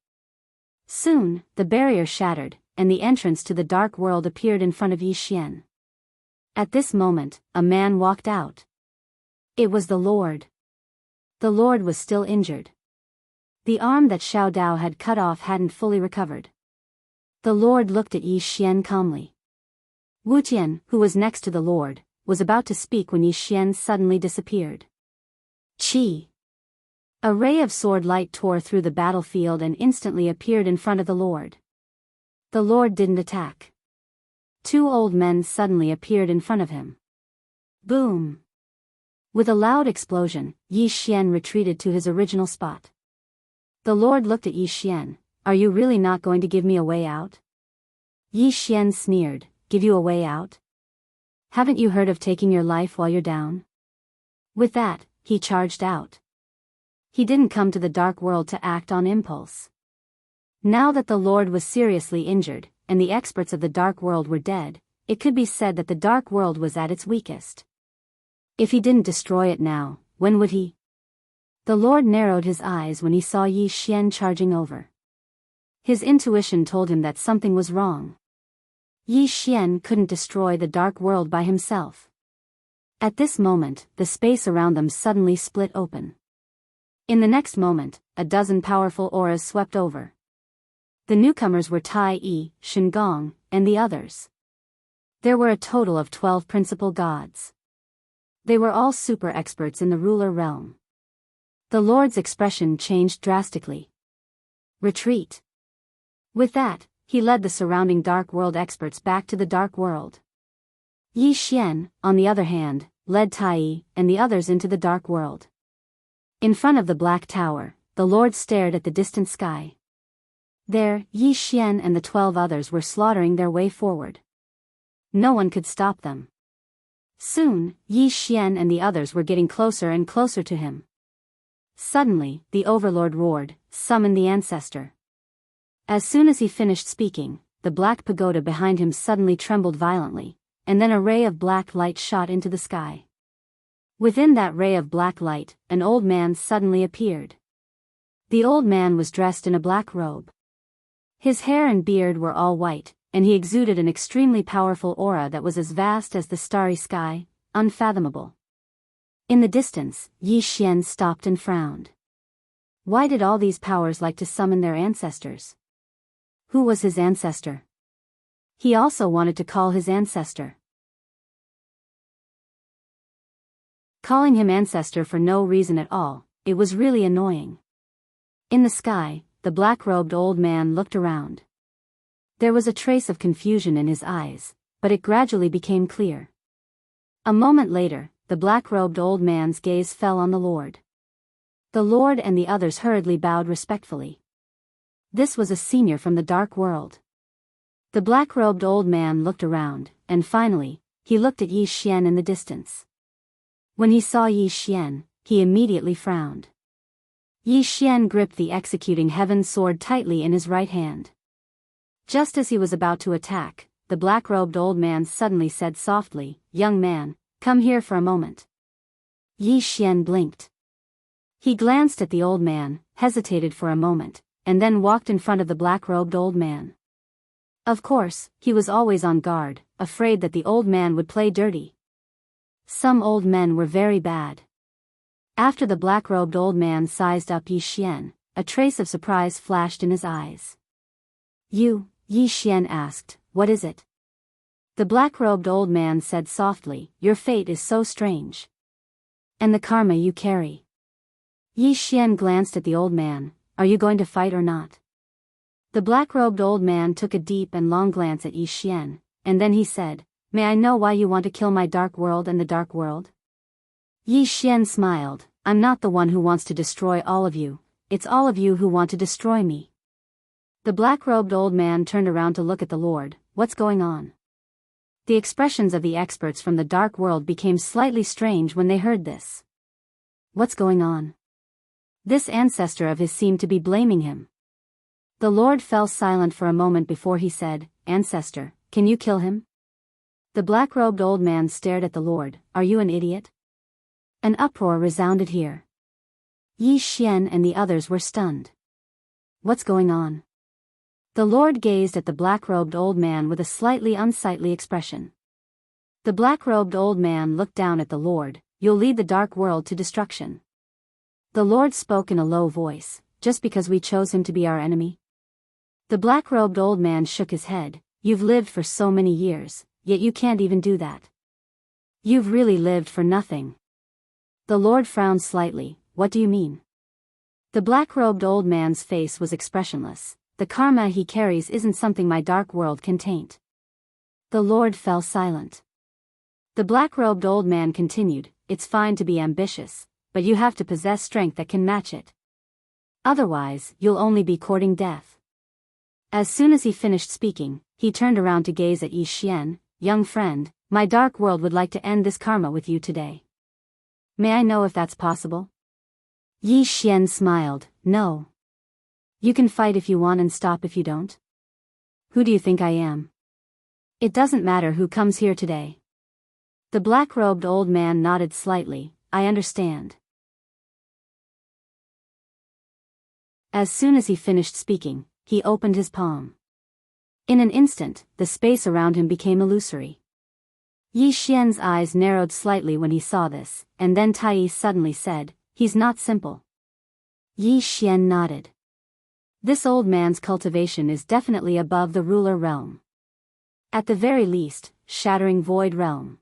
Soon, the barrier shattered, and the entrance to the dark world appeared in front of Yi Xian. At this moment, a man walked out. It was the Lord. The Lord was still injured. The arm that Xiao Dao had cut off hadn't fully recovered. The Lord looked at Yi Xian calmly. Wu Tian, who was next to the Lord, was about to speak when Yi Xian suddenly disappeared. Chi! A ray of sword light tore through the battlefield and instantly appeared in front of the Lord. The Lord didn't attack. Two old men suddenly appeared in front of him. Boom! With a loud explosion, Yi Xian retreated to his original spot. The Lord looked at Yi Xian, "Are you really not going to give me a way out?" Yi Xian sneered, "Give you a way out? Haven't you heard of taking your life while you're down?" With that, he charged out. He didn't come to the dark world to act on impulse. Now that the Lord was seriously injured, and the experts of the dark world were dead, it could be said that the dark world was at its weakest. If he didn't destroy it now, when would he? The Lord narrowed his eyes when he saw Yi Xian charging over. His intuition told him that something was wrong. Yi Xian couldn't destroy the dark world by himself. At this moment, the space around them suddenly split open. In the next moment, a dozen powerful auras swept over. The newcomers were Tai Yi, Shengong, and the others. There were a total of 12 principal gods. They were all super experts in the ruler realm. The Lord's expression changed drastically. Retreat. With that, he led the surrounding dark world experts back to the dark world. Yi Xian, on the other hand, led Tai Yi and the others into the dark world. In front of the Black Tower, the Lord stared at the distant sky. There, Yi Xian and the 12 others were slaughtering their way forward. No one could stop them. Soon, Yi Xian and the others were getting closer and closer to him. Suddenly, the Overlord roared, "Summon the Ancestor." As soon as he finished speaking, the black pagoda behind him suddenly trembled violently, and then a ray of black light shot into the sky. Within that ray of black light, an old man suddenly appeared. The old man was dressed in a black robe. His hair and beard were all white, and he exuded an extremely powerful aura that was as vast as the starry sky, unfathomable. In the distance, Yi Xian stopped and frowned. Why did all these powers like to summon their ancestors? Who was his ancestor? He also wanted to call his ancestor. Calling him ancestor for no reason at all, it was really annoying. In the sky, the black-robed old man looked around. There was a trace of confusion in his eyes, but it gradually became clear. A moment later, the black-robed old man's gaze fell on the Lord. The Lord and the others hurriedly bowed respectfully. This was a senior from the dark world. The black-robed old man looked around, and finally, he looked at Yi Xian in the distance. When he saw Yi Xian, he immediately frowned. Yi Xian gripped the executing heaven sword tightly in his right hand. Just as he was about to attack, the black-robed old man suddenly said softly, "Young man, come here for a moment." Yi Xian blinked. He glanced at the old man, hesitated for a moment, and then walked in front of the black-robed old man. Of course, he was always on guard, afraid that the old man would play dirty. Some old men were very bad. After the black-robed old man sized up Yi Xian, a trace of surprise flashed in his eyes. "You," Yi Xian asked, "what is it?" The black-robed old man said softly, "Your fate is so strange. And the karma you carry." Yi Xian glanced at the old man. "Are you going to fight or not?" The black-robed old man took a deep and long glance at Yi Xian, and then he said, "May I know why you want to kill my dark world and the dark world?" Yi Xian smiled, "I'm not the one who wants to destroy all of you, it's all of you who want to destroy me." The black-robed old man turned around to look at the Lord. "What's going on?" The expressions of the experts from the dark world became slightly strange when they heard this. What's going on? This ancestor of his seemed to be blaming him. The Lord fell silent for a moment before he said, "Ancestor, can you kill him?" The black-robed old man stared at the Lord. "Are you an idiot?" An uproar resounded here. Yi Xian and the others were stunned. What's going on? The Lord gazed at the black-robed old man with a slightly unsightly expression. The black-robed old man looked down at the Lord. "You'll lead the dark world to destruction." The Lord spoke in a low voice, "Just because we chose him to be our enemy?" The black-robed old man shook his head. "You've lived for so many years, yet you can't even do that. You've really lived for nothing." The Lord frowned slightly. "What do you mean?" The black-robed old man's face was expressionless. "The karma he carries isn't something my dark world can taint." The Lord fell silent. The black-robed old man continued, "It's fine to be ambitious, but you have to possess strength that can match it. Otherwise, you'll only be courting death." As soon as he finished speaking, he turned around to gaze at Yi Xian. "Young friend, my dark world would like to end this karma with you today. May I know if that's possible?" Yi Xian smiled. "No. You can fight if you want and stop if you don't. Who do you think I am? It doesn't matter who comes here today." The black-robed old man nodded slightly. "I understand." As soon as he finished speaking, he opened his palm. In an instant, the space around him became illusory. Yi Xian's eyes narrowed slightly when he saw this, and then Tai suddenly said, "He's not simple." Yi Xian nodded. This old man's cultivation is definitely above the ruler realm. At the very least, shattering void realm.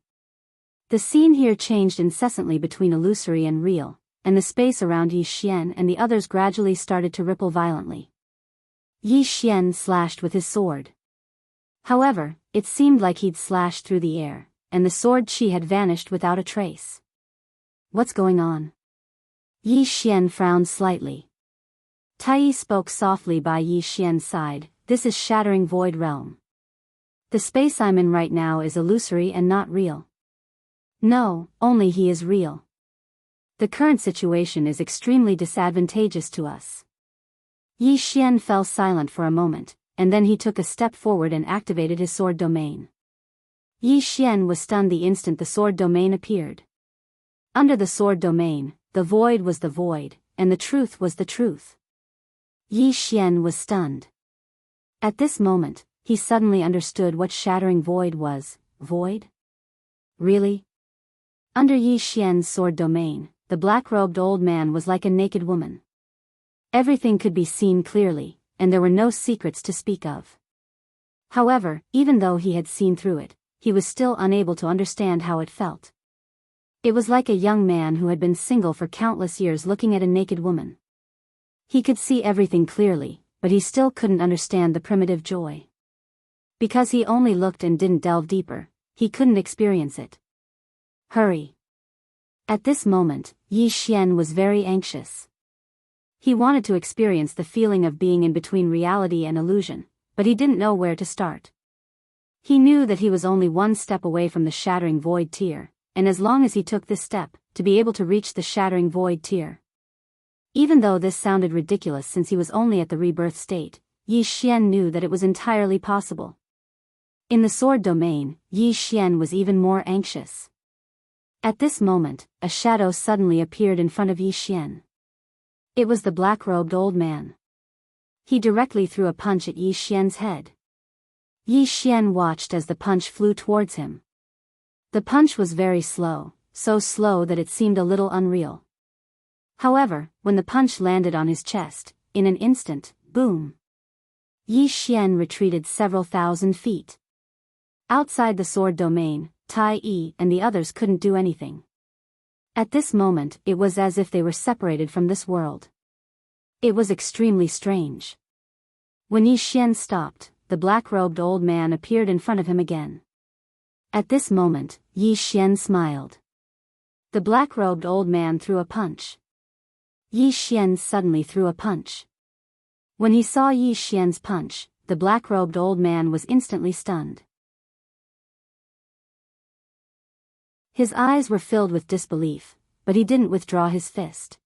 The scene here changed incessantly between illusory and real, and the space around Yi Xian and the others gradually started to ripple violently. Yi Xian slashed with his sword. However, it seemed like he'd slashed through the air, and the sword chi had vanished without a trace. What's going on? Yi Xian frowned slightly. Tai spoke softly by Yi Xian's side. "This is shattering void realm. The space I'm in right now is illusory and not real." "No, only he is real. The current situation is extremely disadvantageous to us." Yi Xian fell silent for a moment, and then he took a step forward and activated his sword domain. Yi Xian was stunned the instant the sword domain appeared. Under the sword domain, the void was the void, and the truth was the truth. Yi Xian was stunned. At this moment, he suddenly understood what shattering void was. Void? Really? Under Yi Xian's sword domain, the black-robed old man was like a naked woman. Everything could be seen clearly, and there were no secrets to speak of. However, even though he had seen through it, he was still unable to understand how it felt. It was like a young man who had been single for countless years looking at a naked woman. He could see everything clearly, but he still couldn't understand the primitive joy. Because he only looked and didn't delve deeper, he couldn't experience it. Hurry. At this moment, Yi Xian was very anxious. He wanted to experience the feeling of being in between reality and illusion, but he didn't know where to start. He knew that he was only one step away from the shattering void tier, and as long as he took this step, to be able to reach the shattering void tier. Even though this sounded ridiculous since he was only at the rebirth state, Yi Xian knew that it was entirely possible. In the sword domain, Yi Xian was even more anxious. At this moment, a shadow suddenly appeared in front of Yi Xian. It was the black-robed old man. He directly threw a punch at Yi Xian's head. Yi Xian watched as the punch flew towards him. The punch was very slow, so slow that it seemed a little unreal. However, when the punch landed on his chest, in an instant, boom! Yi Xian retreated several thousand feet. Outside the sword domain, Tai Yi and the others couldn't do anything. At this moment, it was as if they were separated from this world. It was extremely strange. When Yi Xian stopped, the black-robed old man appeared in front of him again. At this moment, Yi Xian smiled. The black-robed old man threw a punch. Yi Xian suddenly threw a punch. When he saw Yi Xian's punch, the black-robed old man was instantly stunned. His eyes were filled with disbelief, but he didn't withdraw his fist.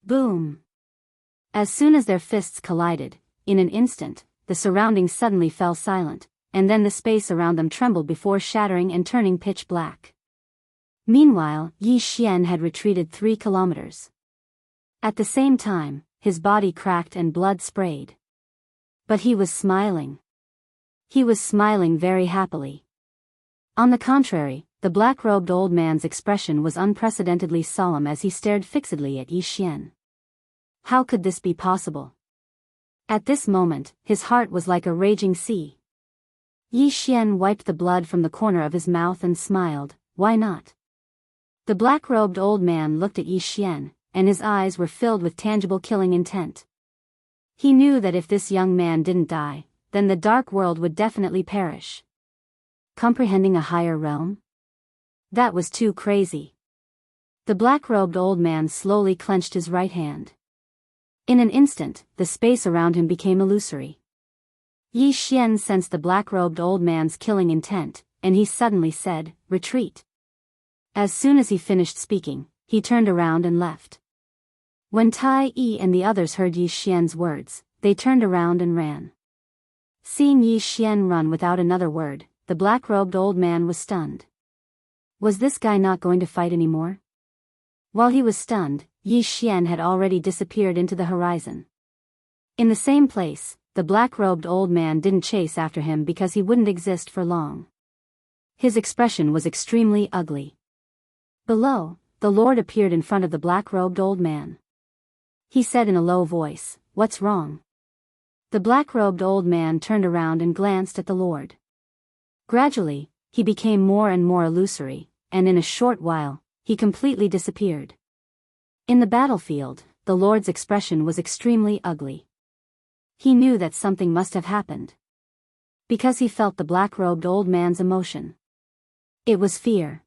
Boom! As soon as their fists collided, in an instant, the surroundings suddenly fell silent, and then the space around them trembled before shattering and turning pitch black. Meanwhile, Yi Xian had retreated 3 kilometers. At the same time, his body cracked and blood sprayed. But he was smiling. He was smiling very happily. On the contrary, the black-robed old man's expression was unprecedentedly solemn as he stared fixedly at Yi Xian. How could this be possible? At this moment, his heart was like a raging sea. Yi Xian wiped the blood from the corner of his mouth and smiled, why not? The black-robed old man looked at Yi Xian, and his eyes were filled with tangible killing intent. He knew that if this young man didn't die, then the dark world would definitely perish. Comprehending a higher realm? That was too crazy. The black-robed old man slowly clenched his right hand. In an instant, the space around him became illusory. Yi Xian sensed the black-robed old man's killing intent, and he suddenly said, "Retreat." As soon as he finished speaking, he turned around and left. When Tai Yi and the others heard Yi Xian's words, they turned around and ran. Seeing Yi Xian run without another word, the black-robed old man was stunned. Was this guy not going to fight anymore? While he was stunned, Yi Xian had already disappeared into the horizon. In the same place, the black-robed old man didn't chase after him because he wouldn't exist for long. His expression was extremely ugly. Below, the Lord appeared in front of the black-robed old man. He said in a low voice, "What's wrong?" The black-robed old man turned around and glanced at the Lord. Gradually, he became more and more illusory, and in a short while, he completely disappeared. In the battlefield, the Lord's expression was extremely ugly. He knew that something must have happened. Because he felt the black-robed old man's emotion. It was fear.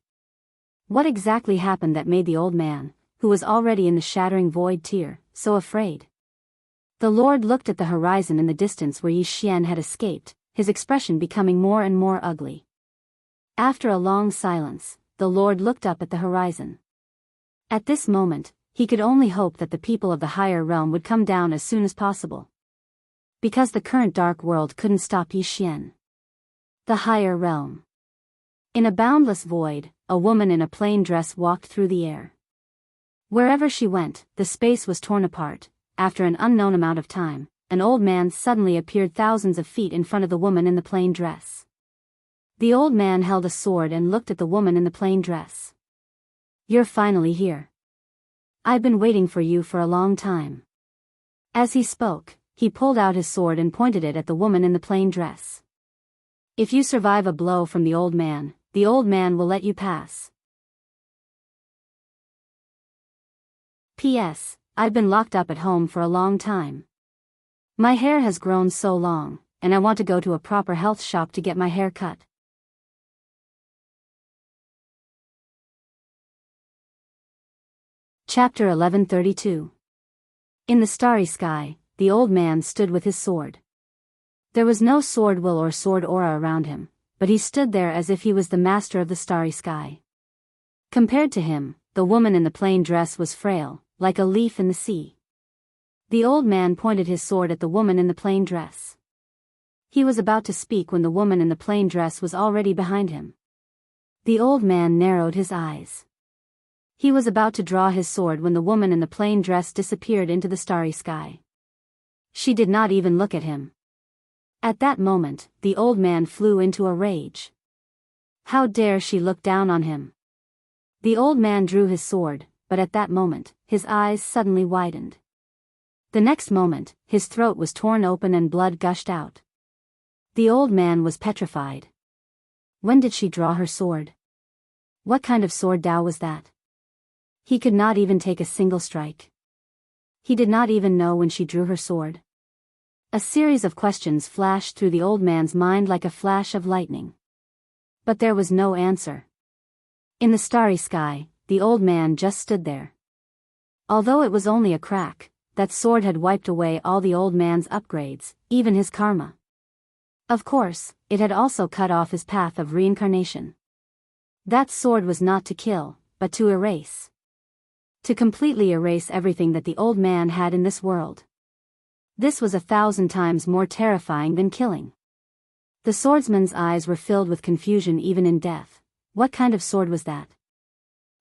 What exactly happened that made the old man, who was already in the shattering void tier, so afraid? The Lord looked at the horizon in the distance where Yi Xian had escaped, his expression becoming more and more ugly. After a long silence, the Lord looked up at the horizon. At this moment, he could only hope that the people of the higher realm would come down as soon as possible. Because the current dark world couldn't stop Yi Xian. The higher realm. In a boundless void, a woman in a plain dress walked through the air. Wherever she went, the space was torn apart. After an unknown amount of time, an old man suddenly appeared thousands of feet in front of the woman in the plain dress. The old man held a sword and looked at the woman in the plain dress. "You're finally here. I've been waiting for you for a long time." As he spoke, he pulled out his sword and pointed it at the woman in the plain dress. "If you survive a blow from the old man will let you pass. P.S. I've been locked up at home for a long time. My hair has grown so long, and I want to go to a proper health shop to get my hair cut." Chapter 1132. In the starry sky, the old man stood with his sword. There was no sword will or sword aura around him, but he stood there as if he was the master of the starry sky. Compared to him, the woman in the plain dress was frail, like a leaf in the sea. The old man pointed his sword at the woman in the plain dress. He was about to speak when the woman in the plain dress was already behind him. The old man narrowed his eyes. He was about to draw his sword when the woman in the plain dress disappeared into the starry sky. She did not even look at him. At that moment, the old man flew into a rage. How dare she look down on him? The old man drew his sword, but at that moment, his eyes suddenly widened. The next moment, his throat was torn open and blood gushed out. The old man was petrified. When did she draw her sword? What kind of sword Dao was that? He could not even take a single strike. He did not even know when she drew her sword. A series of questions flashed through the old man's mind like a flash of lightning. But there was no answer. In the starry sky, the old man just stood there. Although it was only a crack, that sword had wiped away all the old man's upgrades, even his karma. Of course, it had also cut off his path of reincarnation. That sword was not to kill, but to erase. To completely erase everything that the old man had in this world. This was 1,000 times more terrifying than killing. The swordsman's eyes were filled with confusion even in death. What kind of sword was that?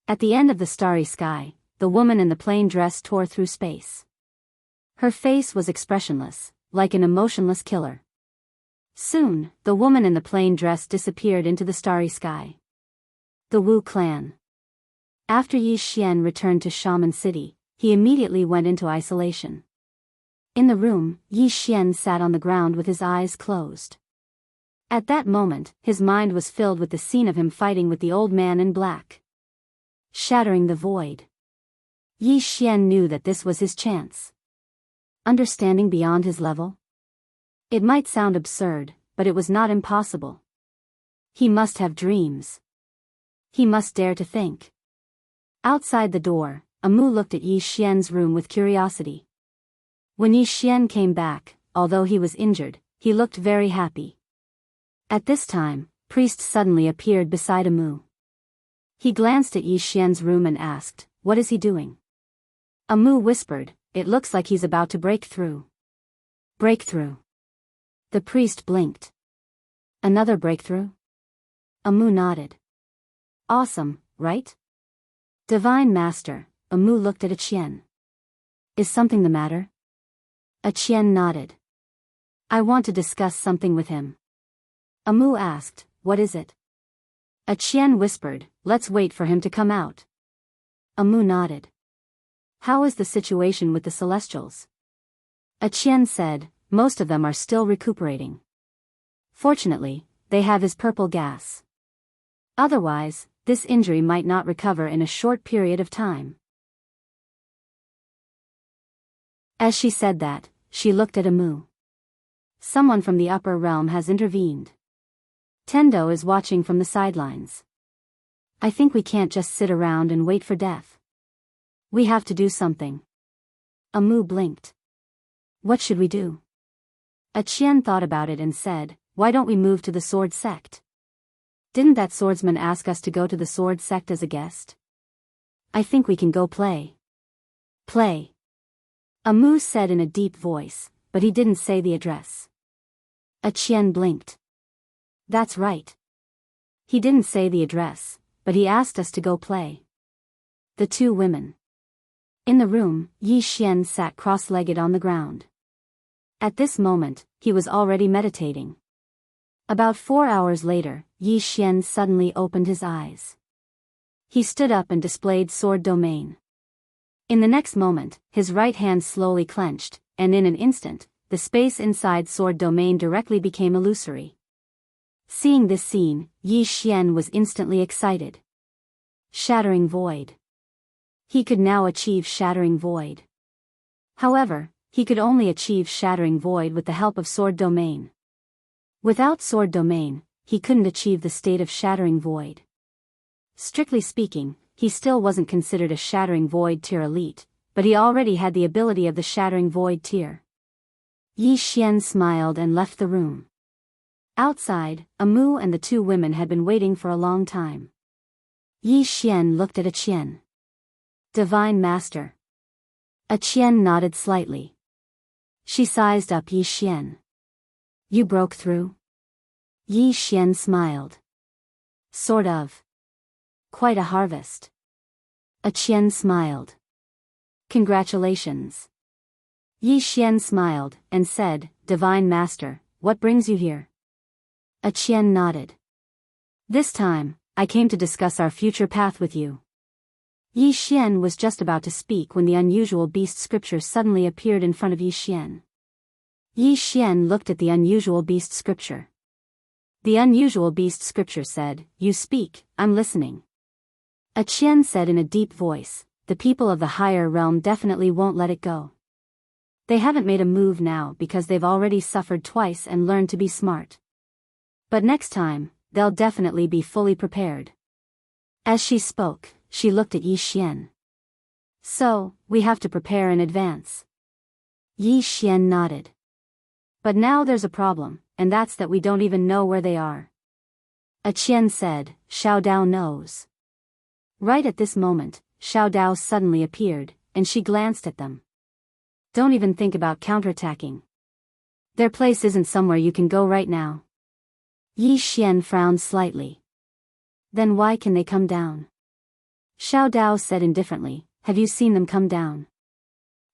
At the end of the starry sky, the woman in the plain dress tore through space. Her face was expressionless, like an emotionless killer. Soon, the woman in the plain dress disappeared into the starry sky. The Wu clan. After Yi Xian returned to Shaman City, he immediately went into isolation. In the room, Yi Xian sat on the ground with his eyes closed. At that moment, his mind was filled with the scene of him fighting with the old man in black. Shattering the void. Yi Xian knew that this was his chance. Understanding beyond his level? It might sound absurd, but it was not impossible. He must have dreams. He must dare to think. Outside the door, Amu looked at Yi Xian's room with curiosity. When Yi Xian came back, although he was injured, he looked very happy. At this time, Priest suddenly appeared beside Amu. He glanced at Yi Xian's room and asked, "What is he doing?" Amu whispered, "It looks like he's about to break through." Breakthrough. The priest blinked. Another breakthrough? Amu nodded. Awesome, right? Divine Master, Amu looked at Qian. Is something the matter? Qian nodded. I want to discuss something with him. Amu asked, what is it? Qian whispered, let's wait for him to come out. Amu nodded. How is the situation with the Celestials? Qian said, most of them are still recuperating. Fortunately, they have his purple gas. Otherwise, this injury might not recover in a short period of time. As she said that, she looked at Amu. Someone from the upper realm has intervened. Tendo is watching from the sidelines. I think we can't just sit around and wait for death. We have to do something. Amu blinked. What should we do? Qian thought about it and said, why don't we move to the sword sect? Didn't that swordsman ask us to go to the sword sect as a guest? I think we can go play. Play. Amu said in a deep voice, but he didn't say the address. Qian blinked. That's right. He didn't say the address, but he asked us to go play. The two women. In the room, Yi Xian sat cross-legged on the ground. At this moment, he was already meditating. About 4 hours later, Yi Xian suddenly opened his eyes. He stood up and displayed sword domain. In the next moment, his right hand slowly clenched, and in an instant, the space inside sword domain directly became illusory. Seeing this scene, Yi Xian was instantly excited. Shattering void. He could now achieve shattering void. However, he could only achieve shattering void with the help of sword domain. Without sword domain, he couldn't achieve the state of shattering void. Strictly speaking, he still wasn't considered a shattering void tier elite, but he already had the ability of the shattering void tear. Yi Xian smiled and left the room. Outside, Amu and the two women had been waiting for a long time. Yi Xian looked at Qian. Divine Master. Qian nodded slightly. She sized up Yi Xian. You broke through? Yi Xian smiled. Sort of. Quite a harvest. Qian smiled. Congratulations. Yi Xian smiled and said, Divine Master, what brings you here? Qian nodded. This time, I came to discuss our future path with you. Yi Xian was just about to speak when the unusual beast scripture suddenly appeared in front of Yi Xian. Yi Xian looked at the unusual beast scripture. The unusual beast scripture said, You speak, I'm listening. Qian said in a deep voice, The people of the higher realm definitely won't let it go. They haven't made a move now because they've already suffered twice and learned to be smart. But next time, they'll definitely be fully prepared. As she spoke, she looked at Yi Xian. So, we have to prepare in advance. Yi Xian nodded. But now there's a problem, and that's that we don't even know where they are. Qian said, Xiao Dao knows. Right at this moment, Xiao Dao suddenly appeared, and she glanced at them. Don't even think about counterattacking. Their place isn't somewhere you can go right now. Yi Xian frowned slightly. Then why can they come down? Xiao Dao said indifferently, Have you seen them come down?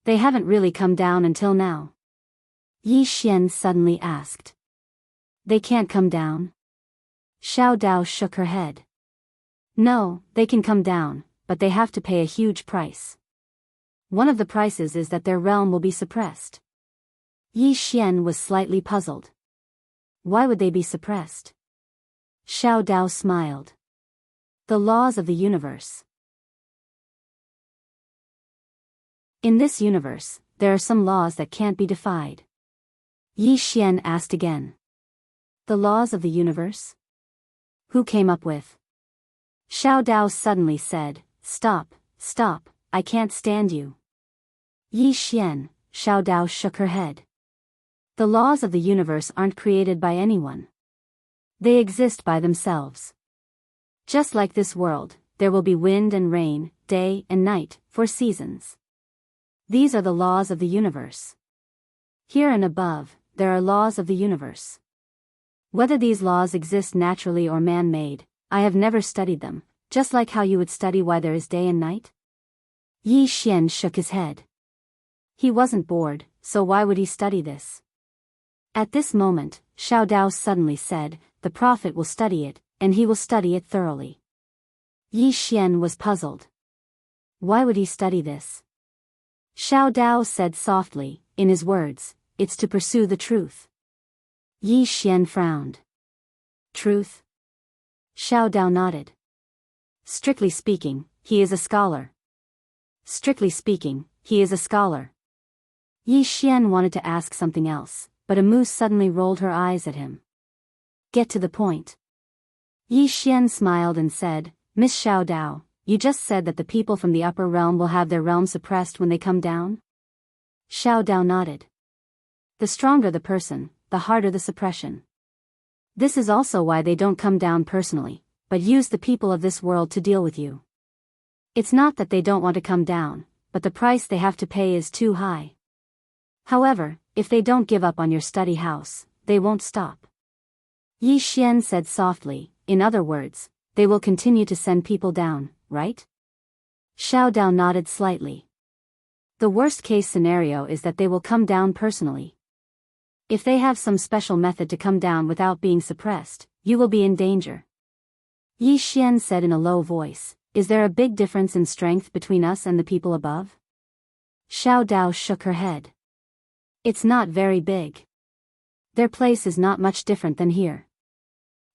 They haven't really come down until now. Yi Xian suddenly asked. They can't come down? Xiao Dao shook her head. No, they can come down, but they have to pay a huge price. One of the prices is that their realm will be suppressed. Yi Xian was slightly puzzled. Why would they be suppressed? Xiao Dao smiled. The laws of the universe. In this universe, there are some laws that can't be defied. Yi Xian asked again. The laws of the universe? Who came up with? Xiao Dao suddenly said, Stop, stop, I can't stand you. Yi Xian, Xiao Dao shook her head. The laws of the universe aren't created by anyone. They exist by themselves. Just like this world, there will be wind and rain, day and night, for seasons. These are the laws of the universe. Here and above, there are laws of the universe. Whether these laws exist naturally or man-made, I have never studied them, just like how you would study why there is day and night. Yi Xian shook his head. He wasn't bored, so why would he study this? At this moment, Xiao Dao suddenly said, The prophet will study it, and he will study it thoroughly. Yi Xian was puzzled. Why would he study this? Xiao Dao said softly, in his words, It's to pursue the truth. Yi Xian frowned. Truth? Xiao Dao nodded. Strictly speaking, he is a scholar. Strictly speaking, he is a scholar. Yi Xian wanted to ask something else, but Amu suddenly rolled her eyes at him. Get to the point. Yi Xian smiled and said, Miss Xiao Dao, you just said that the people from the upper realm will have their realm suppressed when they come down? Xiao Dao nodded. The stronger the person, the harder the suppression. This is also why they don't come down personally, but use the people of this world to deal with you. It's not that they don't want to come down, but the price they have to pay is too high. However, if they don't give up on your study house, they won't stop. Yi Xian said softly, in other words, they will continue to send people down, right? Xiao Dao nodded slightly. The worst case scenario is that they will come down personally. If they have some special method to come down without being suppressed, you will be in danger. Yi Xian said in a low voice, Is there a big difference in strength between us and the people above? Xiao Dao shook her head. It's not very big. Their place is not much different than here.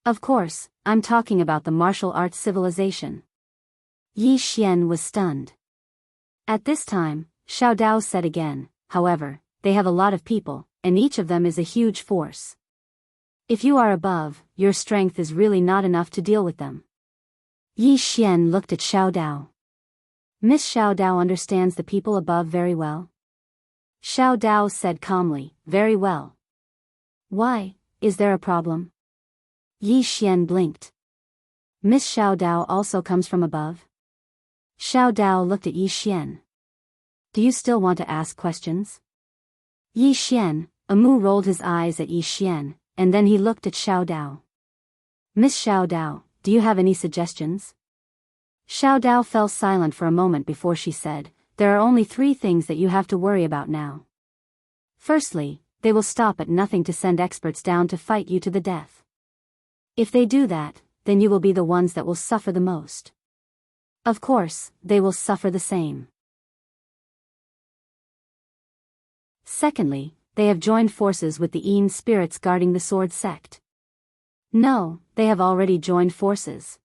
Of course, I'm talking about the martial arts civilization. Yi Xian was stunned. At this time, Xiao Dao said again, however, they have a lot of people, and each of them is a huge force. If you are above, your strength is really not enough to deal with them. Yi Xian looked at Xiao Dao. Miss Xiao Dao understands the people above very well. Xiao Dao said calmly, very well. Why, is there a problem? Yi Xian blinked. Miss Xiao Dao also comes from above? Xiao Dao looked at Yi Xian. Do you still want to ask questions? Yi Xian, Amu rolled his eyes at Yi Xian, and then he looked at Xiao Dao. Miss Xiao Dao, do you have any suggestions? Xiao Dao fell silent for a moment before she said, there are only 3 things that you have to worry about now. Firstly, they will stop at nothing to send experts down to fight you to the death. If they do that, then you will be the ones that will suffer the most. Of course, they will suffer the same. Secondly, they have joined forces with the Yin spirits guarding the sword sect. No, they have already joined forces.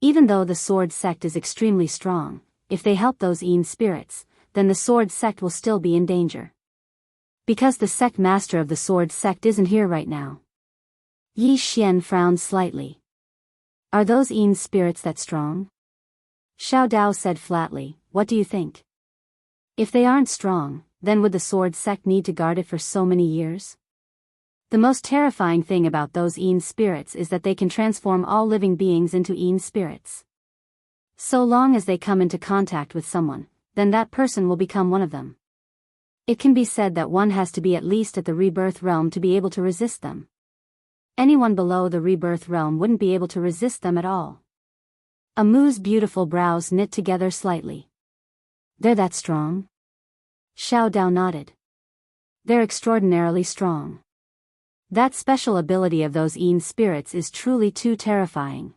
Even though the sword sect is extremely strong, if they help those Yin spirits, then the sword sect will still be in danger. Because the sect master of the sword sect isn't here right now. Yi Xian frowned slightly. Are those Yin spirits that strong? Xiao Dao said flatly, what do you think? If they aren't strong, then would the sword sect need to guard it for so many years? The most terrifying thing about those Yin spirits is that they can transform all living beings into Yin spirits. So long as they come into contact with someone, then that person will become one of them. It can be said that one has to be at least at the rebirth realm to be able to resist them. Anyone below the rebirth realm wouldn't be able to resist them at all. Amu's beautiful brows knit together slightly. They're that strong? Xiao Dao nodded. They're extraordinarily strong. That special ability of those Yin spirits is truly too terrifying.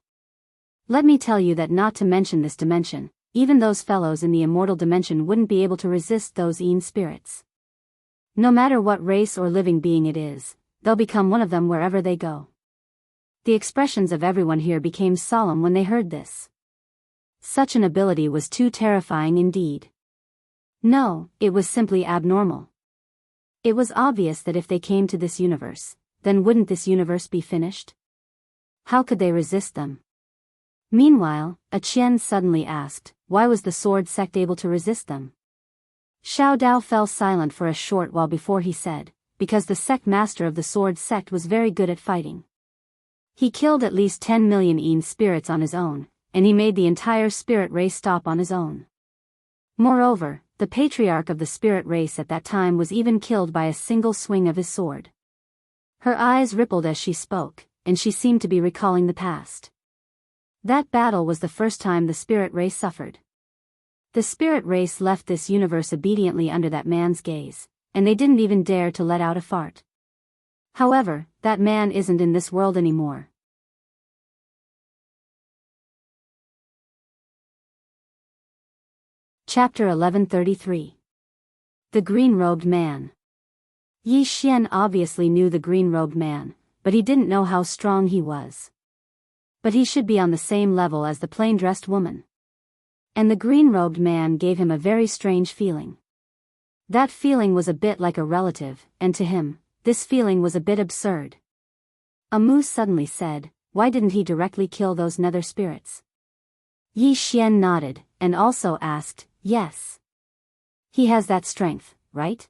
Let me tell you that not to mention this dimension, even those fellows in the immortal dimension wouldn't be able to resist those Yin spirits. No matter what race or living being it is, they'll become one of them wherever they go. The expressions of everyone here became solemn when they heard this. Such an ability was too terrifying indeed. No, it was simply abnormal. It was obvious that if they came to this universe, then wouldn't this universe be finished? How could they resist them? Meanwhile, a Qian suddenly asked, why was the sword sect able to resist them? Xiao Dao fell silent for a short while before he said, because the sect master of the sword sect was very good at fighting. He killed at least 10 million Yin spirits on his own, and he made the entire spirit race stop on his own. Moreover, the patriarch of the spirit race at that time was even killed by a single swing of his sword. Her eyes rippled as she spoke, and she seemed to be recalling the past. That battle was the first time the spirit race suffered. The spirit race left this universe obediently under that man's gaze, and they didn't even dare to let out a fart. However, that man isn't in this world anymore. Chapter 1133. The Green-Robed Man. Yi Xian obviously knew the green-robed man, but he didn't know how strong he was. But he should be on the same level as the plain-dressed woman. And the green-robed man gave him a very strange feeling. That feeling was a bit like a relative, and to him, this feeling was a bit absurd. Amu suddenly said, why didn't he directly kill those nether spirits? Yi Xian nodded, and also asked, yes. He has that strength, right?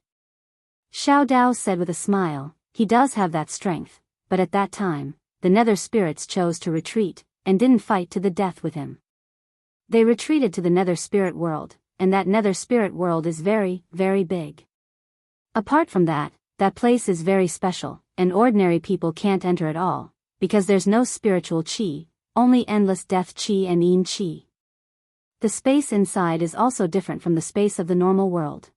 Xiao Dao said with a smile, he does have that strength, but at that time, the nether spirits chose to retreat, and didn't fight to the death with him. They retreated to the nether spirit world, and that nether spirit world is very, very big. Apart from that, that place is very special, and ordinary people can't enter at all, because there's no spiritual qi, only endless death qi and yin qi. The space inside is also different from the space of the normal world.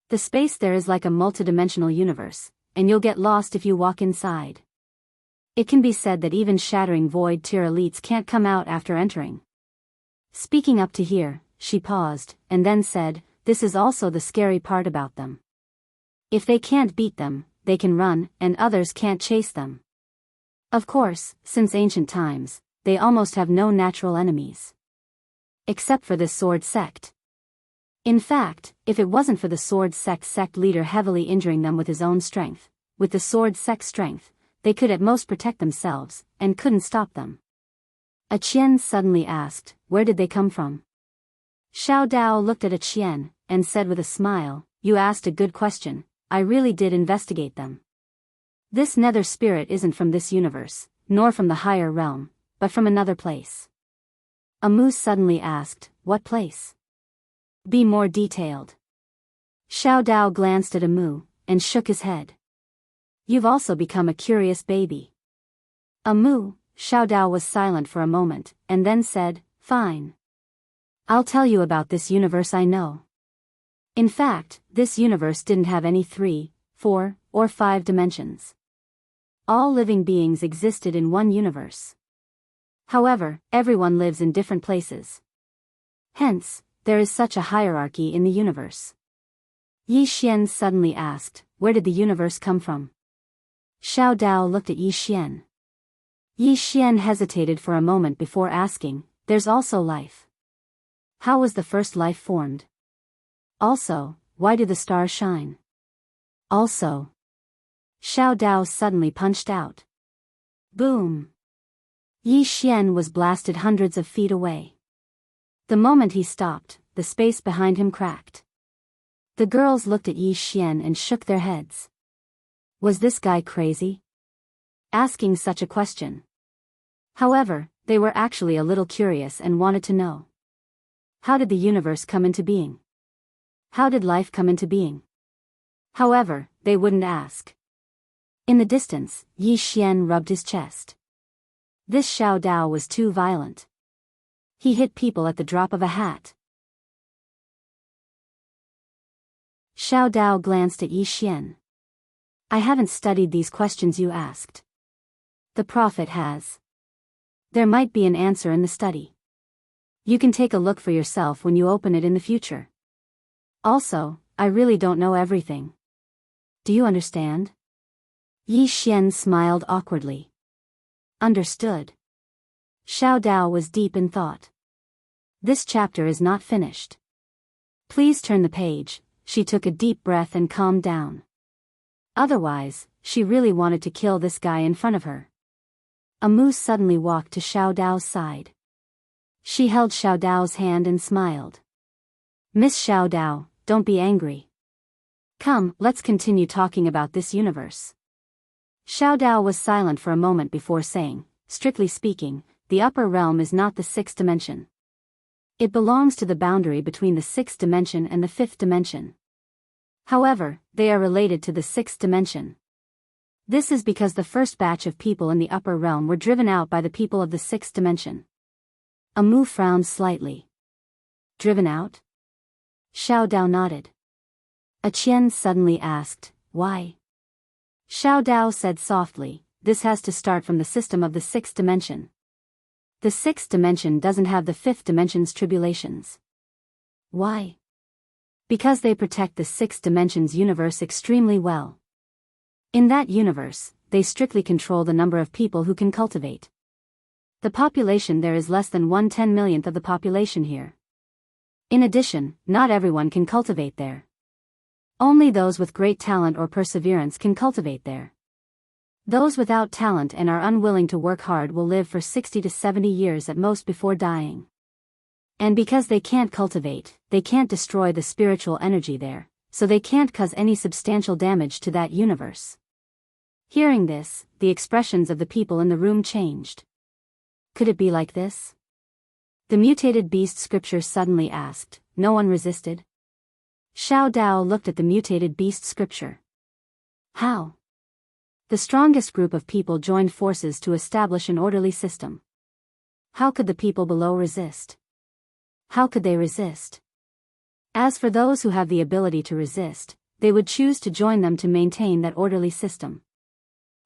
The space there is like a multidimensional universe, and you'll get lost if you walk inside. It can be said that even shattering void tier elites can't come out after entering. Speaking up to here, she paused, and then said, this is also the scary part about them. If they can't beat them, they can run, and others can't chase them. Of course, since ancient times, they almost have no natural enemies. Except for this sword sect. In fact, if it wasn't for the sword sect leader heavily injuring them with his own strength, with the sword sect strength, they could at most protect themselves, and couldn't stop them. A Qian suddenly asked, where did they come from? Xiao Dao looked at Qian, and said with a smile, "You asked a good question, I really did investigate them. This nether spirit isn't from this universe, nor from the higher realm, but from another place." Amu suddenly asked, "What place? Be more detailed." Xiao Dao glanced at Amu, and shook his head. "You've also become a curious baby." Amu, Xiao Dao was silent for a moment, and then said, "Fine. I'll tell you about this universe I know. In fact, this universe didn't have any 3, 4, or 5 dimensions. All living beings existed in one universe. However, everyone lives in different places. Hence, there is such a hierarchy in the universe." Yi Xian suddenly asked, "Where did the universe come from?" Xiao Dao looked at Yi Xian. Yi Xian hesitated for a moment before asking, "There's also life. How was the first life formed? Also, why do the stars shine? Also..." Xiao Dao suddenly punched out. Boom! Yi Xian was blasted hundreds of feet away. The moment he stopped, the space behind him cracked. The girls looked at Yi Xian and shook their heads. Was this guy crazy? Asking such a question. However, they were actually a little curious and wanted to know. How did the universe come into being? How did life come into being? However, they wouldn't ask. In the distance, Yi Xian rubbed his chest. This Xiao Dao was too violent. He hit people at the drop of a hat. Xiao Dao glanced at Yi Xian. "I haven't studied these questions you asked. The Prophet has. There might be an answer in the study. You can take a look for yourself when you open it in the future. Also, I really don't know everything. Do you understand?" Yi Xian smiled awkwardly. Understood. Xiao Dao was deep in thought. This chapter is not finished. Please turn the page. She took a deep breath and calmed down. Otherwise, she really wanted to kill this guy in front of her. Amu suddenly walked to Xiao Dao's side. She held Xiao Dao's hand and smiled. "Miss Xiao Dao, don't be angry. Come, let's continue talking about this universe." Xiao Dao was silent for a moment before saying, "Strictly speaking, the upper realm is not the 6th dimension. It belongs to the boundary between the 6th dimension and the 5th dimension. However, they are related to the 6th dimension. This is because the first batch of people in the upper realm were driven out by the people of the 6th dimension." Amu frowned slightly. "Driven out?" Xiao Dao nodded. Qian suddenly asked, "Why?" Xiao Dao said softly, "This has to start from the system of the 6th dimension. The 6th dimension doesn't have the 5th dimension's tribulations." "Why?" "Because they protect the 6th dimension's universe extremely well. In that universe, they strictly control the number of people who can cultivate. The population there is less than 1/10 millionth of the population here. In addition, not everyone can cultivate there. Only those with great talent or perseverance can cultivate there. Those without talent and are unwilling to work hard will live for 60 to 70 years at most before dying. And because they can't cultivate, they can't destroy the spiritual energy there, so they can't cause any substantial damage to that universe." Hearing this, the expressions of the people in the room changed. Could it be like this? The mutated beast scripture suddenly asked. No one resisted? Xiao Dao looked at the mutated beast scripture. How? The strongest group of people joined forces to establish an orderly system. How could the people below resist? How could they resist? As for those who have the ability to resist, they would choose to join them to maintain that orderly system.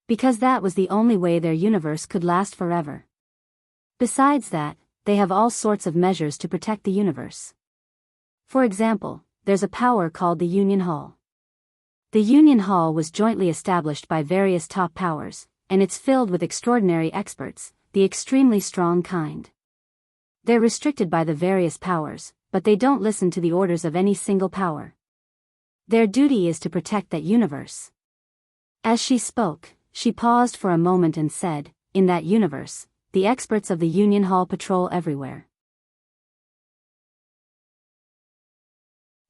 Because that was the only way their universe could last forever. Besides that, they have all sorts of measures to protect the universe. For example, there's a power called the Union Hall. The Union Hall was jointly established by various top powers, and it's filled with extraordinary experts, the extremely strong kind. They're restricted by the various powers, but they don't listen to the orders of any single power. Their duty is to protect that universe. As she spoke, she paused for a moment and said, in that universe, the experts of the Union Hall patrol everywhere.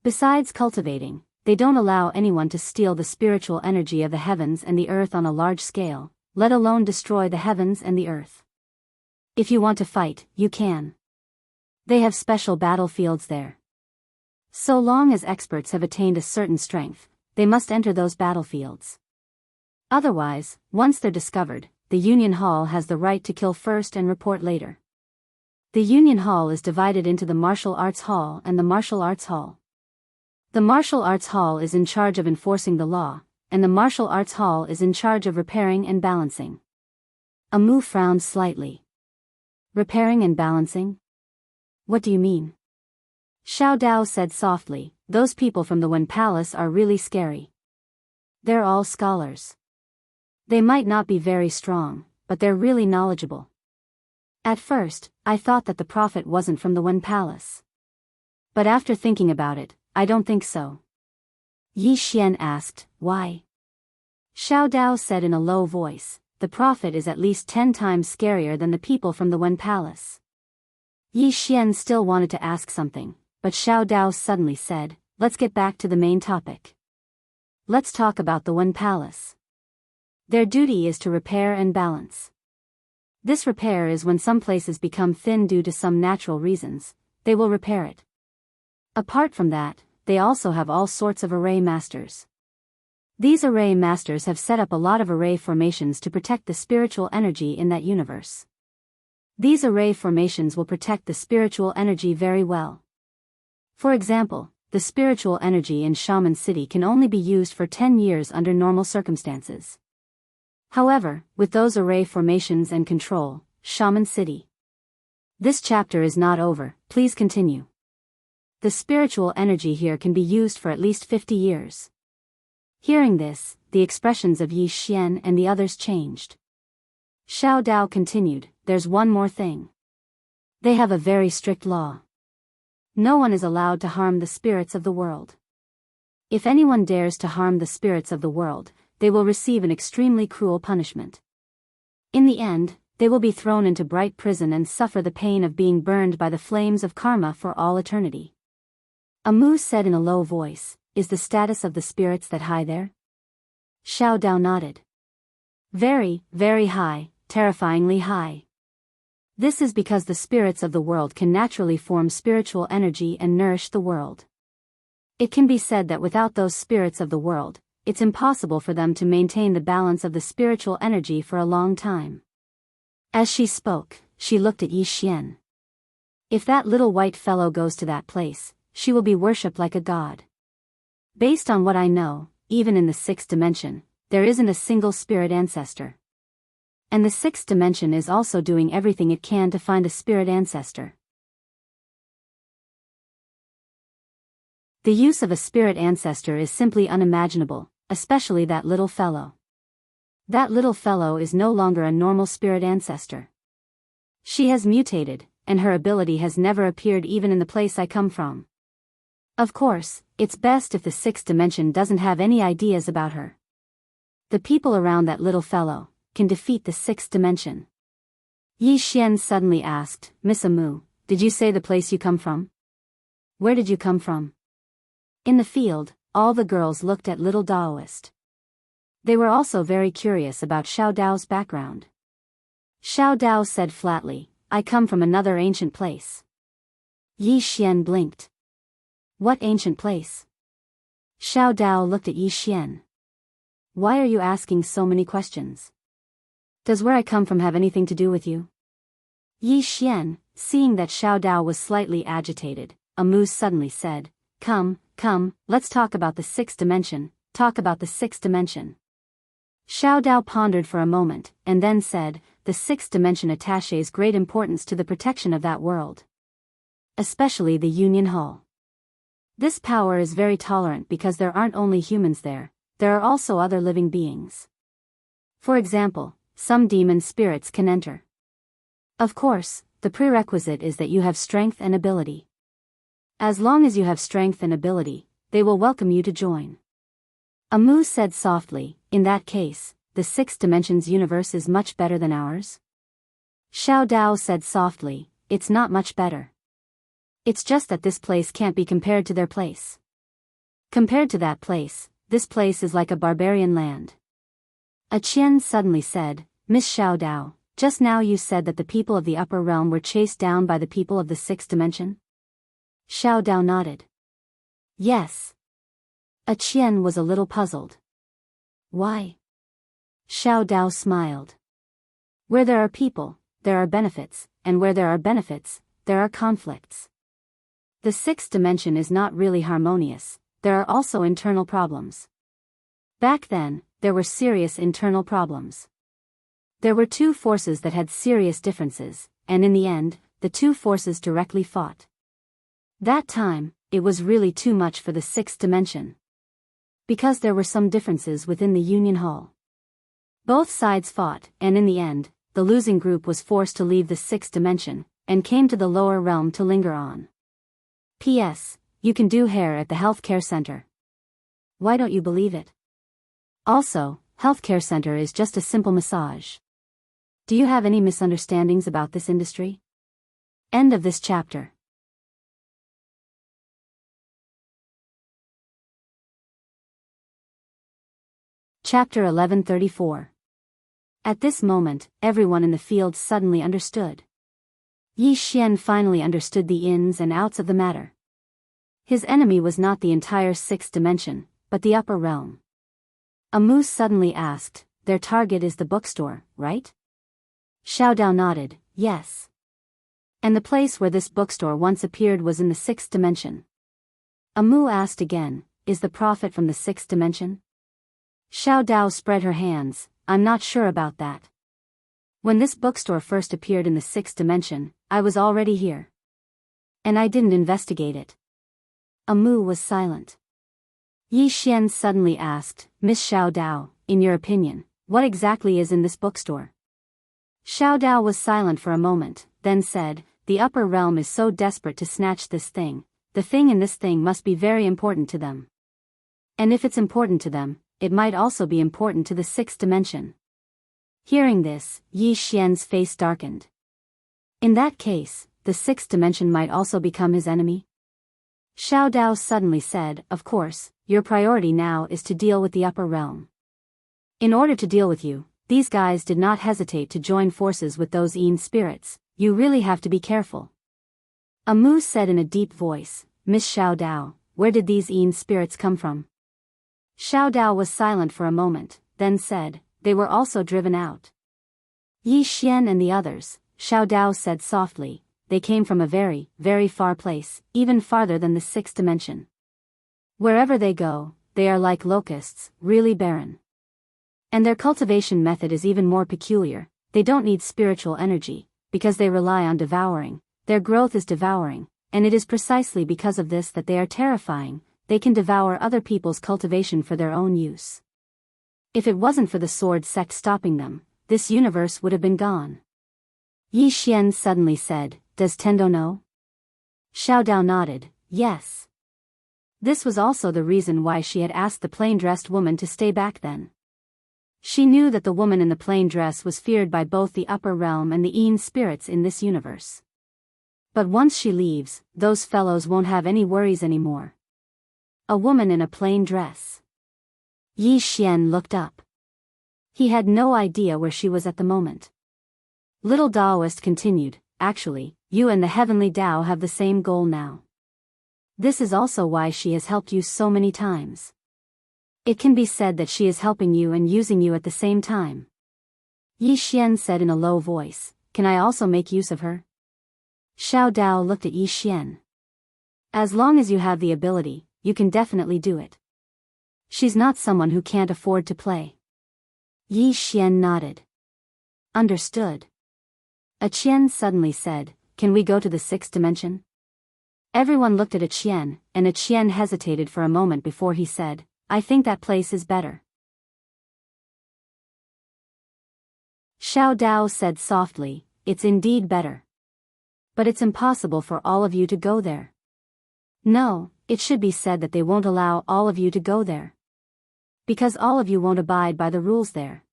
Besides cultivating, they don't allow anyone to steal the spiritual energy of the heavens and the earth on a large scale, let alone destroy the heavens and the earth. If you want to fight, you can. They have special battlefields there. So long as experts have attained a certain strength, they must enter those battlefields. Otherwise, once they're discovered, the Union Hall has the right to kill first and report later. The Union Hall is divided into the Martial Arts Hall and the Martial Arts Hall. The Martial Arts Hall is in charge of enforcing the law, and the Martial Arts Hall is in charge of repairing and balancing. Amu frowned slightly. Repairing and balancing? What do you mean? Xiao Dao said softly, those people from the Wen Palace are really scary. They're all scholars. They might not be very strong, but they're really knowledgeable. At first, I thought that the prophet wasn't from the Wen Palace. But after thinking about it, I don't think so. Yi Xian asked, why? Xiao Dao said in a low voice, the prophet is at least 10 times scarier than the people from the Wen Palace. Yi Xian still wanted to ask something, but Xiao Dao suddenly said, let's get back to the main topic. Let's talk about the Wen Palace. Their duty is to repair and balance. This repair is when some places become thin due to some natural reasons, they will repair it. Apart from that, they also have all sorts of array masters. These array masters have set up a lot of array formations to protect the spiritual energy in that universe. These array formations will protect the spiritual energy very well. For example, the spiritual energy in Shaman City can only be used for 10 years under normal circumstances. However, with those array formations and control, Shaman City. This chapter is not over, please continue. The spiritual energy here can be used for at least 50 years. Hearing this, the expressions of Yi Xian and the others changed. Xiao Dao continued, there's one more thing. They have a very strict law. No one is allowed to harm the spirits of the world. If anyone dares to harm the spirits of the world, they will receive an extremely cruel punishment. In the end, they will be thrown into bright prison and suffer the pain of being burned by the flames of karma for all eternity. Amu said in a low voice, is the status of the spirits that high there? Xiao Dao nodded. Very, very high, terrifyingly high. This is because the spirits of the world can naturally form spiritual energy and nourish the world. It can be said that without those spirits of the world, it's impossible for them to maintain the balance of the spiritual energy for a long time. As she spoke, she looked at Yi Xian. If that little white fellow goes to that place, she will be worshipped like a god. Based on what I know, even in the 6th dimension, there isn't a single spirit ancestor. And the 6th dimension is also doing everything it can to find a spirit ancestor. The use of a spirit ancestor is simply unimaginable, especially that little fellow. That little fellow is no longer a normal spirit ancestor. She has mutated, and her ability has never appeared even in the place I come from. Of course, it's best if the 6th dimension doesn't have any ideas about her. The people around that little fellow can defeat the 6th dimension. Yi Xian suddenly asked, Miss Amu, did you say the place you come from? Where did you come from? In the field, all the girls looked at little Daoist. They were also very curious about Xiao Dao's background. Xiao Dao said flatly, I come from another ancient place. Yi Xian blinked. What ancient place? Xiao Dao looked at Yi Xian. Why are you asking so many questions? Does where I come from have anything to do with you? Yi Xian, seeing that Xiao Dao was slightly agitated, Amu suddenly said, Come, let's talk about the 6th dimension, talk about the 6th dimension. Xiao Dao pondered for a moment, and then said, the 6th dimension attaches great importance to the protection of that world. Especially the Union Hall. This power is very tolerant because there aren't only humans there are also other living beings. For example, some demon spirits can enter. Of course, the prerequisite is that you have strength and ability. As long as you have strength and ability, they will welcome you to join. Amu said softly, in that case, the 6th dimension's universe is much better than ours? Xiao Dao said softly, it's not much better. It's just that this place can't be compared to their place. Compared to that place, this place is like a barbarian land. A Qian suddenly said, Miss Xiao Dao, just now you said that the people of the upper realm were chased down by the people of the sixth dimension? Xiao Dao nodded. Yes. A Qian was a little puzzled. Why? Xiao Dao smiled. Where there are people, there are benefits, and where there are benefits, there are conflicts. The sixth dimension is not really harmonious, there are also internal problems. Back then, there were serious internal problems. There were two forces that had serious differences, and in the end, the two forces directly fought. That time, it was really too much for the sixth dimension. Because there were some differences within the Union Hall. Both sides fought, and in the end, the losing group was forced to leave the sixth dimension, and came to the lower realm to linger on. P.S. You can do hair at the healthcare center. Why don't you believe it? Also, healthcare center is just a simple massage. Do you have any misunderstandings about this industry? End of this chapter. Chapter 1134. At this moment, everyone in the field suddenly understood. Yi Xian finally understood the ins and outs of the matter. His enemy was not the entire sixth dimension, but the upper realm. A moose suddenly asked, their target is the bookstore, right? Xiao Dao nodded, yes. And the place where this bookstore once appeared was in the sixth dimension. Amu asked again, is the prophet from the sixth dimension? Xiao Dao spread her hands, I'm not sure about that. When this bookstore first appeared in the sixth dimension, I was already here. And I didn't investigate it. Amu was silent. Yi Xian suddenly asked, Miss Xiao Dao, in your opinion, what exactly is in this bookstore? Xiao Dao was silent for a moment, then said, the upper realm is so desperate to snatch this thing, the thing in this thing must be very important to them. And if it's important to them, it might also be important to the sixth dimension. Hearing this, Yi Xian's face darkened. In that case, the sixth dimension might also become his enemy? Xiao Dao suddenly said, of course, your priority now is to deal with the upper realm. In order to deal with you, these guys did not hesitate to join forces with those Yin spirits, you really have to be careful. Amu said in a deep voice, Miss Xiao Dao, where did these Yin spirits come from? Xiao Dao was silent for a moment, then said, they were also driven out. Yi Xian and the others, Xiao Dao said softly, they came from a very, very far place, even farther than the sixth dimension. Wherever they go, they are like locusts, really barren. And their cultivation method is even more peculiar, they don't need spiritual energy, because they rely on devouring, their growth is devouring, and it is precisely because of this that they are terrifying, they can devour other people's cultivation for their own use. If it wasn't for the sword sect stopping them, this universe would have been gone. Yi Xian suddenly said, does Tendo know? Xiao Dao nodded, yes. This was also the reason why she had asked the plain-dressed woman to stay back then. She knew that the woman in the plain dress was feared by both the upper realm and the Yin spirits in this universe. But once she leaves, those fellows won't have any worries anymore. A woman in a plain dress. Yi Xian looked up. He had no idea where she was at the moment. Little Taoist continued, actually, you and the Heavenly Tao have the same goal now. This is also why she has helped you so many times. It can be said that she is helping you and using you at the same time. Yi Xian said in a low voice, can I also make use of her? Xiao Dao looked at Yi Xian. As long as you have the ability, you can definitely do it. She's not someone who can't afford to play. Yi Xian nodded. Understood. A Qian suddenly said, can we go to the sixth dimension? Everyone looked at a Qian, and a Qian hesitated for a moment before he said, I think that place is better. Xiao Dao said softly, it's indeed better. But it's impossible for all of you to go there. No, it should be said that they won't allow all of you to go there. Because all of you won't abide by the rules there.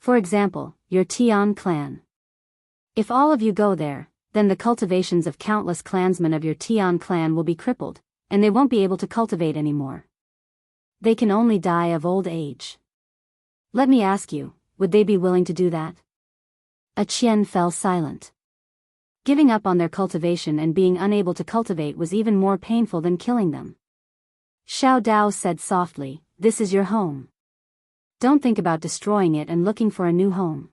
For example, your Tian clan. If all of you go there, then the cultivations of countless clansmen of your Tian clan will be crippled, and they won't be able to cultivate anymore. They can only die of old age. Let me ask you, would they be willing to do that? A Qian fell silent. Giving up on their cultivation and being unable to cultivate was even more painful than killing them. Xiao Dao said softly, "This is your home. Don't think about destroying it and looking for a new home.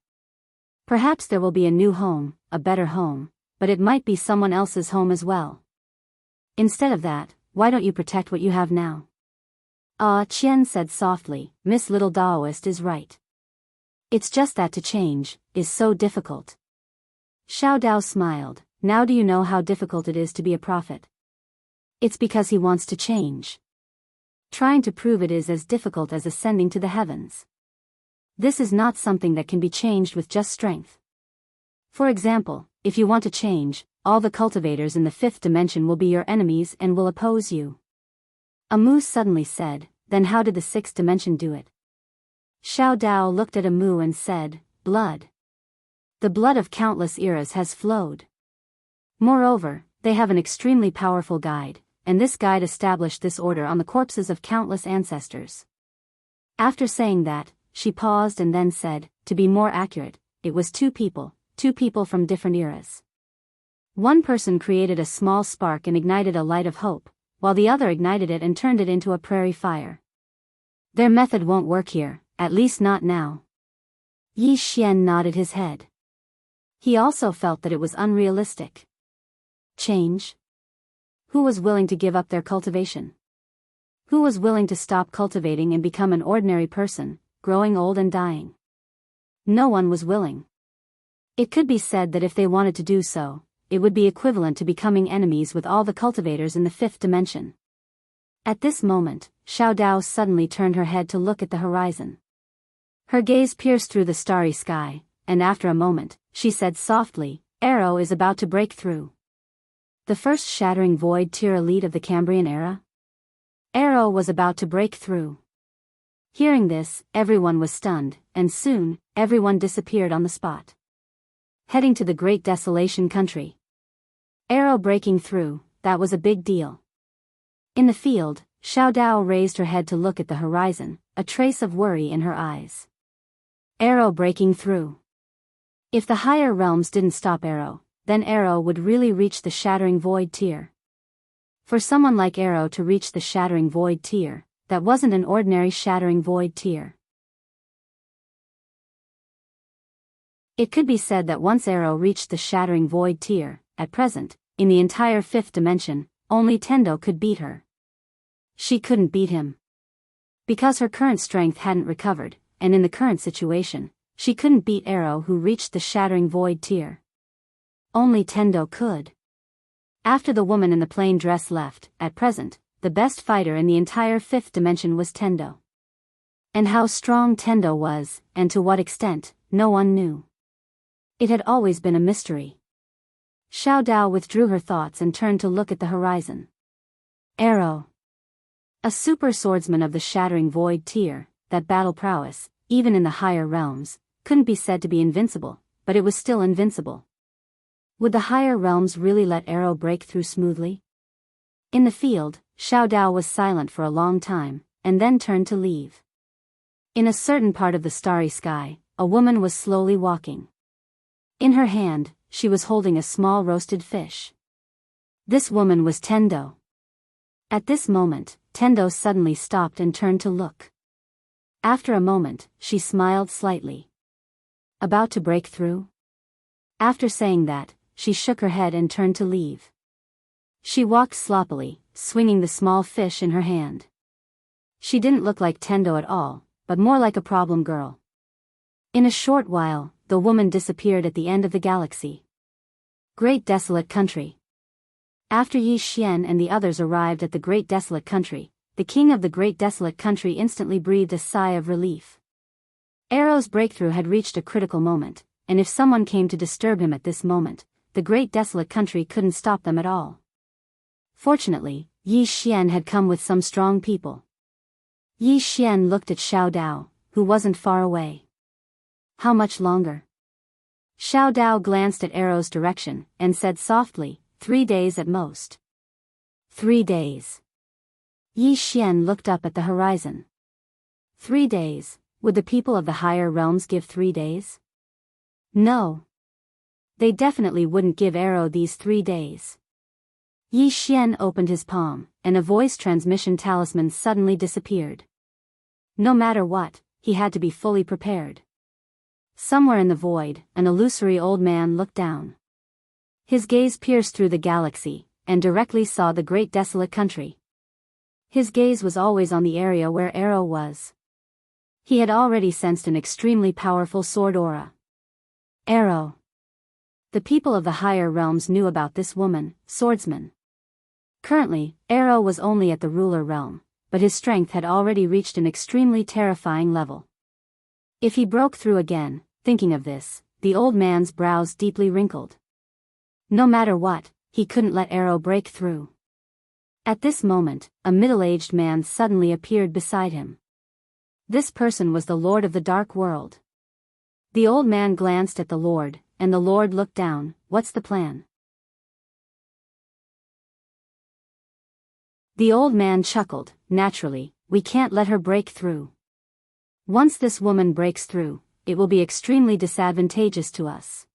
Perhaps there will be a new home, a better home, but it might be someone else's home as well. Instead of that, why don't you protect what you have now?" Qian said softly, "Miss Little Daoist is right. It's just that to change is so difficult." Xiao Dao smiled. "Now do you know how difficult it is to be a prophet? It's because he wants to change. Trying to prove it is as difficult as ascending to the heavens. This is not something that can be changed with just strength. For example, if you want to change, all the cultivators in the fifth dimension will be your enemies and will oppose you." Amu suddenly said, "Then how did the sixth dimension do it?" Xiao Dao looked at Amu and said, "Blood. The blood of countless eras has flowed. Moreover, they have an extremely powerful guide, and this guide established this order on the corpses of countless ancestors." After saying that, she paused and then said, "To be more accurate, it was two people from different eras. One person created a small spark and ignited a light of hope, while the other ignited it and turned it into a prairie fire. Their method won't work here, at least not now." Yi Xian nodded his head. He also felt that it was unrealistic. Change? Who was willing to give up their cultivation? Who was willing to stop cultivating and become an ordinary person, growing old and dying? No one was willing. It could be said that if they wanted to do so, it would be equivalent to becoming enemies with all the cultivators in the fifth dimension. At this moment, Xiao Dao suddenly turned her head to look at the horizon. Her gaze pierced through the starry sky, and after a moment, she said softly, "Arrow is about to break through. The first shattering void tier elite of the Cambrian era? Arrow was about to break through." Hearing this, everyone was stunned, and soon, everyone disappeared on the spot. Heading to the Great Desolation Country. Arrow breaking through, that was a big deal. In the field, Xiao Dao raised her head to look at the horizon, a trace of worry in her eyes. Arrow breaking through. If the higher realms didn't stop Arrow, then Arrow would really reach the shattering void tier. For someone like Arrow to reach the shattering void tier, that wasn't an ordinary shattering void tier. It could be said that once Arrow reached the shattering void tier, at present, in the entire fifth dimension, only Tendo could beat her. She couldn't beat him. Because her current strength hadn't recovered, and in the current situation, she couldn't beat Arrow who reached the shattering void tier. Only Tendo could. After the woman in the plain dress left, at present, the best fighter in the entire fifth dimension was Tendo. And how strong Tendo was, and to what extent, no one knew. It had always been a mystery. Xiao Dao withdrew her thoughts and turned to look at the horizon. Arrow. A super swordsman of the shattering void tier, that battle prowess, even in the higher realms, couldn't be said to be invincible, but it was still invincible. Would the higher realms really let Arrow break through smoothly? In the field, Xiao Dao was silent for a long time, and then turned to leave. In a certain part of the starry sky, a woman was slowly walking. In her hand, she was holding a small roasted fish. This woman was Tendo. At this moment, Tendo suddenly stopped and turned to look. After a moment, she smiled slightly. About to break through? After saying that, she shook her head and turned to leave. She walked sloppily, swinging the small fish in her hand. She didn't look like Tendo at all, but more like a problem girl. In a short while, the woman disappeared at the end of the galaxy. Great Desolate Country. After Yi Xian and the others arrived at the Great Desolate Country, the king of the Great Desolate Country instantly breathed a sigh of relief. Arrow's breakthrough had reached a critical moment, and if someone came to disturb him at this moment, the Great Desolate Country couldn't stop them at all. Fortunately, Yi Xian had come with some strong people. Yi Xian looked at Xiao Dao, who wasn't far away. How much longer? Xiao Dao glanced at Arrow's direction, and said softly, 3 days at most. 3 days. Yi Xian looked up at the horizon. 3 days, would the people of the higher realms give 3 days? No. They definitely wouldn't give Arrow these 3 days. Yi Xian opened his palm, and a voice transmission talisman suddenly disappeared. No matter what, he had to be fully prepared. Somewhere in the void, an illusory old man looked down. His gaze pierced through the galaxy, and directly saw the great desolate country. His gaze was always on the area where Arrow was. He had already sensed an extremely powerful sword aura. Arrow. The people of the higher realms knew about this woman, swordsman. Currently, Arrow was only at the ruler realm, but his strength had already reached an extremely terrifying level. If he broke through again, thinking of this, the old man's brows deeply wrinkled. No matter what, he couldn't let Arrow break through. At this moment, a middle-aged man suddenly appeared beside him. This person was the Lord of the Dark World. The old man glanced at the Lord, and the Lord looked down. What's the plan? The old man chuckled. Naturally, we can't let her break through. Once this woman breaks through, it will be extremely disadvantageous to us.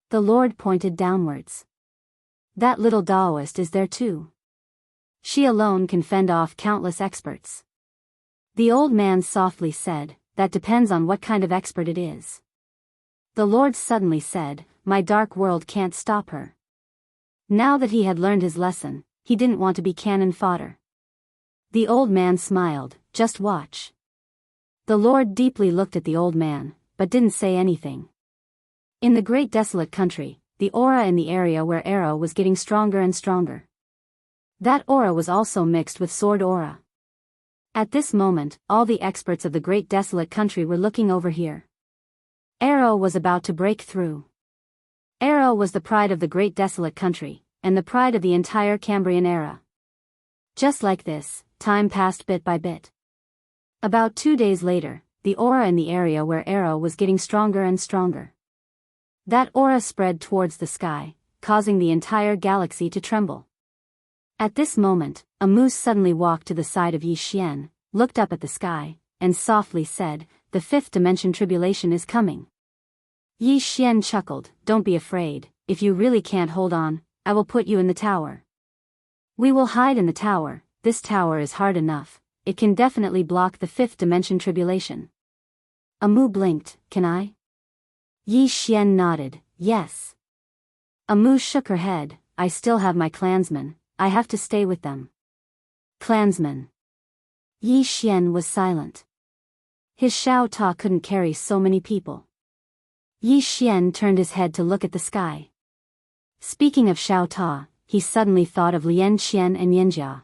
The Lord pointed downwards. That little Taoist is there too. She alone can fend off countless experts. The old man softly said, that depends on what kind of expert it is. The Lord suddenly said, my dark world can't stop her. Now that he had learned his lesson, he didn't want to be cannon fodder. The old man smiled, just watch. The Lord deeply looked at the old man, but didn't say anything. In the great desolate country, the aura in the area where Arrow was getting stronger and stronger. That aura was also mixed with sword aura. At this moment, all the experts of the great desolate country were looking over here. Arrow was about to break through. Arrow was the pride of the great desolate country, and the pride of the entire Cambrian era. Just like this, time passed bit by bit. About 2 days later, the aura in the area where Arrow was getting stronger and stronger. That aura spread towards the sky, causing the entire galaxy to tremble. At this moment, a moose suddenly walked to the side of Yi Xian, looked up at the sky, and softly said, the 5th dimension tribulation is coming. Yi Xian chuckled, don't be afraid, if you really can't hold on, I will put you in the tower. We will hide in the tower. This tower is hard enough, it can definitely block the 5th dimension tribulation. Amu blinked, can I? Yi Xian nodded, yes. Amu shook her head, I still have my clansmen, I have to stay with them. Clansmen. Yi Xian was silent. His Xiao Ta couldn't carry so many people. Yi Xian turned his head to look at the sky. Speaking of Xiao Ta, he suddenly thought of Lian Qian and Yanjia.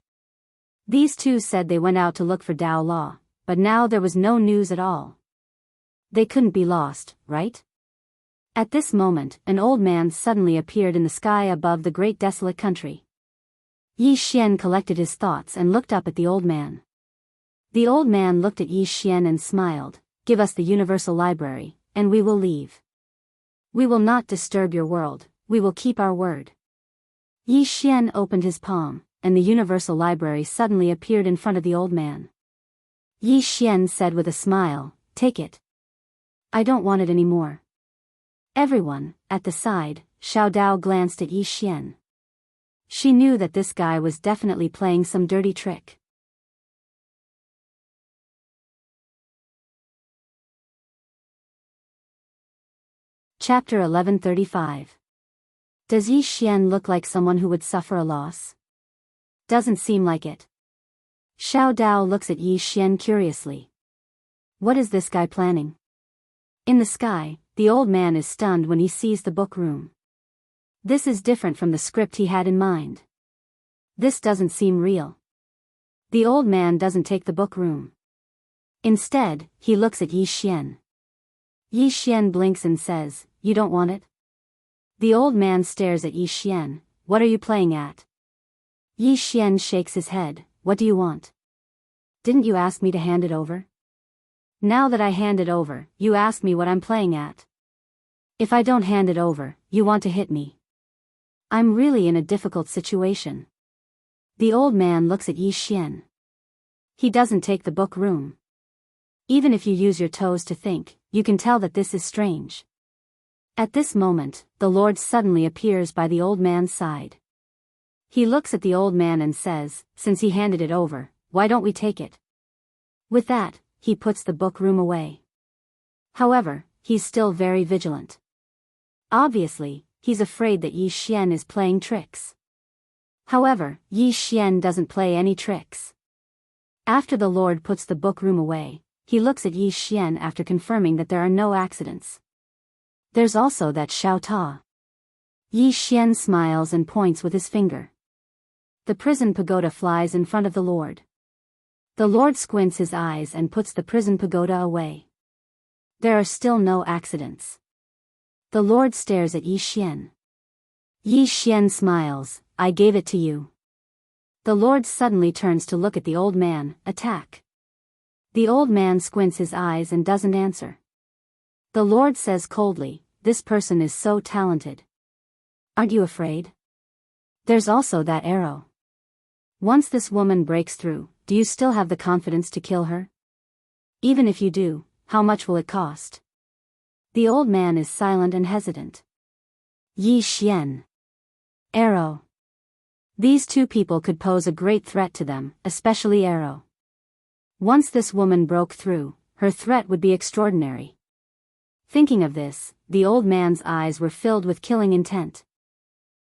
These two said they went out to look for Dao Law, but now there was no news at all. They couldn't be lost, right? At this moment, an old man suddenly appeared in the sky above the great desolate country. Yi Xian collected his thoughts and looked up at the old man. The old man looked at Yi Xian and smiled, give us the universal library, and we will leave. We will not disturb your world, we will keep our word. Yi Xian opened his palm, and the universal library suddenly appeared in front of the old man. Yi Xian said with a smile, take it. I don't want it anymore. Everyone, at the side, Xiao Dao glanced at Yi Xian. She knew that this guy was definitely playing some dirty trick. Chapter 1135. Does Yi Xian look like someone who would suffer a loss? Doesn't seem like it. Xiao Dao looks at Yi Xian curiously. What is this guy planning? In the sky, the old man is stunned when he sees the book room. This is different from the script he had in mind. This doesn't seem real. The old man doesn't take the book room. Instead, he looks at Yi Xian. Yi Xian blinks and says, you don't want it? The old man stares at Yi Xian, what are you playing at? Yi Xian shakes his head, what do you want? Didn't you ask me to hand it over? Now that I hand it over, you ask me what I'm playing at. If I don't hand it over, you want to hit me. I'm really in a difficult situation. The old man looks at Yi Xian. He doesn't take the book room. Even if you use your toes to think, you can tell that this is strange. At this moment, the Lord suddenly appears by the old man's side. He looks at the old man and says, "Since he handed it over, why don't we take it?" With that, he puts the book room away. However, he's still very vigilant. Obviously, he's afraid that Yi Xian is playing tricks. However, Yi Xian doesn't play any tricks. After the Lord puts the book room away, he looks at Yi Xian after confirming that there are no accidents. There's also that Xiao Ta. Yi Xian smiles and points with his finger. The prison pagoda flies in front of the Lord. The Lord squints his eyes and puts the prison pagoda away. There are still no accidents. The Lord stares at Yi Xian. Yi Xian smiles, "I gave it to you." The Lord suddenly turns to look at the old man, attack. The old man squints his eyes and doesn't answer. The Lord says coldly, "This person is so talented. Aren't you afraid? There's also that arrow. Once this woman breaks through, do you still have the confidence to kill her? Even if you do, how much will it cost?" The old man is silent and hesitant. Yi Xian. Arrow. These two people could pose a great threat to them, especially Arrow. Once this woman broke through, her threat would be extraordinary. Thinking of this, the old man's eyes were filled with killing intent.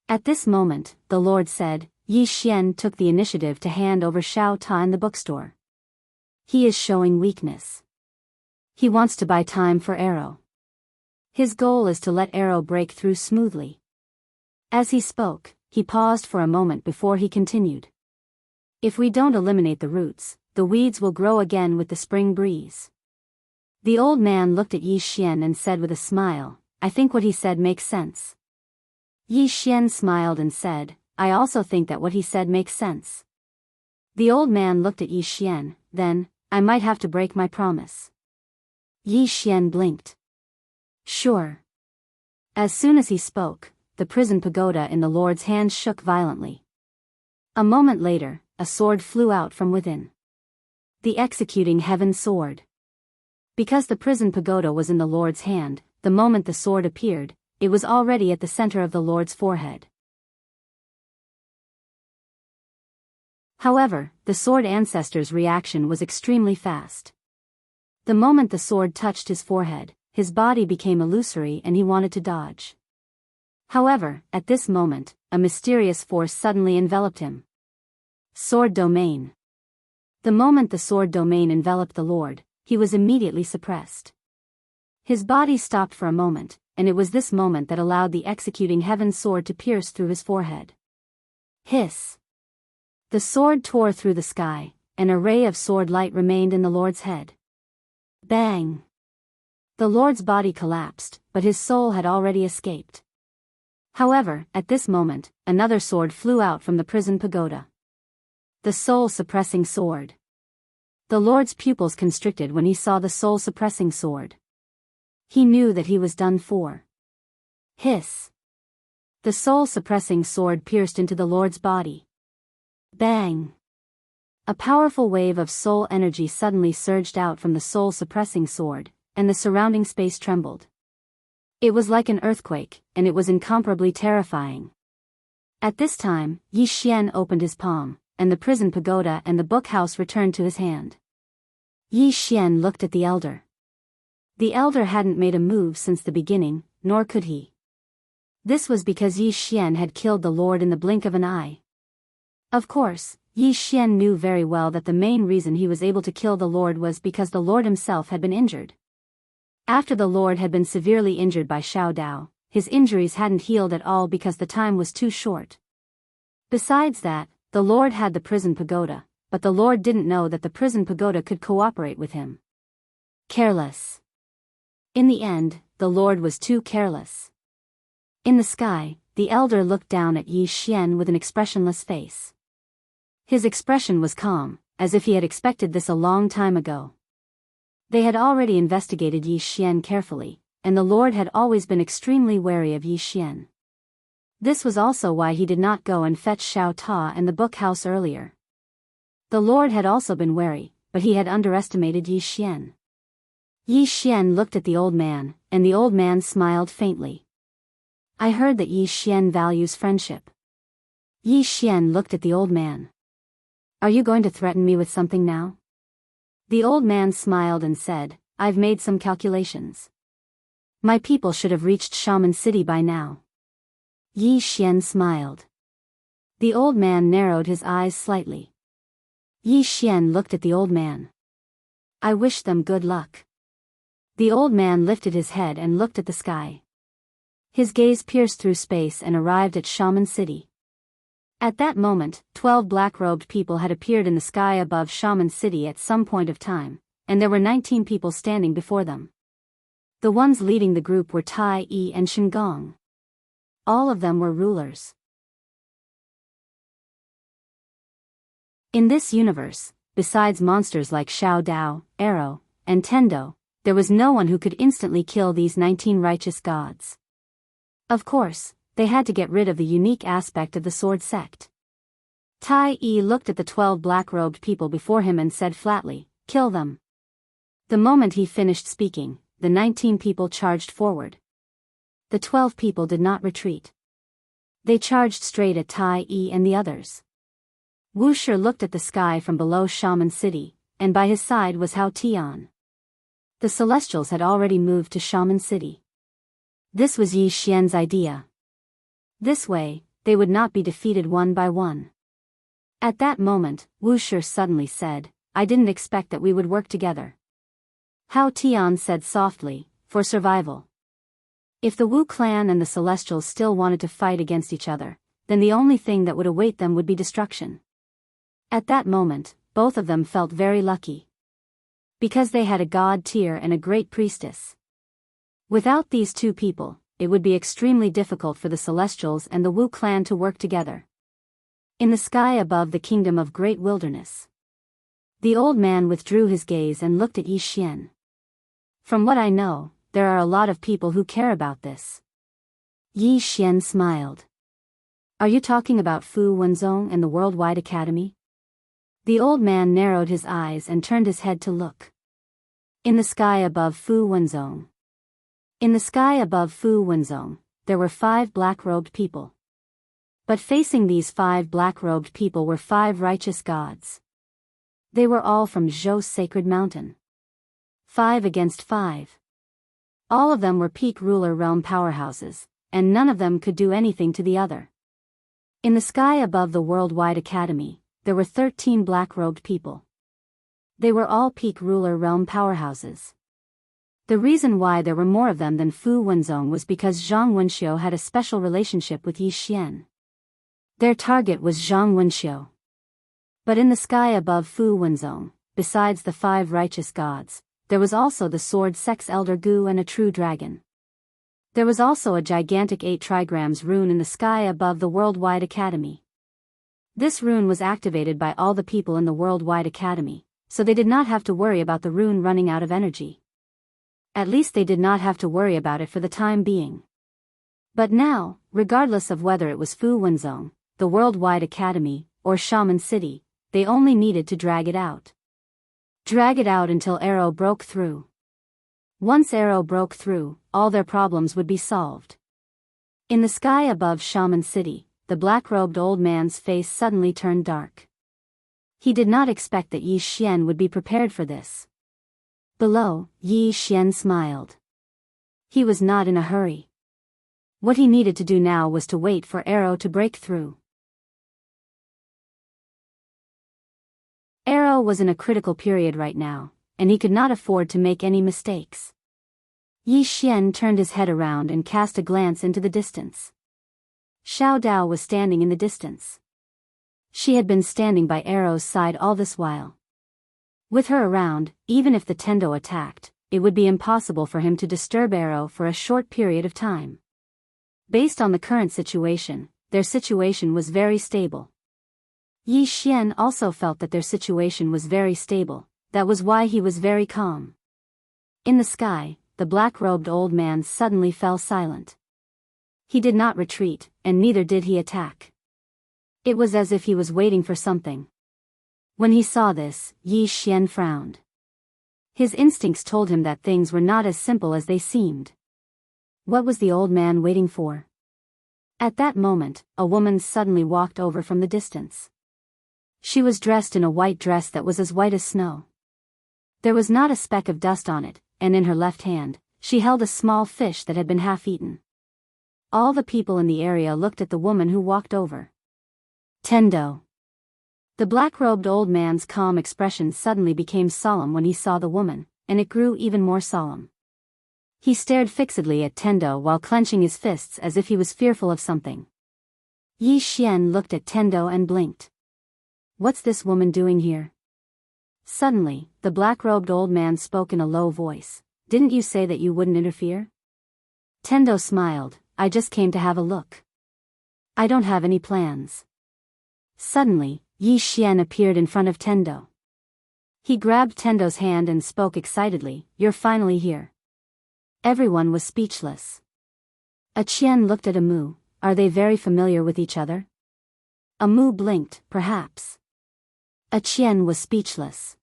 At this moment, the Lord said, Yi Xian took the initiative to hand over Xiao Ta in the bookstore. He is showing weakness. He wants to buy time for Arrow. His goal is to let Arrow break through smoothly. As he spoke, he paused for a moment before he continued. If we don't eliminate the roots, the weeds will grow again with the spring breeze. The old man looked at Yi Xian and said with a smile, "I think what he said makes sense." Yi Xian smiled and said, "I also think that what he said makes sense." The old man looked at Yi Xian, then, "I might have to break my promise." Yi Xian blinked. "Sure." As soon as he spoke, the prison pagoda in the Lord's hand shook violently. A moment later, a sword flew out from within. The executing heaven sword. Because the prison pagoda was in the Lord's hand, the moment the sword appeared, it was already at the center of the Lord's forehead. However, the sword ancestor's reaction was extremely fast. The moment the sword touched his forehead, his body became illusory and he wanted to dodge. However, at this moment, a mysterious force suddenly enveloped him. Sword domain. The moment the sword domain enveloped the Lord, he was immediately suppressed. His body stopped for a moment, and it was this moment that allowed the executing heaven sword to pierce through his forehead. Hiss. The sword tore through the sky, an array of sword light remained in the Lord's head. Bang! The Lord's body collapsed, but his soul had already escaped. However, at this moment, another sword flew out from the prison pagoda. The soul-suppressing sword. The Lord's pupils constricted when he saw the soul-suppressing sword. He knew that he was done for. Hiss. The soul-suppressing sword pierced into the Lord's body. Bang! A powerful wave of soul energy suddenly surged out from the soul-suppressing sword, and the surrounding space trembled. It was like an earthquake, and it was incomparably terrifying. At this time, Yi Xian opened his palm, and the prison pagoda and the bookhouse returned to his hand. Yi Xian looked at the elder. The elder hadn't made a move since the beginning, nor could he. This was because Yi Xian had killed the Lord in the blink of an eye. Of course, Yi Xian knew very well that the main reason he was able to kill the Lord was because the Lord himself had been injured. After the Lord had been severely injured by Xiao Dao, his injuries hadn't healed at all because the time was too short. Besides that, the Lord had the prison pagoda, but the Lord didn't know that the prison pagoda could cooperate with him. Careless. In the end, the Lord was too careless. In the sky, the elder looked down at Yi Xian with an expressionless face. His expression was calm, as if he had expected this a long time ago. They had already investigated Yi Xian carefully, and the Lord had always been extremely wary of Yi Xian. This was also why he did not go and fetch Xiao Ta and the book house earlier. The Lord had also been wary, but he had underestimated Yi Xian. Yi Xian looked at the old man, and the old man smiled faintly. I heard that Yi Xian values friendship. Yi Xian looked at the old man. Are you going to threaten me with something now? The old man smiled and said, I've made some calculations. My people should have reached Shaman City by now. Yi Xian smiled. The old man narrowed his eyes slightly. Yi Xian looked at the old man. I wish them good luck. The old man lifted his head and looked at the sky. His gaze pierced through space and arrived at Shaman City. At that moment, 12 black-robed people had appeared in the sky above Shaman City at some point of time, and there were 19 people standing before them. The ones leading the group were Tai Yi and Shengong. All of them were rulers. In this universe, besides monsters like Xiao Dao, Arrow, and Tendo, there was no one who could instantly kill these 19 righteous gods. Of course, they had to get rid of the unique aspect of the sword sect. Tai Yi looked at the 12 black-robed people before him and said flatly, kill them. The moment he finished speaking, the 19 people charged forward. The 12 people did not retreat. They charged straight at Tai Yi and the others. Wuxia looked at the sky from below Shaman City, and by his side was Hao Tian. The Celestials had already moved to Shaman City. This was Yi Xian's idea. This way, they would not be defeated one by one. At that moment, Wuxia suddenly said, I didn't expect that we would work together. Hao Tian said softly, for survival. If the Wu clan and the Celestials still wanted to fight against each other, then the only thing that would await them would be destruction. At that moment, both of them felt very lucky. Because they had a god tier and a great priestess. Without these two people, it would be extremely difficult for the Celestials and the Wu clan to work together. In the sky above the kingdom of great wilderness. The old man withdrew his gaze and looked at Yi Xian. From what I know, there are a lot of people who care about this. Yi Xian smiled. Are you talking about Fu Wenzong and the Worldwide Academy? The old man narrowed his eyes and turned his head to look. In the sky above Fu Wenzong. In the sky above Fu Wenzong, there were 5 black-robed people. But facing these 5 black-robed people were 5 righteous gods. They were all from Zhou's sacred mountain. 5 against 5. All of them were peak ruler realm powerhouses, and none of them could do anything to the other. In the sky above the Worldwide Academy, there were 13 black-robed people. They were all peak ruler realm powerhouses. The reason why there were more of them than Fu Wenzong was because Zhang Wenxiu had a special relationship with Yi Xian. Their target was Zhang Wenxiu. But in the sky above Fu Wenzong, besides the 5 righteous gods, there was also the sword sex elder Gu and a true dragon. There was also a gigantic 8 trigrams rune in the sky above the Worldwide Academy. This rune was activated by all the people in the Worldwide Academy, so they did not have to worry about the rune running out of energy. At least they did not have to worry about it for the time being. But now, regardless of whether it was Fu Wenzong, the Worldwide Academy, or Shaman City, they only needed to drag it out. Drag it out until Arrow broke through. Once Arrow broke through, all their problems would be solved. In the sky above Shaman City, the black-robed old man's face suddenly turned dark. He did not expect that Yi Xian would be prepared for this. Below, Yi Xian smiled. He was not in a hurry. What he needed to do now was to wait for Arrow to break through. Arrow was in a critical period right now, and he could not afford to make any mistakes. Yi Xian turned his head around and cast a glance into the distance. Xiao Dao was standing in the distance. She had been standing by Arrow's side all this while. With her around, even if the Tendo attacked, it would be impossible for him to disturb Arrow for a short period of time. Based on the current situation, their situation was very stable. Yi Xian also felt that their situation was very stable, that was why he was very calm. In the sky, the black-robed old man suddenly fell silent. He did not retreat, and neither did he attack. It was as if he was waiting for something. When he saw this, Yi Xian frowned. His instincts told him that things were not as simple as they seemed. What was the old man waiting for? At that moment, a woman suddenly walked over from the distance. She was dressed in a white dress that was as white as snow. There was not a speck of dust on it, and in her left hand, she held a small fish that had been half eaten. All the people in the area looked at the woman who walked over. Tendo. The black-robed old man's calm expression suddenly became solemn when he saw the woman, and it grew even more solemn. He stared fixedly at Tendo while clenching his fists as if he was fearful of something. Yi Xian looked at Tendo and blinked. What's this woman doing here? Suddenly, the black-robed old man spoke in a low voice. Didn't you say that you wouldn't interfere? Tendo smiled. I just came to have a look. I don't have any plans. Suddenly, Yi Xian appeared in front of Tendo. He grabbed Tendo's hand and spoke excitedly, You're finally here. Everyone was speechless. A Qian looked at Amu. Are they very familiar with each other? Amu blinked, perhaps. A Qian was speechless.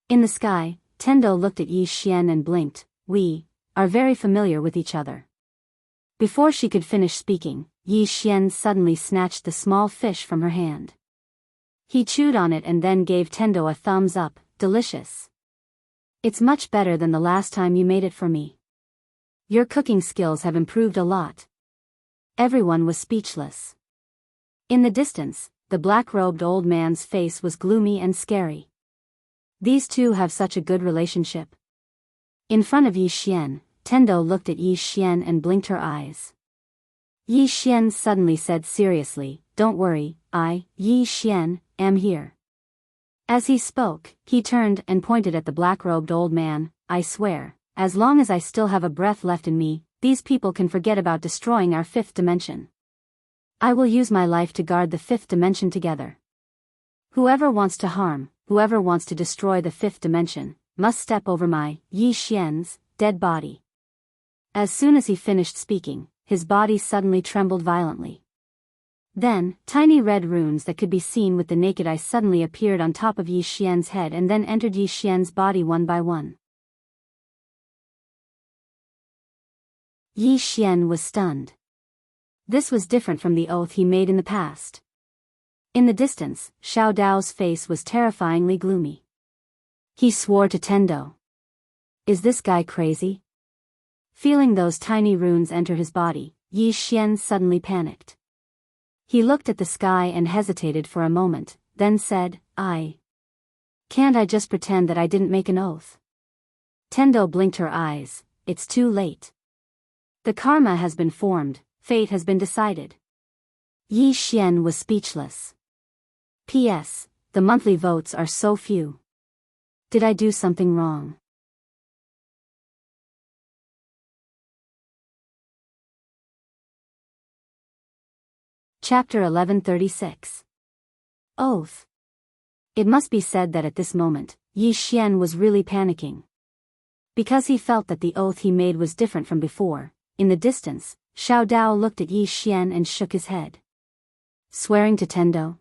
In the sky, Tendo looked at Yi Xian and blinked. We are very familiar with each other. Before she could finish speaking, Yi Xian suddenly snatched the small fish from her hand. He chewed on it and then gave Tendo a thumbs up. Delicious. It's much better than the last time you made it for me. Your cooking skills have improved a lot. Everyone was speechless. In the distance, the black-robed old man's face was gloomy and scary. These two have such a good relationship. In front of Yi Xian, Tendo looked at Yi Xian and blinked her eyes. Yi Xian suddenly said seriously, Don't worry, I, Yi Xian, am here. As he spoke, he turned and pointed at the black-robed old man. I swear, as long as I still have a breath left in me, these people can forget about destroying our fifth dimension. I will use my life to guard the fifth dimension together. Whoever wants to harm, whoever wants to destroy the fifth dimension, must step over my, Yi Xian's, dead body. As soon as he finished speaking, his body suddenly trembled violently. Then, tiny red runes that could be seen with the naked eye suddenly appeared on top of Yi Xian's head and then entered Yi Xian's body one by one. Yi Xian was stunned. This was different from the oath he made in the past. In the distance, Xiao Dao's face was terrifyingly gloomy. He swore to Tendo. Is this guy crazy? Feeling those tiny runes enter his body, Yi Xian suddenly panicked. He looked at the sky and hesitated for a moment, then said, Can't I just pretend that I didn't make an oath? Tendo blinked her eyes. It's too late. The karma has been formed, fate has been decided. Yi Xian was speechless. P.S. The monthly votes are so few. Did I do something wrong? Chapter 1136. Oath. It must be said that at this moment, Yi Xian was really panicking. Because he felt that the oath he made was different from before. In the distance, Xiao Dao looked at Yi Xian and shook his head. Swearing to Tendo?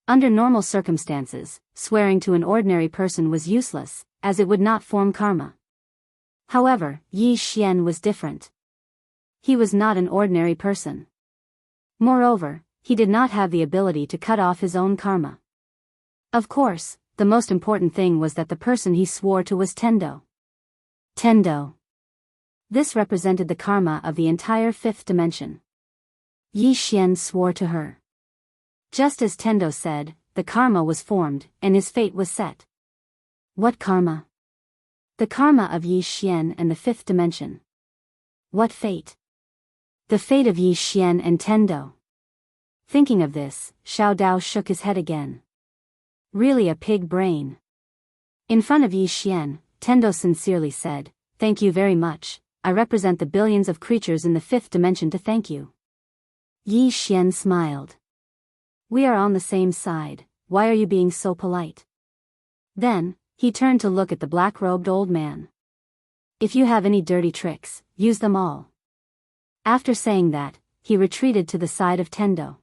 Under normal circumstances, swearing to an ordinary person was useless, as it would not form karma. However, Yi Xian was different. He was not an ordinary person. Moreover, he did not have the ability to cut off his own karma. Of course, the most important thing was that the person he swore to was Tendo. Tendo. This represented the karma of the entire fifth dimension. Yi Xian swore to her. Just as Tendo said, the karma was formed, and his fate was set. What karma? The karma of Yi Xian and the fifth dimension. What fate? The fate of Yi Xian and Tendo. Thinking of this, Xiao Dao shook his head again. Really a pig brain. In front of Yi Xian, Tendo sincerely said, Thank you very much, I represent the billions of creatures in the fifth dimension to thank you. Yi Xian smiled. We are on the same side, why are you being so polite? Then, he turned to look at the black-robed old man. If you have any dirty tricks, use them all. After saying that, he retreated to the side of Tendo.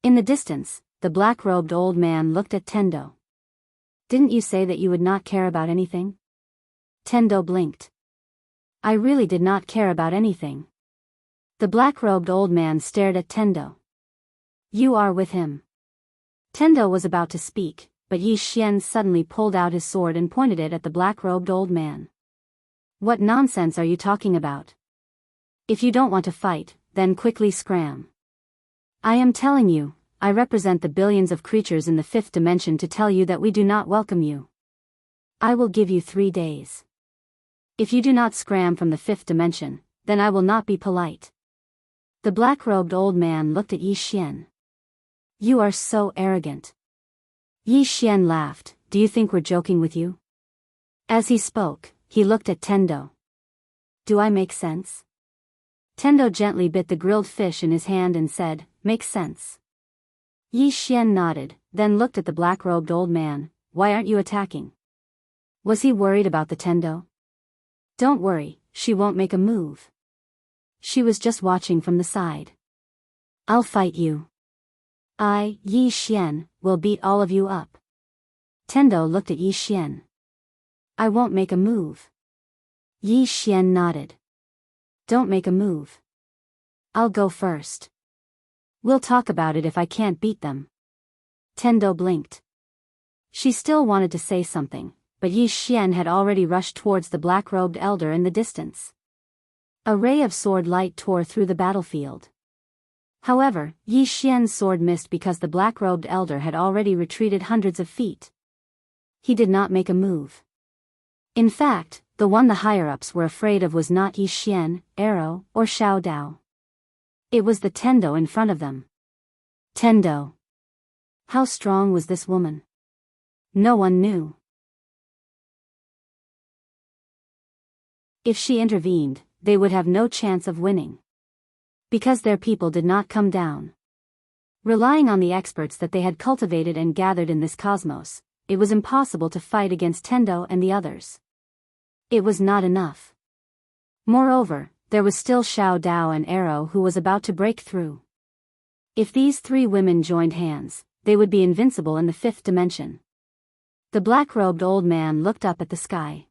In the distance, the black-robed old man looked at Tendo. Didn't you say that you would not care about anything? Tendo blinked. I really did not care about anything. The black-robed old man stared at Tendo. You are with him. Tendo was about to speak, but Yi Xian suddenly pulled out his sword and pointed it at the black-robed old man. What nonsense are you talking about? If you don't want to fight, then quickly scram. I am telling you, I represent the billions of creatures in the fifth dimension to tell you that we do not welcome you. I will give you 3 days. If you do not scram from the fifth dimension, then I will not be polite. The black-robed old man looked at Yi Xian. You are so arrogant. Yi Xian laughed. Do you think we're joking with you? As he spoke, he looked at Tendo. Do I make sense? Tendo gently bit the grilled fish in his hand and said, Makes sense. Yi Xian nodded, then looked at the black-robed old man. Why aren't you attacking? Was he worried about the Tendo? Don't worry, she won't make a move. She was just watching from the side. I'll fight you. I, Yi Xian, will beat all of you up. Tendo looked at Yi Xian. I won't make a move. Yi Xian nodded. Don't make a move. I'll go first. We'll talk about it if I can't beat them. Tendo blinked. She still wanted to say something, but Yi Xian had already rushed towards the black-robed elder in the distance. A ray of sword light tore through the battlefield. However, Yi Xian's sword missed because the black-robed elder had already retreated hundreds of feet. He did not make a move. In fact, the one the higher-ups were afraid of was not Yi Xian, Arrow, or Xiao Dao. It was the Tendo in front of them. Tendo. How strong was this woman? No one knew. If she intervened, they would have no chance of winning. Because their people did not come down. Relying on the experts that they had cultivated and gathered in this cosmos, it was impossible to fight against Tendo and the others. It was not enough. Moreover, there was still Xiao Dao and Arrow who was about to break through. If these 3 women joined hands, they would be invincible in the fifth dimension. The black-robed old man looked up at the sky.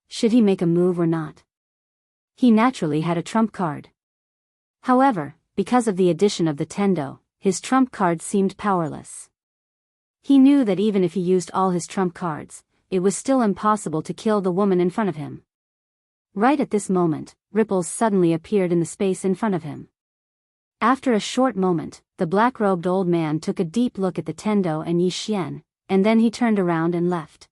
Should he make a move or not? He naturally had a trump card. However, because of the addition of the Tendo, his trump card seemed powerless. He knew that even if he used all his trump cards, it was still impossible to kill the woman in front of him. Right at this moment, ripples suddenly appeared in the space in front of him. After a short moment, the black-robed old man took a deep look at the Tendo and Yi Xian, and then he turned around and left.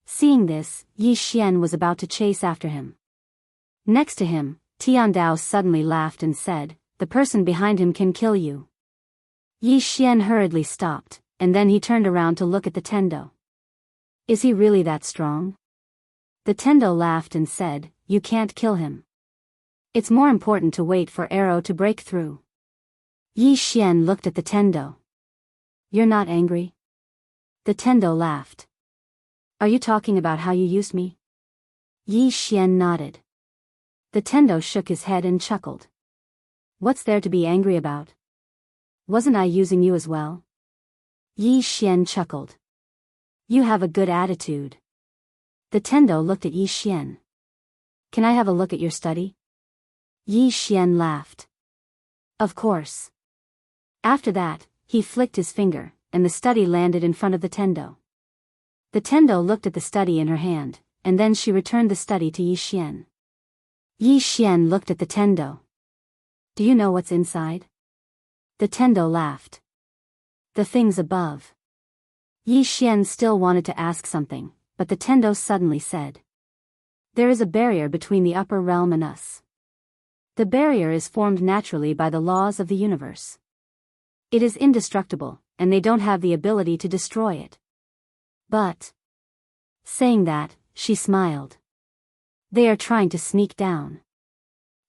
Seeing this, Yi Xian was about to chase after him. Next to him, Tiandao suddenly laughed and said, The person behind him can kill you. Yi Xian hurriedly stopped, and then he turned around to look at the Tendo. Is he really that strong? The Tendo laughed and said, You can't kill him. It's more important to wait for Arrow to break through. Yi Xian looked at the Tendo. You're not angry? The Tendo laughed. Are you talking about how you used me? Yi Xian nodded. The Tendo shook his head and chuckled. What's there to be angry about? Wasn't I using you as well? Yi Xian chuckled. You have a good attitude. The Tendo looked at Yi Xian. Can I have a look at your study? Yi Xian laughed. Of course. After that, he flicked his finger, and the study landed in front of the Tendo. The Tendo looked at the study in her hand, and then she returned the study to Yi Xian. Yi Xian looked at the Tendo. Do you know what's inside? The Tendo laughed. The things above. Yi Xian still wanted to ask something, but the Tendo suddenly said. There is a barrier between the upper realm and us. The barrier is formed naturally by the laws of the universe. It is indestructible, and they don't have the ability to destroy it. But. Saying that, she smiled. They are trying to sneak down.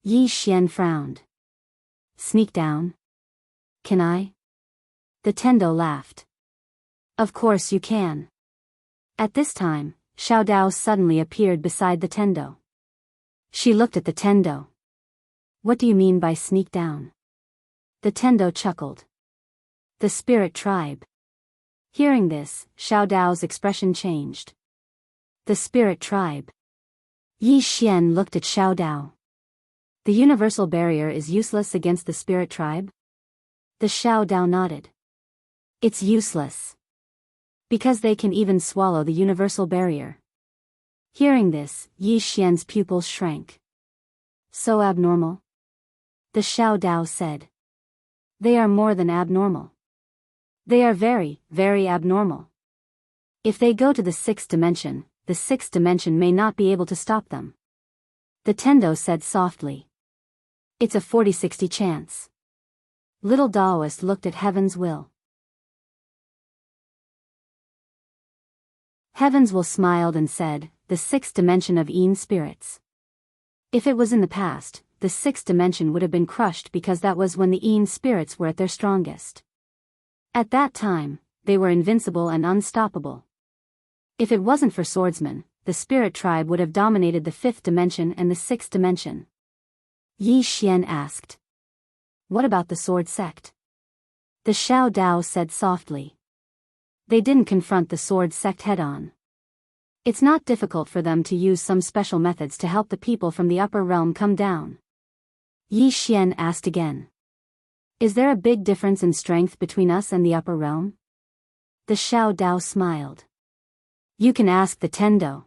Yi Xian frowned. Sneak down? Can I? The Tendo laughed. Of course you can. At this time, Xiao Dao suddenly appeared beside the Tendo. She looked at the Tendo. What do you mean by sneak down? The Tendo chuckled. The spirit tribe. Hearing this, Xiao Dao's expression changed. The spirit tribe. Yi Xian looked at Xiao Dao. The universal barrier is useless against the spirit tribe? The Xiao Dao nodded. It's useless. Because they can even swallow the universal barrier. Hearing this, Yi Xian's pupils shrank. So abnormal? The Xiao Dao said. They are more than abnormal. They are very, very abnormal. If they go to the sixth dimension, the sixth dimension may not be able to stop them. The Tendo said softly. It's a 40-60 chance. Little Daoist looked at Heaven's Will. Heaven's Will smiled and said, the sixth dimension of Yin spirits. If it was in the past, the sixth dimension would have been crushed because that was when the Yin spirits were at their strongest. At that time, they were invincible and unstoppable. If it wasn't for swordsmen, the spirit tribe would have dominated the fifth dimension and the sixth dimension. Yi Xian asked. What about the sword sect? The Xiao Dao said softly. They didn't confront the sword sect head-on. It's not difficult for them to use some special methods to help the people from the upper realm come down. Yi Xian asked again. Is there a big difference in strength between us and the upper realm? The Xiao Dao smiled. You can ask the Tendo.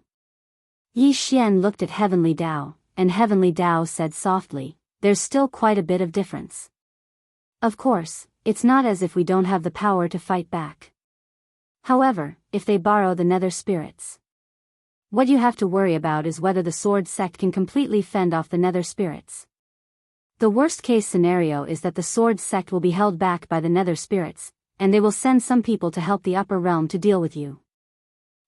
Yi Xian looked at Heavenly Dao, and Heavenly Dao said softly, there's still quite a bit of difference. Of course, it's not as if we don't have the power to fight back. However, if they borrow the nether spirits. What you have to worry about is whether the sword sect can completely fend off the nether spirits. The worst-case scenario is that the sword sect will be held back by the nether spirits, and they will send some people to help the upper realm to deal with you.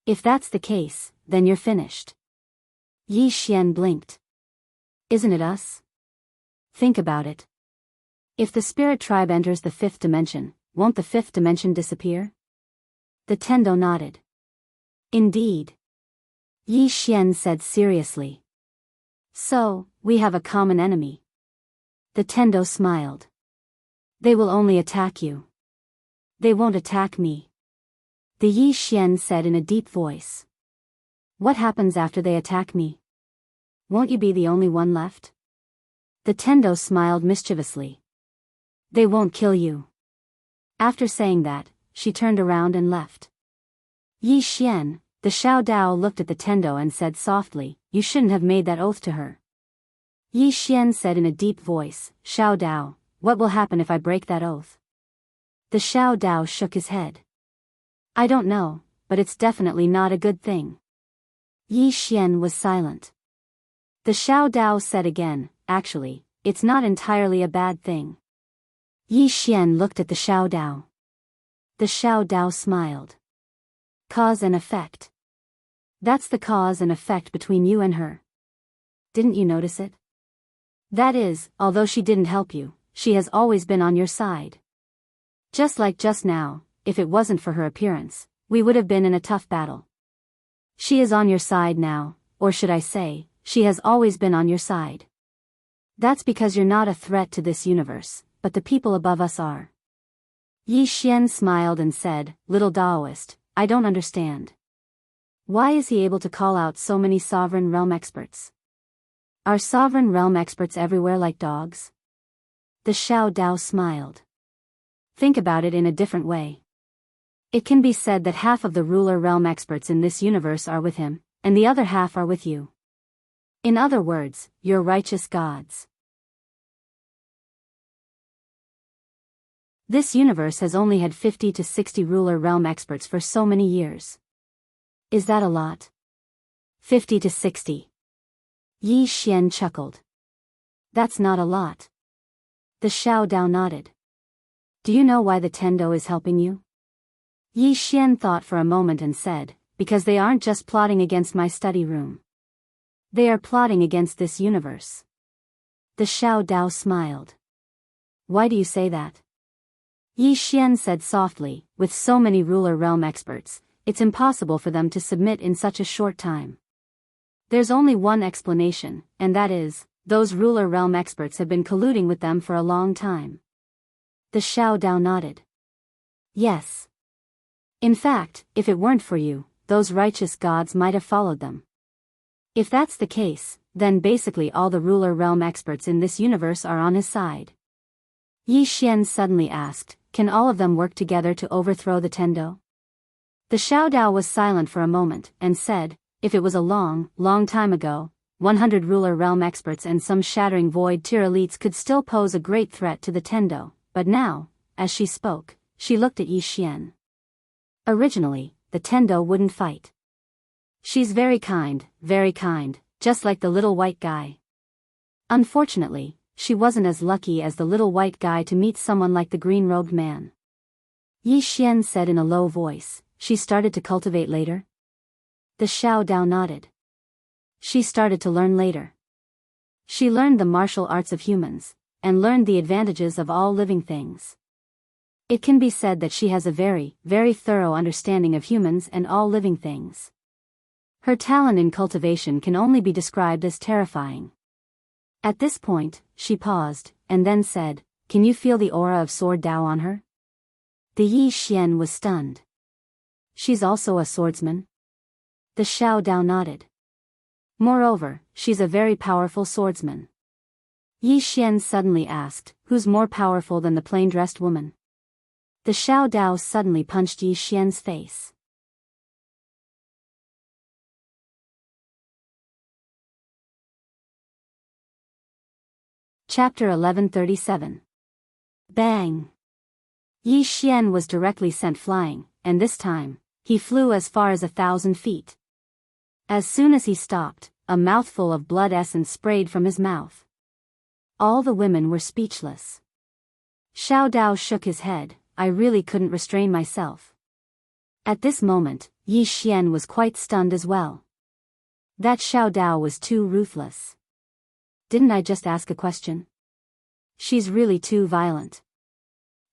If that's the case, then you're finished. Yi Xian blinked. Isn't it us? Think about it. If the spirit tribe enters the fifth dimension, won't the fifth dimension disappear? The Tendo nodded. Indeed. Yi Xian said seriously. So, we have a common enemy. The Tendo smiled. They will only attack you. They won't attack me. The Yi Xian said in a deep voice. What happens after they attack me? Won't you be the only one left? The Tendo smiled mischievously. They won't kill you. After saying that, she turned around and left. Yi Xian, the Xiao Dao looked at the Tendo and said softly, you shouldn't have made that oath to her. Yi Xian said in a deep voice, Xiao Dao, what will happen if I break that oath? The Xiao Dao shook his head. I don't know, but it's definitely not a good thing. Yi Xian was silent. The Xiao Dao said again, actually, it's not entirely a bad thing. Yi Xian looked at the Xiao Dao. The Xiao Dao smiled. Cause and effect. That's the cause and effect between you and her. Didn't you notice it? That is, although she didn't help you, she has always been on your side. Just like just now, if it wasn't for her appearance, we would have been in a tough battle. She is on your side now, or should I say, she has always been on your side. That's because you're not a threat to this universe, but the people above us are. Yi Xian smiled and said, Little Daoist, I don't understand. Why is he able to call out so many sovereign realm experts? Are sovereign realm experts everywhere like dogs? The Xiao Dao smiled. Think about it in a different way. It can be said that half of the ruler realm experts in this universe are with him, and the other half are with you. In other words, you're righteous gods. This universe has only had 50 to 60 ruler realm experts for so many years. Is that a lot? 50 to 60. Yi Xian chuckled. That's not a lot. The Xiao Dao nodded. Do you know why the Tendo is helping you? Yi Xian thought for a moment and said, because they aren't just plotting against my study room. They are plotting against this universe. The Xiao Dao smiled. Why do you say that? Yi Xian said softly, with so many ruler realm experts, it's impossible for them to submit in such a short time. There's only one explanation, and that is, those ruler realm experts have been colluding with them for a long time. The Xiao Dao nodded. Yes. In fact, if it weren't for you, those righteous gods might have followed them. If that's the case, then basically all the ruler realm experts in this universe are on his side. Yi Xian suddenly asked, can all of them work together to overthrow the Tendo? The Xiao Dao was silent for a moment, and said, if it was a long, long time ago, 100 ruler realm experts and some shattering void tier elites could still pose a great threat to the Tendo, but now, as she spoke, she looked at Yi Xian. Originally, the Tendo wouldn't fight. She's very kind, just like the little white guy. Unfortunately, she wasn't as lucky as the little white guy to meet someone like the green-robed man. Yi Xian said in a low voice, she started to cultivate later? The Xiao Dao nodded. She started to learn later. She learned the martial arts of humans, and learned the advantages of all living things. It can be said that she has a very, very thorough understanding of humans and all living things. Her talent in cultivation can only be described as terrifying. At this point, she paused, and then said, can you feel the aura of Sword Dao on her? The Yi Xian was stunned. She's also a swordsman? The Xiao Dao nodded. Moreover, she's a very powerful swordsman. Yi Xian suddenly asked, who's more powerful than the plain-dressed woman? The Xiao Dao suddenly punched Yi Xian's face. Chapter 1137. Bang! Yi Xian was directly sent flying, and this time, he flew as far as 1,000 feet. As soon as he stopped, a mouthful of blood essence sprayed from his mouth. All the women were speechless. Xiao Dao shook his head, I really couldn't restrain myself. At this moment, Yi Xian was quite stunned as well. That Xiao Dao was too ruthless. Didn't I just ask a question? She's really too violent.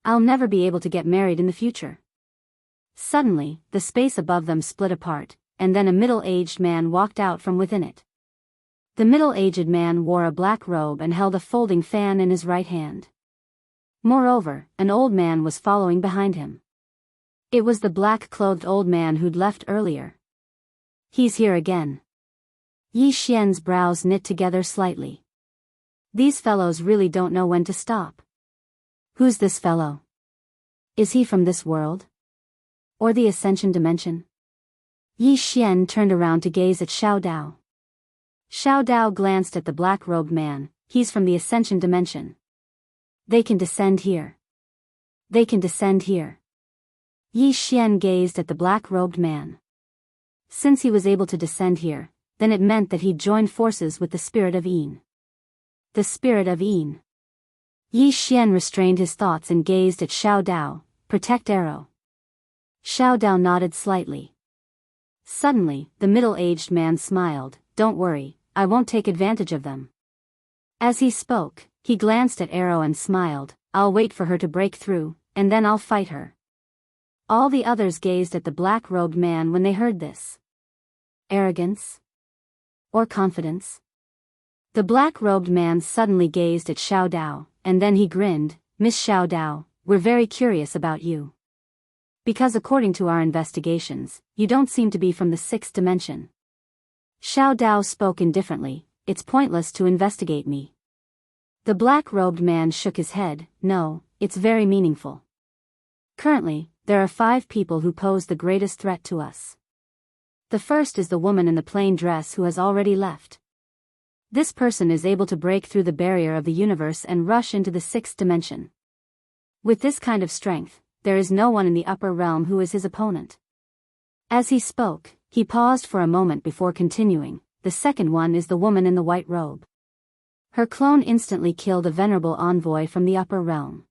I'll never be able to get married in the future. Suddenly, the space above them split apart, and then a middle-aged man walked out from within it. The middle-aged man wore a black robe and held a folding fan in his right hand. Moreover, an old man was following behind him. It was the black-clothed old man who'd left earlier. He's here again. Yi Xian's brows knit together slightly. These fellows really don't know when to stop. Who's this fellow? Is he from this world? Or the Ascension Dimension? Yi Xian turned around to gaze at Xiao Dao. Xiao Dao glanced at the black-robed man, he's from the Ascension Dimension. They can descend here. They can descend here. Yi Xian gazed at the black-robed man. Since he was able to descend here, then it meant that he'd joined forces with the spirit of Yin. The spirit of Yin. Yi Xian restrained his thoughts and gazed at Xiao Dao, protect arrow. Xiao Dao nodded slightly. Suddenly, the middle-aged man smiled, don't worry, I won't take advantage of them. As he spoke, he glanced at Arrow and smiled, I'll wait for her to break through, and then I'll fight her. All the others gazed at the black-robed man when they heard this. Arrogance? Or confidence? The black-robed man suddenly gazed at Xiao Dao, and then he grinned, Miss Xiao Dao, we're very curious about you. Because according to our investigations, you don't seem to be from the 6th dimension. Xiao Dao spoke indifferently, it's pointless to investigate me. The black-robed man shook his head, no, it's very meaningful. Currently, there are 5 people who pose the greatest threat to us. The first is the woman in the plain dress who has already left. This person is able to break through the barrier of the universe and rush into the 6th dimension. With this kind of strength, there is no one in the upper realm who is his opponent. As he spoke, he paused for a moment before continuing, the second one is the woman in the white robe. Her clone instantly killed a venerable envoy from the upper realm.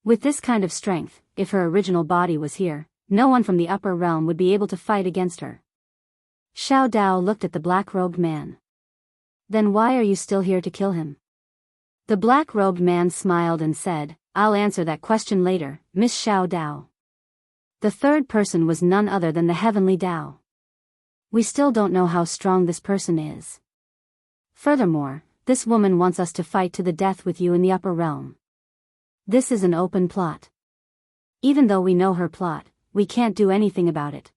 With this kind of strength, if her original body was here, no one from the upper realm would be able to fight against her. Xiao Dao looked at the black-robed man. Then why are you still here to kill him? The black-robed man smiled and said, I'll answer that question later, Miss Xiao Dao. The third person was none other than the Heavenly Dao. We still don't know how strong this person is. Furthermore, this woman wants us to fight to the death with you in the upper realm. This is an open plot. Even though we know her plot, we can't do anything about it.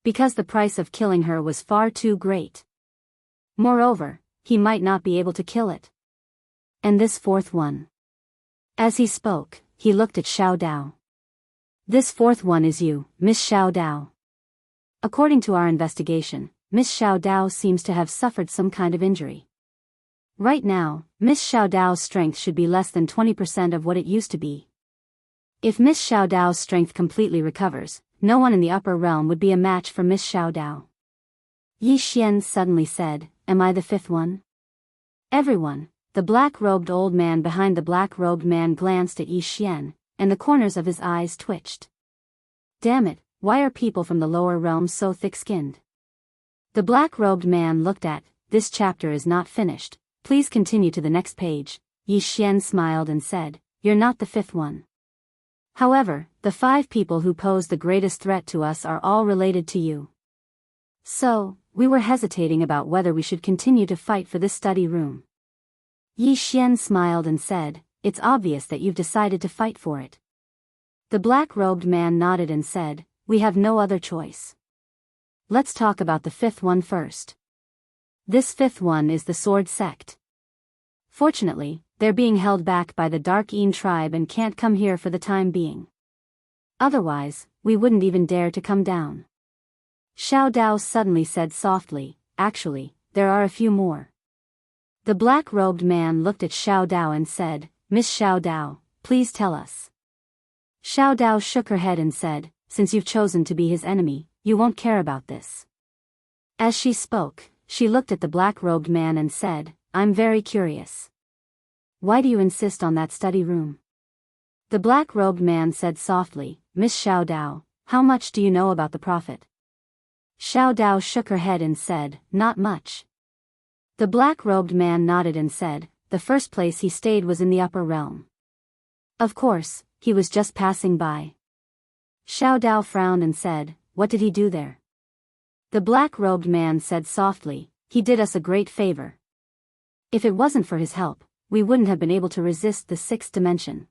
Because the price of killing her was far too great. Moreover, he might not be able to kill it. And this fourth one. As he spoke, he looked at Xiao Dao. This fourth one is you, Miss Xiao Dao. According to our investigation, Miss Xiao Dao seems to have suffered some kind of injury. Right now, Miss Xiao Dao's strength should be less than 20% of what it used to be. If Miss Xiao Dao's strength completely recovers, no one in the upper realm would be a match for Miss Xiao Dao. Yi Xian suddenly said, "Am I the fifth one?" Everyone, the black-robed old man behind the black-robed man glanced at Yi Xian, and the corners of his eyes twitched. Damn it, why are people from the lower realms so thick-skinned? The black-robed man looked at, "This chapter is not finished, please continue to the next page." Yi Xian smiled and said, "You're not the fifth one. However, the 5 people who pose the greatest threat to us are all related to you. So, we were hesitating about whether we should continue to fight for this study room." Yi Xian smiled and said, "It's obvious that you've decided to fight for it." The black-robed man nodded and said, "We have no other choice. Let's talk about the fifth one first. This fifth one is the Sword Sect. Fortunately, they're being held back by the Dark Een tribe and can't come here for the time being. Otherwise, we wouldn't even dare to come down." Xiao Dao suddenly said softly, "Actually, there are a few more." The black-robed man looked at Xiao Dao and said, "Miss Xiao Dao, please tell us." Xiao Dao shook her head and said, "Since you've chosen to be his enemy, you won't care about this." As she spoke, she looked at the black-robed man and said, "I'm very curious. Why do you insist on that study room?" The black-robed man said softly, "Miss Xiao Dao, how much do you know about the Prophet?" Xiao Dao shook her head and said, "Not much." The black-robed man nodded and said, "The first place he stayed was in the upper realm. Of course, he was just passing by." Xiao Dao frowned and said, "What did he do there?" The black-robed man said softly, "He did us a great favor. If it wasn't for his help, we wouldn't have been able to resist the 6th dimension."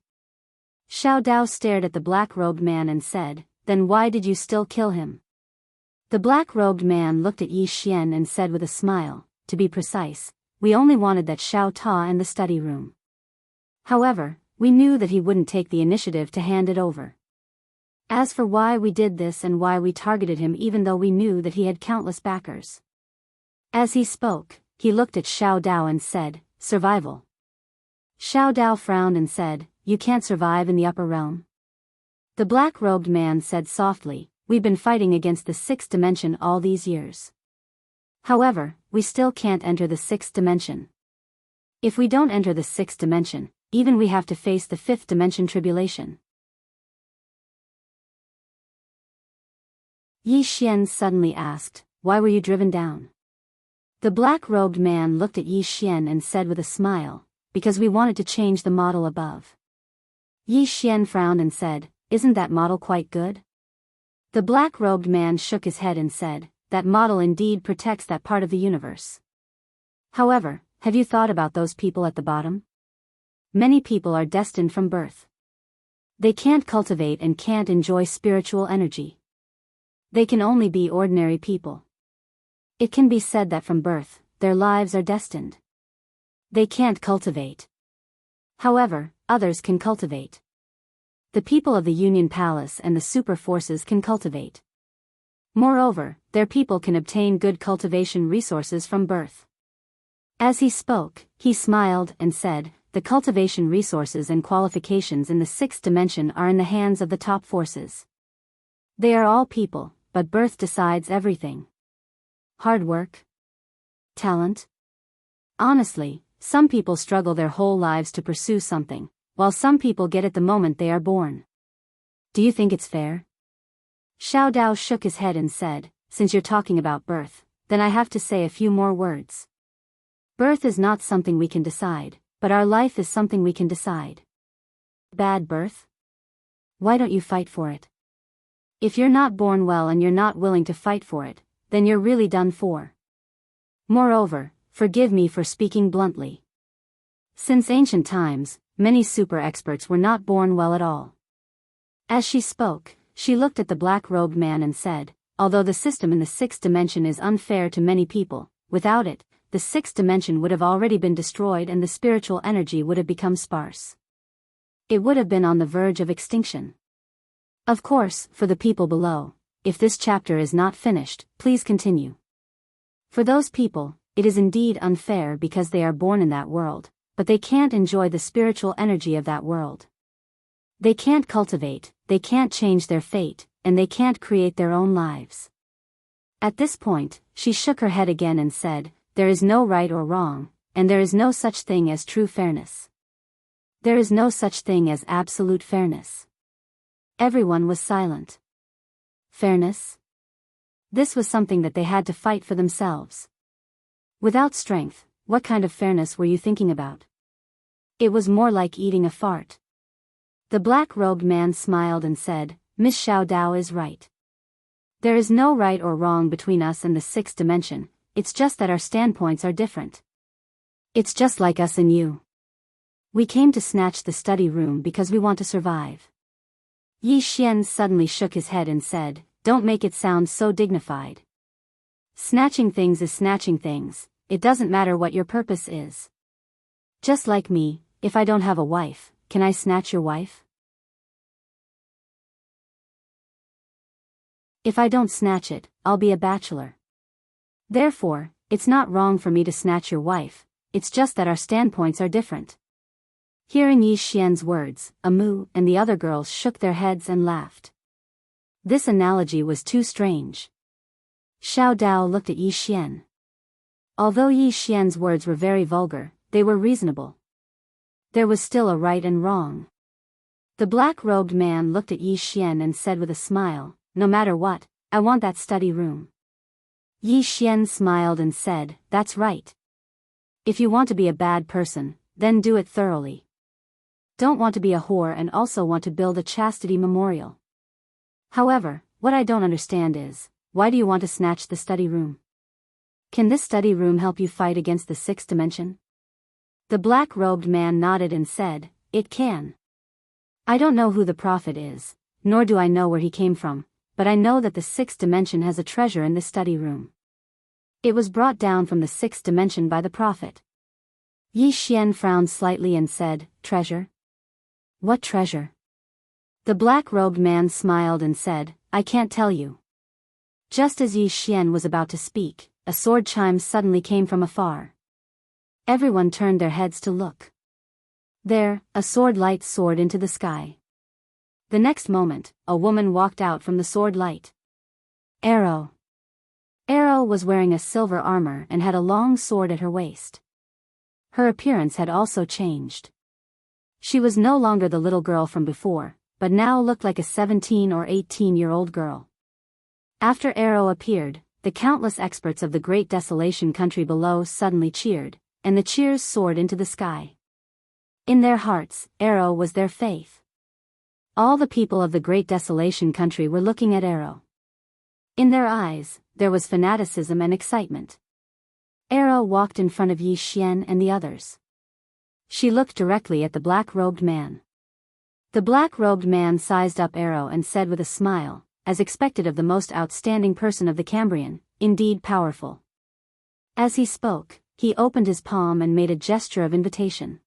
Xiao Dao stared at the black-robed man and said, "Then why did you still kill him?" The black-robed man looked at Yi Xian and said with a smile, "To be precise, we only wanted that Xiao Ta and the study room. However, we knew that he wouldn't take the initiative to hand it over. As for why we did this and why we targeted him even though we knew that he had countless backers." As he spoke, he looked at Xiao Dao and said, "Survival." Xiao Dao frowned and said, "You can't survive in the upper realm?" The black-robed man said softly, "We've been fighting against the 6th dimension all these years. However, we still can't enter the 6th dimension. If we don't enter the 6th dimension, even we have to face the 5th dimension tribulation." Yi Xian suddenly asked, "Why were you driven down?" The black-robed man looked at Yi Xian and said with a smile, "Because we wanted to change the model above." Yi Xian frowned and said, "Isn't that model quite good?" The black-robed man shook his head and said, "That model indeed protects that part of the universe. However, have you thought about those people at the bottom? Many people are destined from birth. They can't cultivate and can't enjoy spiritual energy. They can only be ordinary people. It can be said that from birth, their lives are destined. They can't cultivate. However, others can cultivate. The people of the Union Palace and the super forces can cultivate. Moreover, their people can obtain good cultivation resources from birth." As he spoke, he smiled and said, "The cultivation resources and qualifications in the 6th dimension are in the hands of the top forces. They are all people, but birth decides everything. Hard work? Talent? Honestly, some people struggle their whole lives to pursue something, while some people get it the moment they are born. Do you think it's fair?" Xiao Dao shook his head and said, "Since you're talking about birth, then I have to say a few more words. Birth is not something we can decide, but our life is something we can decide. Bad birth? Why don't you fight for it? If you're not born well and you're not willing to fight for it, then you're really done for. Moreover, forgive me for speaking bluntly. Since ancient times, many super experts were not born well at all. As she spoke, she looked at the black-robed man and said, although the system in the sixth dimension is unfair to many people, without it, the sixth dimension would have already been destroyed and the spiritual energy would have become sparse. It would have been on the verge of extinction. Of course, for the people below, if this chapter is not finished, please continue. For those people, it is indeed unfair because they are born in that world, but they can't enjoy the spiritual energy of that world. They can't cultivate, they can't change their fate, and they can't create their own lives. At this point, she shook her head again and said, there is no right or wrong, and there is no such thing as true fairness. There is no such thing as absolute fairness. Everyone was silent. Fairness? This was something that they had to fight for themselves. Without strength, what kind of fairness were you thinking about? It was more like eating a fart. The black-robed man smiled and said, Miss Xiao Dao is right. There is no right or wrong between us and the sixth dimension, it's just that our standpoints are different. It's just like us and you. We came to snatch the study room because we want to survive. Yi Xian suddenly shook his head and said, don't make it sound so dignified. Snatching things is snatching things, it doesn't matter what your purpose is. Just like me, if I don't have a wife, can I snatch your wife? If I don't snatch it, I'll be a bachelor. Therefore, it's not wrong for me to snatch your wife, it's just that our standpoints are different. Hearing Yi Xian's words, Amu and the other girls shook their heads and laughed. This analogy was too strange. Xiao Dao looked at Yi Xian. Although Yi Xian's words were very vulgar, they were reasonable. There was still a right and wrong. The black-robed man looked at Yi Xian and said with a smile, no matter what, I want that study room. Yi Xian smiled and said, that's right. If you want to be a bad person, then do it thoroughly. Don't want to be a whore and also want to build a chastity memorial. However, what I don't understand is, why do you want to snatch the study room? Can this study room help you fight against the sixth dimension? The black-robed man nodded and said, it can. I don't know who the prophet is, nor do I know where he came from, but I know that the sixth dimension has a treasure in the study room. It was brought down from the sixth dimension by the prophet. Yi Xian frowned slightly and said, treasure? What treasure? The black-robed man smiled and said, I can't tell you. Just as Yi Xian was about to speak, a sword chime suddenly came from afar. Everyone turned their heads to look. There, a sword light soared into the sky. The next moment, a woman walked out from the sword light. Arrow. Arrow was wearing a silver armor and had a long sword at her waist. Her appearance had also changed. She was no longer the little girl from before, but now looked like a 17 or 18-year-old girl. After Arrow appeared, the countless experts of the great desolation country below suddenly cheered, and the cheers soared into the sky. In their hearts, Arrow was their faith. All the people of the great desolation country were looking at Arrow. In their eyes, there was fanaticism and excitement. Arrow walked in front of Yi Xian and the others. She looked directly at the black-robed man. The black-robed man sized up Arrow and said with a smile, as expected of the most outstanding person of the Cambrian, indeed powerful. As he spoke, he opened his palm and made a gesture of invitation.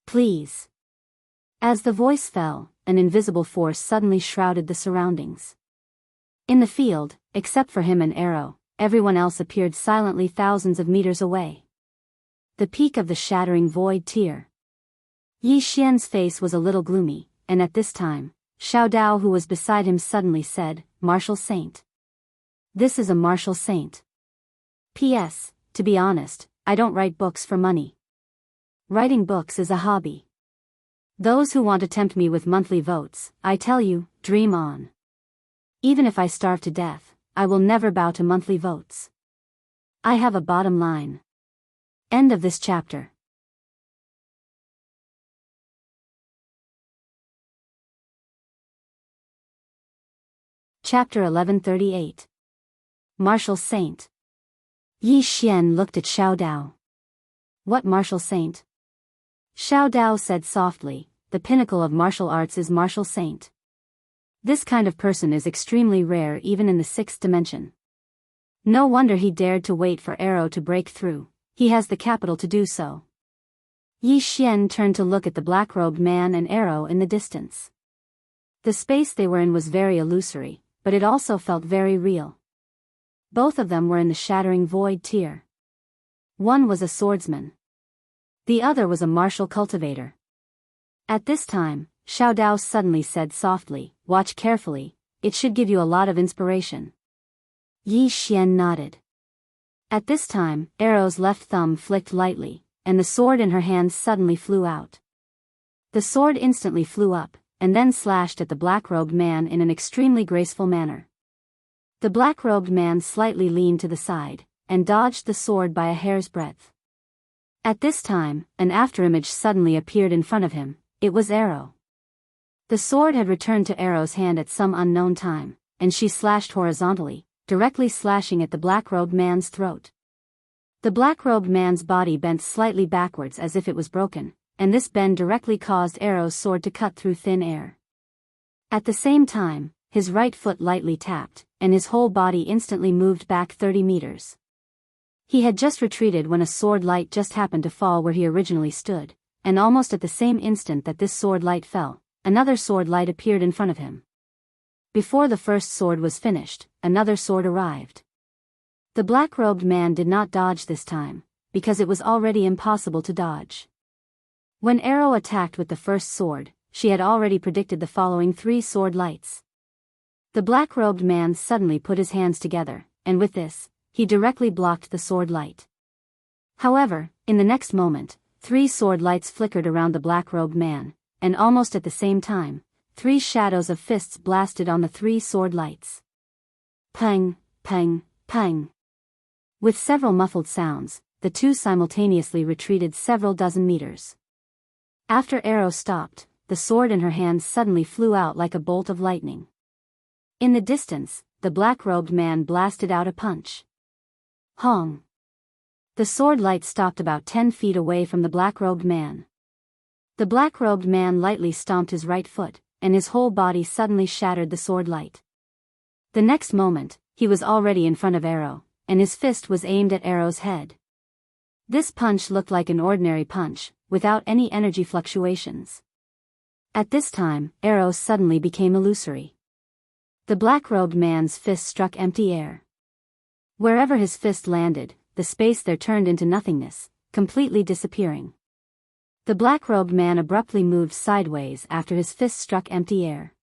Please. As the voice fell, an invisible force suddenly shrouded the surroundings. In the field, except for him and Arrow, everyone else appeared silently thousands of meters away. The peak of the shattering void tear. Yi Xian's face was a little gloomy, and at this time, Xiao Dao who was beside him suddenly said, Martial Saint. This is a martial saint. P.S. To be honest, I don't write books for money. Writing books is a hobby. Those who want to tempt me with monthly votes, I tell you, dream on. Even if I starve to death, I will never bow to monthly votes. I have a bottom line. End of this chapter. Chapter 1138. Martial Saint. Yi Xian looked at Xiao Dao. What martial saint? Xiao Dao said softly, the pinnacle of martial arts is martial saint. This kind of person is extremely rare even in the sixth dimension. No wonder he dared to wait for arrow to break through, he has the capital to do so. Yi Xian turned to look at the black-robed man and arrow in the distance. The space they were in was very illusory, but it also felt very real. Both of them were in the shattering void tier. One was a swordsman. The other was a martial cultivator. At this time, Xiao Dao suddenly said softly, watch carefully, it should give you a lot of inspiration. Yi Xian nodded. At this time, arrow's left thumb flicked lightly, and the sword in her hand suddenly flew out. The sword instantly flew up, and then slashed at the black-robed man in an extremely graceful manner. The black-robed man slightly leaned to the side, and dodged the sword by a hair's breadth. At this time, an afterimage suddenly appeared in front of him, it was Arrow. The sword had returned to Arrow's hand at some unknown time, and she slashed horizontally, directly slashing at the black-robed man's throat. The black-robed man's body bent slightly backwards as if it was broken, and this bend directly caused Arrow's sword to cut through thin air. At the same time, his right foot lightly tapped, and his whole body instantly moved back 30 meters. He had just retreated when a sword light just happened to fall where he originally stood, and almost at the same instant that this sword light fell, another sword light appeared in front of him. Before the first sword was finished, another sword arrived. The black-robed man did not dodge this time, because it was already impossible to dodge. When Arrow attacked with the first sword, she had already predicted the following 3 sword lights. The black-robed man suddenly put his hands together, and with this, he directly blocked the sword light. However, in the next moment, 3 sword lights flickered around the black-robed man, and almost at the same time, 3 shadows of fists blasted on the 3 sword lights. Pang, pang, pang. With several muffled sounds, the two simultaneously retreated several dozen meters. After Arrow stopped, the sword in her hand suddenly flew out like a bolt of lightning. In the distance, the black-robed man blasted out a punch. Hong! The sword light stopped about 10 feet away from the black-robed man. The black-robed man lightly stomped his right foot, and his whole body suddenly shattered the sword light. The next moment, he was already in front of Arrow, and his fist was aimed at Arrow's head. This punch looked like an ordinary punch, without any energy fluctuations. At this time, Arrow suddenly became illusory. The black-robed man's fist struck empty air. Wherever his fist landed, the space there turned into nothingness, completely disappearing. The black-robed man abruptly moved sideways after his fist struck empty air.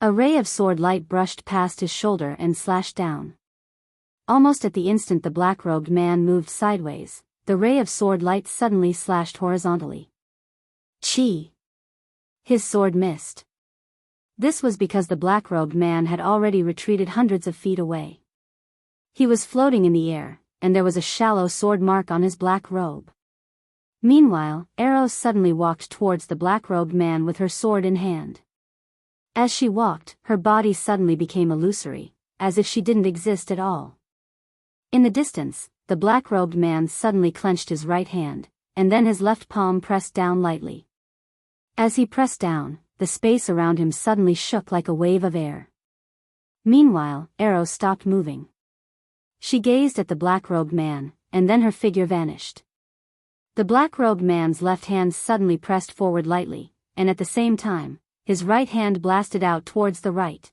A ray of sword light brushed past his shoulder and slashed down. Almost at the instant the black-robed man moved sideways, the ray of sword light suddenly slashed horizontally. Chi! His sword missed. This was because the black-robed man had already retreated hundreds of feet away. He was floating in the air, and there was a shallow sword mark on his black robe. Meanwhile, Arrow suddenly walked towards the black-robed man with her sword in hand. As she walked, her body suddenly became illusory, as if she didn't exist at all. In the distance, the black-robed man suddenly clenched his right hand, and then his left palm pressed down lightly. As he pressed down, the space around him suddenly shook like a wave of air. Meanwhile, Arrow stopped moving. She gazed at the black-robed man, and then her figure vanished. The black-robed man's left hand suddenly pressed forward lightly, and at the same time, his right hand blasted out towards the right.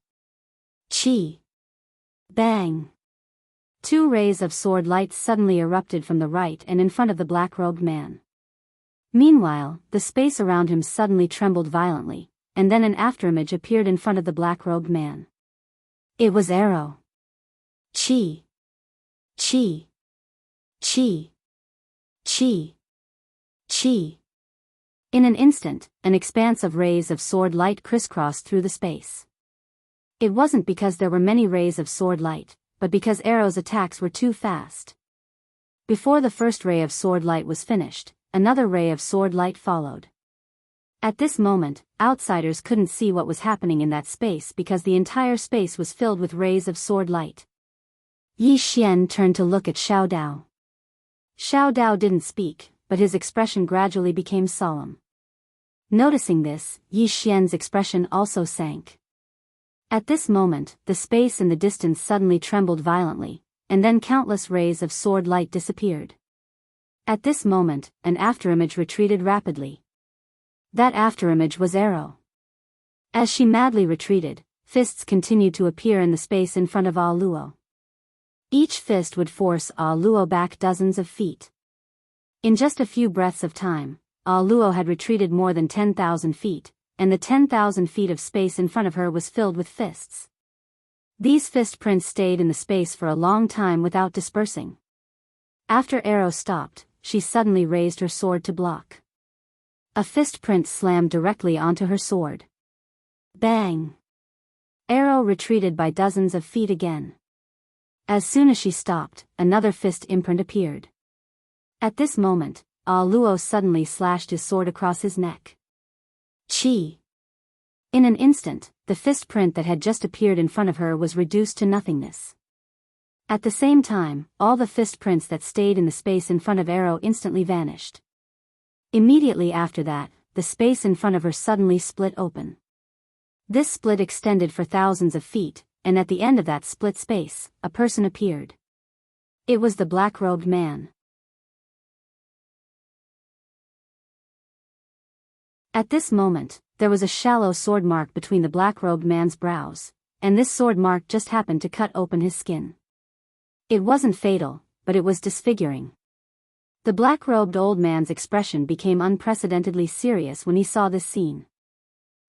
Chi! Bang! 2 rays of sword light suddenly erupted from the right and in front of the black-robed man. Meanwhile, the space around him suddenly trembled violently, and then an afterimage appeared in front of the black-robed man. It was Arrow. Chi! Chi! Chi! Chi! Chi! In an instant, an expanse of rays of sword light crisscrossed through the space. It wasn't because there were many rays of sword light, but because Arrow's attacks were too fast. Before the first ray of sword light was finished, another ray of sword light followed. At this moment, outsiders couldn't see what was happening in that space because the entire space was filled with rays of sword light. Yi Xian turned to look at Xiao Dao. Xiao Dao didn't speak, but his expression gradually became solemn. Noticing this, Yi Xian's expression also sank. At this moment, the space in the distance suddenly trembled violently, and then countless rays of sword light disappeared. At this moment, an afterimage retreated rapidly. That afterimage was Arrow. As she madly retreated, fists continued to appear in the space in front of Ah Luo. Each fist would force Ah Luo back dozens of feet. In just a few breaths of time, Ah Luo had retreated more than 10,000 feet, and the 10,000 feet of space in front of her was filled with fists. These fist prints stayed in the space for a long time without dispersing. After Arrow stopped, she suddenly raised her sword to block. A fist print slammed directly onto her sword. Bang! Arrow retreated by dozens of feet again. As soon as she stopped, another fist imprint appeared. At this moment, Ah Luo suddenly slashed his sword across his neck. Chi! In an instant, the fist print that had just appeared in front of her was reduced to nothingness. At the same time, all the fist prints that stayed in the space in front of Arrow instantly vanished. Immediately after that, the space in front of her suddenly split open. This split extended for thousands of feet, and at the end of that split space, a person appeared. It was the black-robed man. At this moment, there was a shallow sword mark between the black-robed man's brows, and this sword mark just happened to cut open his skin. It wasn't fatal, but it was disfiguring. The black-robed old man's expression became unprecedentedly serious when he saw this scene.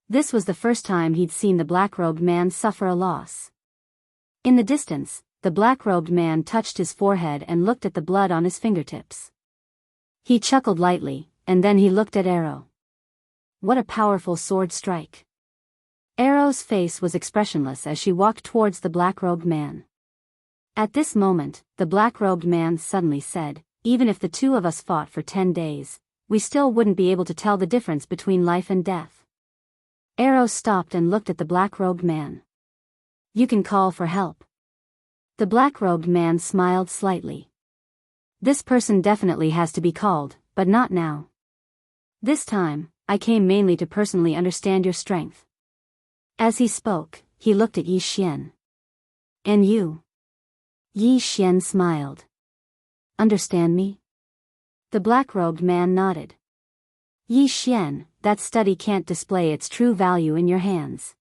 This was the first time he'd seen the black-robed man suffer a loss. In the distance, the black-robed man touched his forehead and looked at the blood on his fingertips. He chuckled lightly, and then he looked at Arrow. What a powerful sword strike! Arrow's face was expressionless as she walked towards the black-robed man. At this moment, the black-robed man suddenly said, "Even if the two of us fought for 10 days, we still wouldn't be able to tell the difference between life and death." Arrow stopped and looked at the black-robed man. "You can call for help." The black-robed man smiled slightly. "This person definitely has to be called, but not now. This time, I came mainly to personally understand your strength." As he spoke, he looked at Yi Xian. "And you?" Yi Xian smiled. "Understand me?" The black-robed man nodded. "Yi Xian, that study can't display its true value in your hands.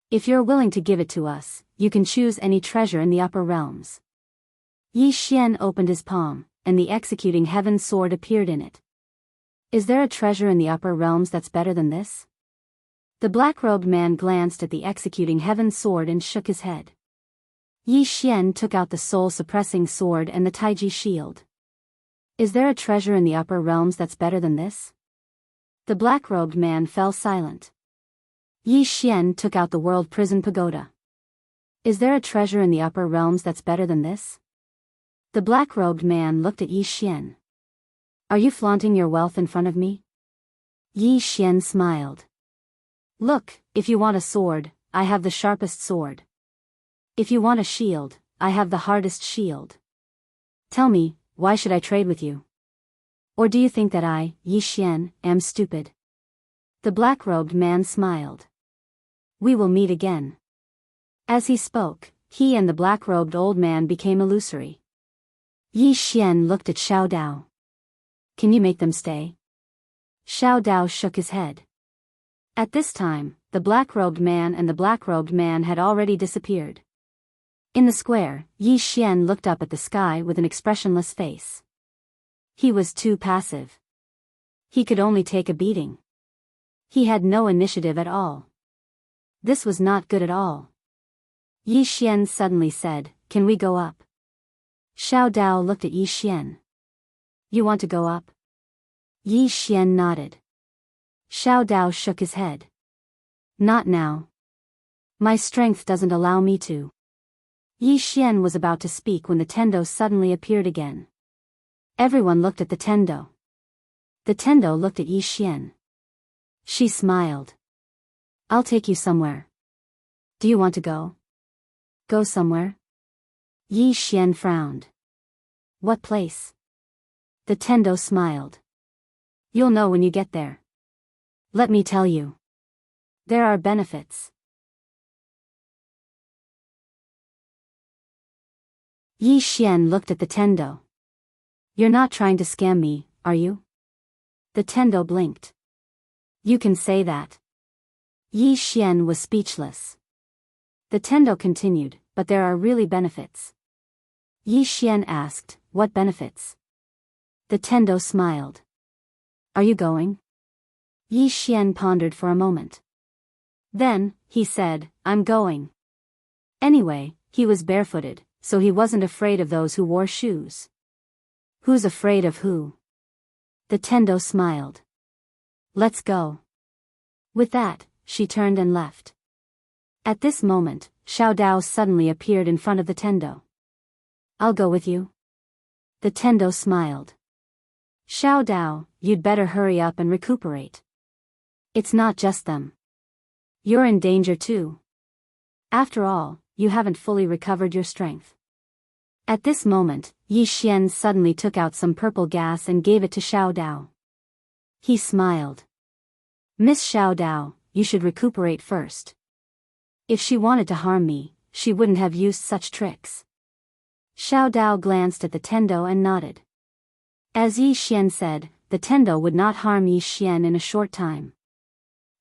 If you're willing to give it to us, you can choose any treasure in the upper realms." Yi Xian opened his palm, and the executing heaven sword appeared in it. "Is there a treasure in the upper realms that's better than this?" The black-robed man glanced at the executing heaven sword and shook his head. Yi Xian took out the soul-suppressing sword and the Taiji shield. "Is there a treasure in the upper realms that's better than this?" The black-robed man fell silent. Yi Xian took out the world prison pagoda. "Is there a treasure in the upper realms that's better than this?" The black-robed man looked at Yi Xian. "Are you flaunting your wealth in front of me?" Yi Xian smiled. "Look, if you want a sword, I have the sharpest sword. If you want a shield, I have the hardest shield. Tell me, why should I trade with you? Or do you think that I, Yi Xian, am stupid?" The black-robed man smiled. "We will meet again." As he spoke, he and the black-robed old man became illusory. Yi Xian looked at Xiao Dao. "Can you make them stay?" Xiao Dao shook his head. At this time, the black-robed man and the black-robed man had already disappeared. In the square, Yi Xian looked up at the sky with an expressionless face. He was too passive. He could only take a beating. He had no initiative at all. This was not good at all. Yi Xian suddenly said, "Can we go up?" Xiao Dao looked at Yi Xian. "You want to go up?" Yi Xian nodded. Xiao Dao shook his head. "Not now. My strength doesn't allow me to." Yi Xian was about to speak when the tendo suddenly appeared again. Everyone looked at the tendo. The tendo looked at Yi Xian. She smiled. I'll take you somewhere. Do you want to go? Go somewhere? Yi Xian frowned. What place? The Tendo smiled. You'll know when you get there. Let me tell you. There are benefits. Yi Xian looked at the Tendo. You're not trying to scam me, are you? The Tendo blinked. You can say that. Yi Xian was speechless. The Tendo continued, but there are really benefits. Yi Xian asked, what benefits? The Tendo smiled. Are you going? Yi Xian pondered for a moment. Then, he said, I'm going. Anyway, he was barefooted, so he wasn't afraid of those who wore shoes. Who's afraid of who? The Tendo smiled. Let's go. With that, she turned and left. At this moment, Xiao Dao suddenly appeared in front of the Tendo. I'll go with you. The Tendo smiled. Xiao Dao, you'd better hurry up and recuperate. It's not just them. You're in danger too. After all, you haven't fully recovered your strength. At this moment, Yi Xian suddenly took out some purple gas and gave it to Xiao Dao. He smiled. Miss Xiao Dao, you should recuperate first. If she wanted to harm me, she wouldn't have used such tricks. Xiao Dao glanced at the Tendo and nodded. As Yi Xian said, the Tendo would not harm Yi Xian in a short time.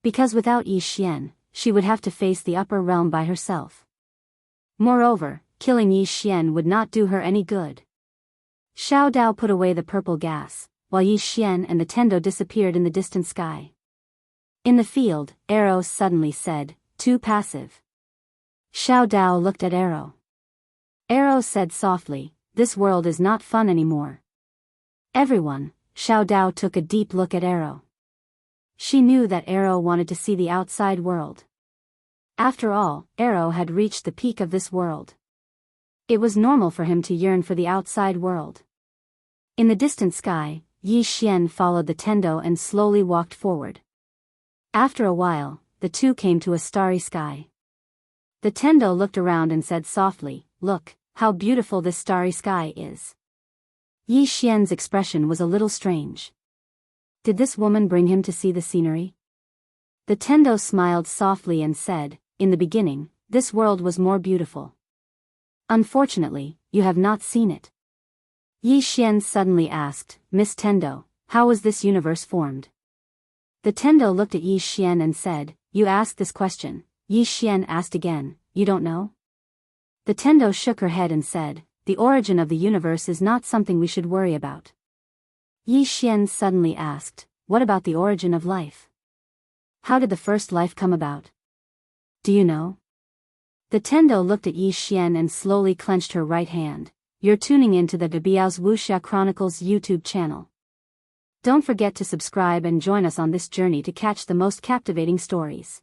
Because without Yi Xian, she would have to face the upper realm by herself. Moreover, killing Yi Xian would not do her any good. Xiao Dao put away the purple gas, while Yi Xian and the Tendo disappeared in the distant sky. In the field, Arrow suddenly said, too passive. Xiao Dao looked at Arrow. Arrow said softly, this world is not fun anymore. Everyone, Xiao Dao took a deep look at Arrow. She knew that Arrow wanted to see the outside world. After all, Arrow had reached the peak of this world. It was normal for him to yearn for the outside world. In the distant sky, Yi Xian followed the Tendo and slowly walked forward. After a while, the two came to a starry sky. The Tendo looked around and said softly, look, how beautiful this starry sky is. Yi Xian's expression was a little strange. Did this woman bring him to see the scenery? The Tendo smiled softly and said, in the beginning, this world was more beautiful. Unfortunately, you have not seen it. Yi Xian suddenly asked, Miss Tendo, how was this universe formed? The Tendo looked at Yi Xian and said, you asked this question. Yi Xian asked again, you don't know? The Tendo shook her head and said, the origin of the universe is not something we should worry about. Yi Xian suddenly asked, what about the origin of life? How did the first life come about? Do you know? The Tendo looked at Yi Xian and slowly clenched her right hand. You're tuning into the Biyao's Wuxia Chronicles YouTube channel. Don't forget to subscribe and join us on this journey to catch the most captivating stories.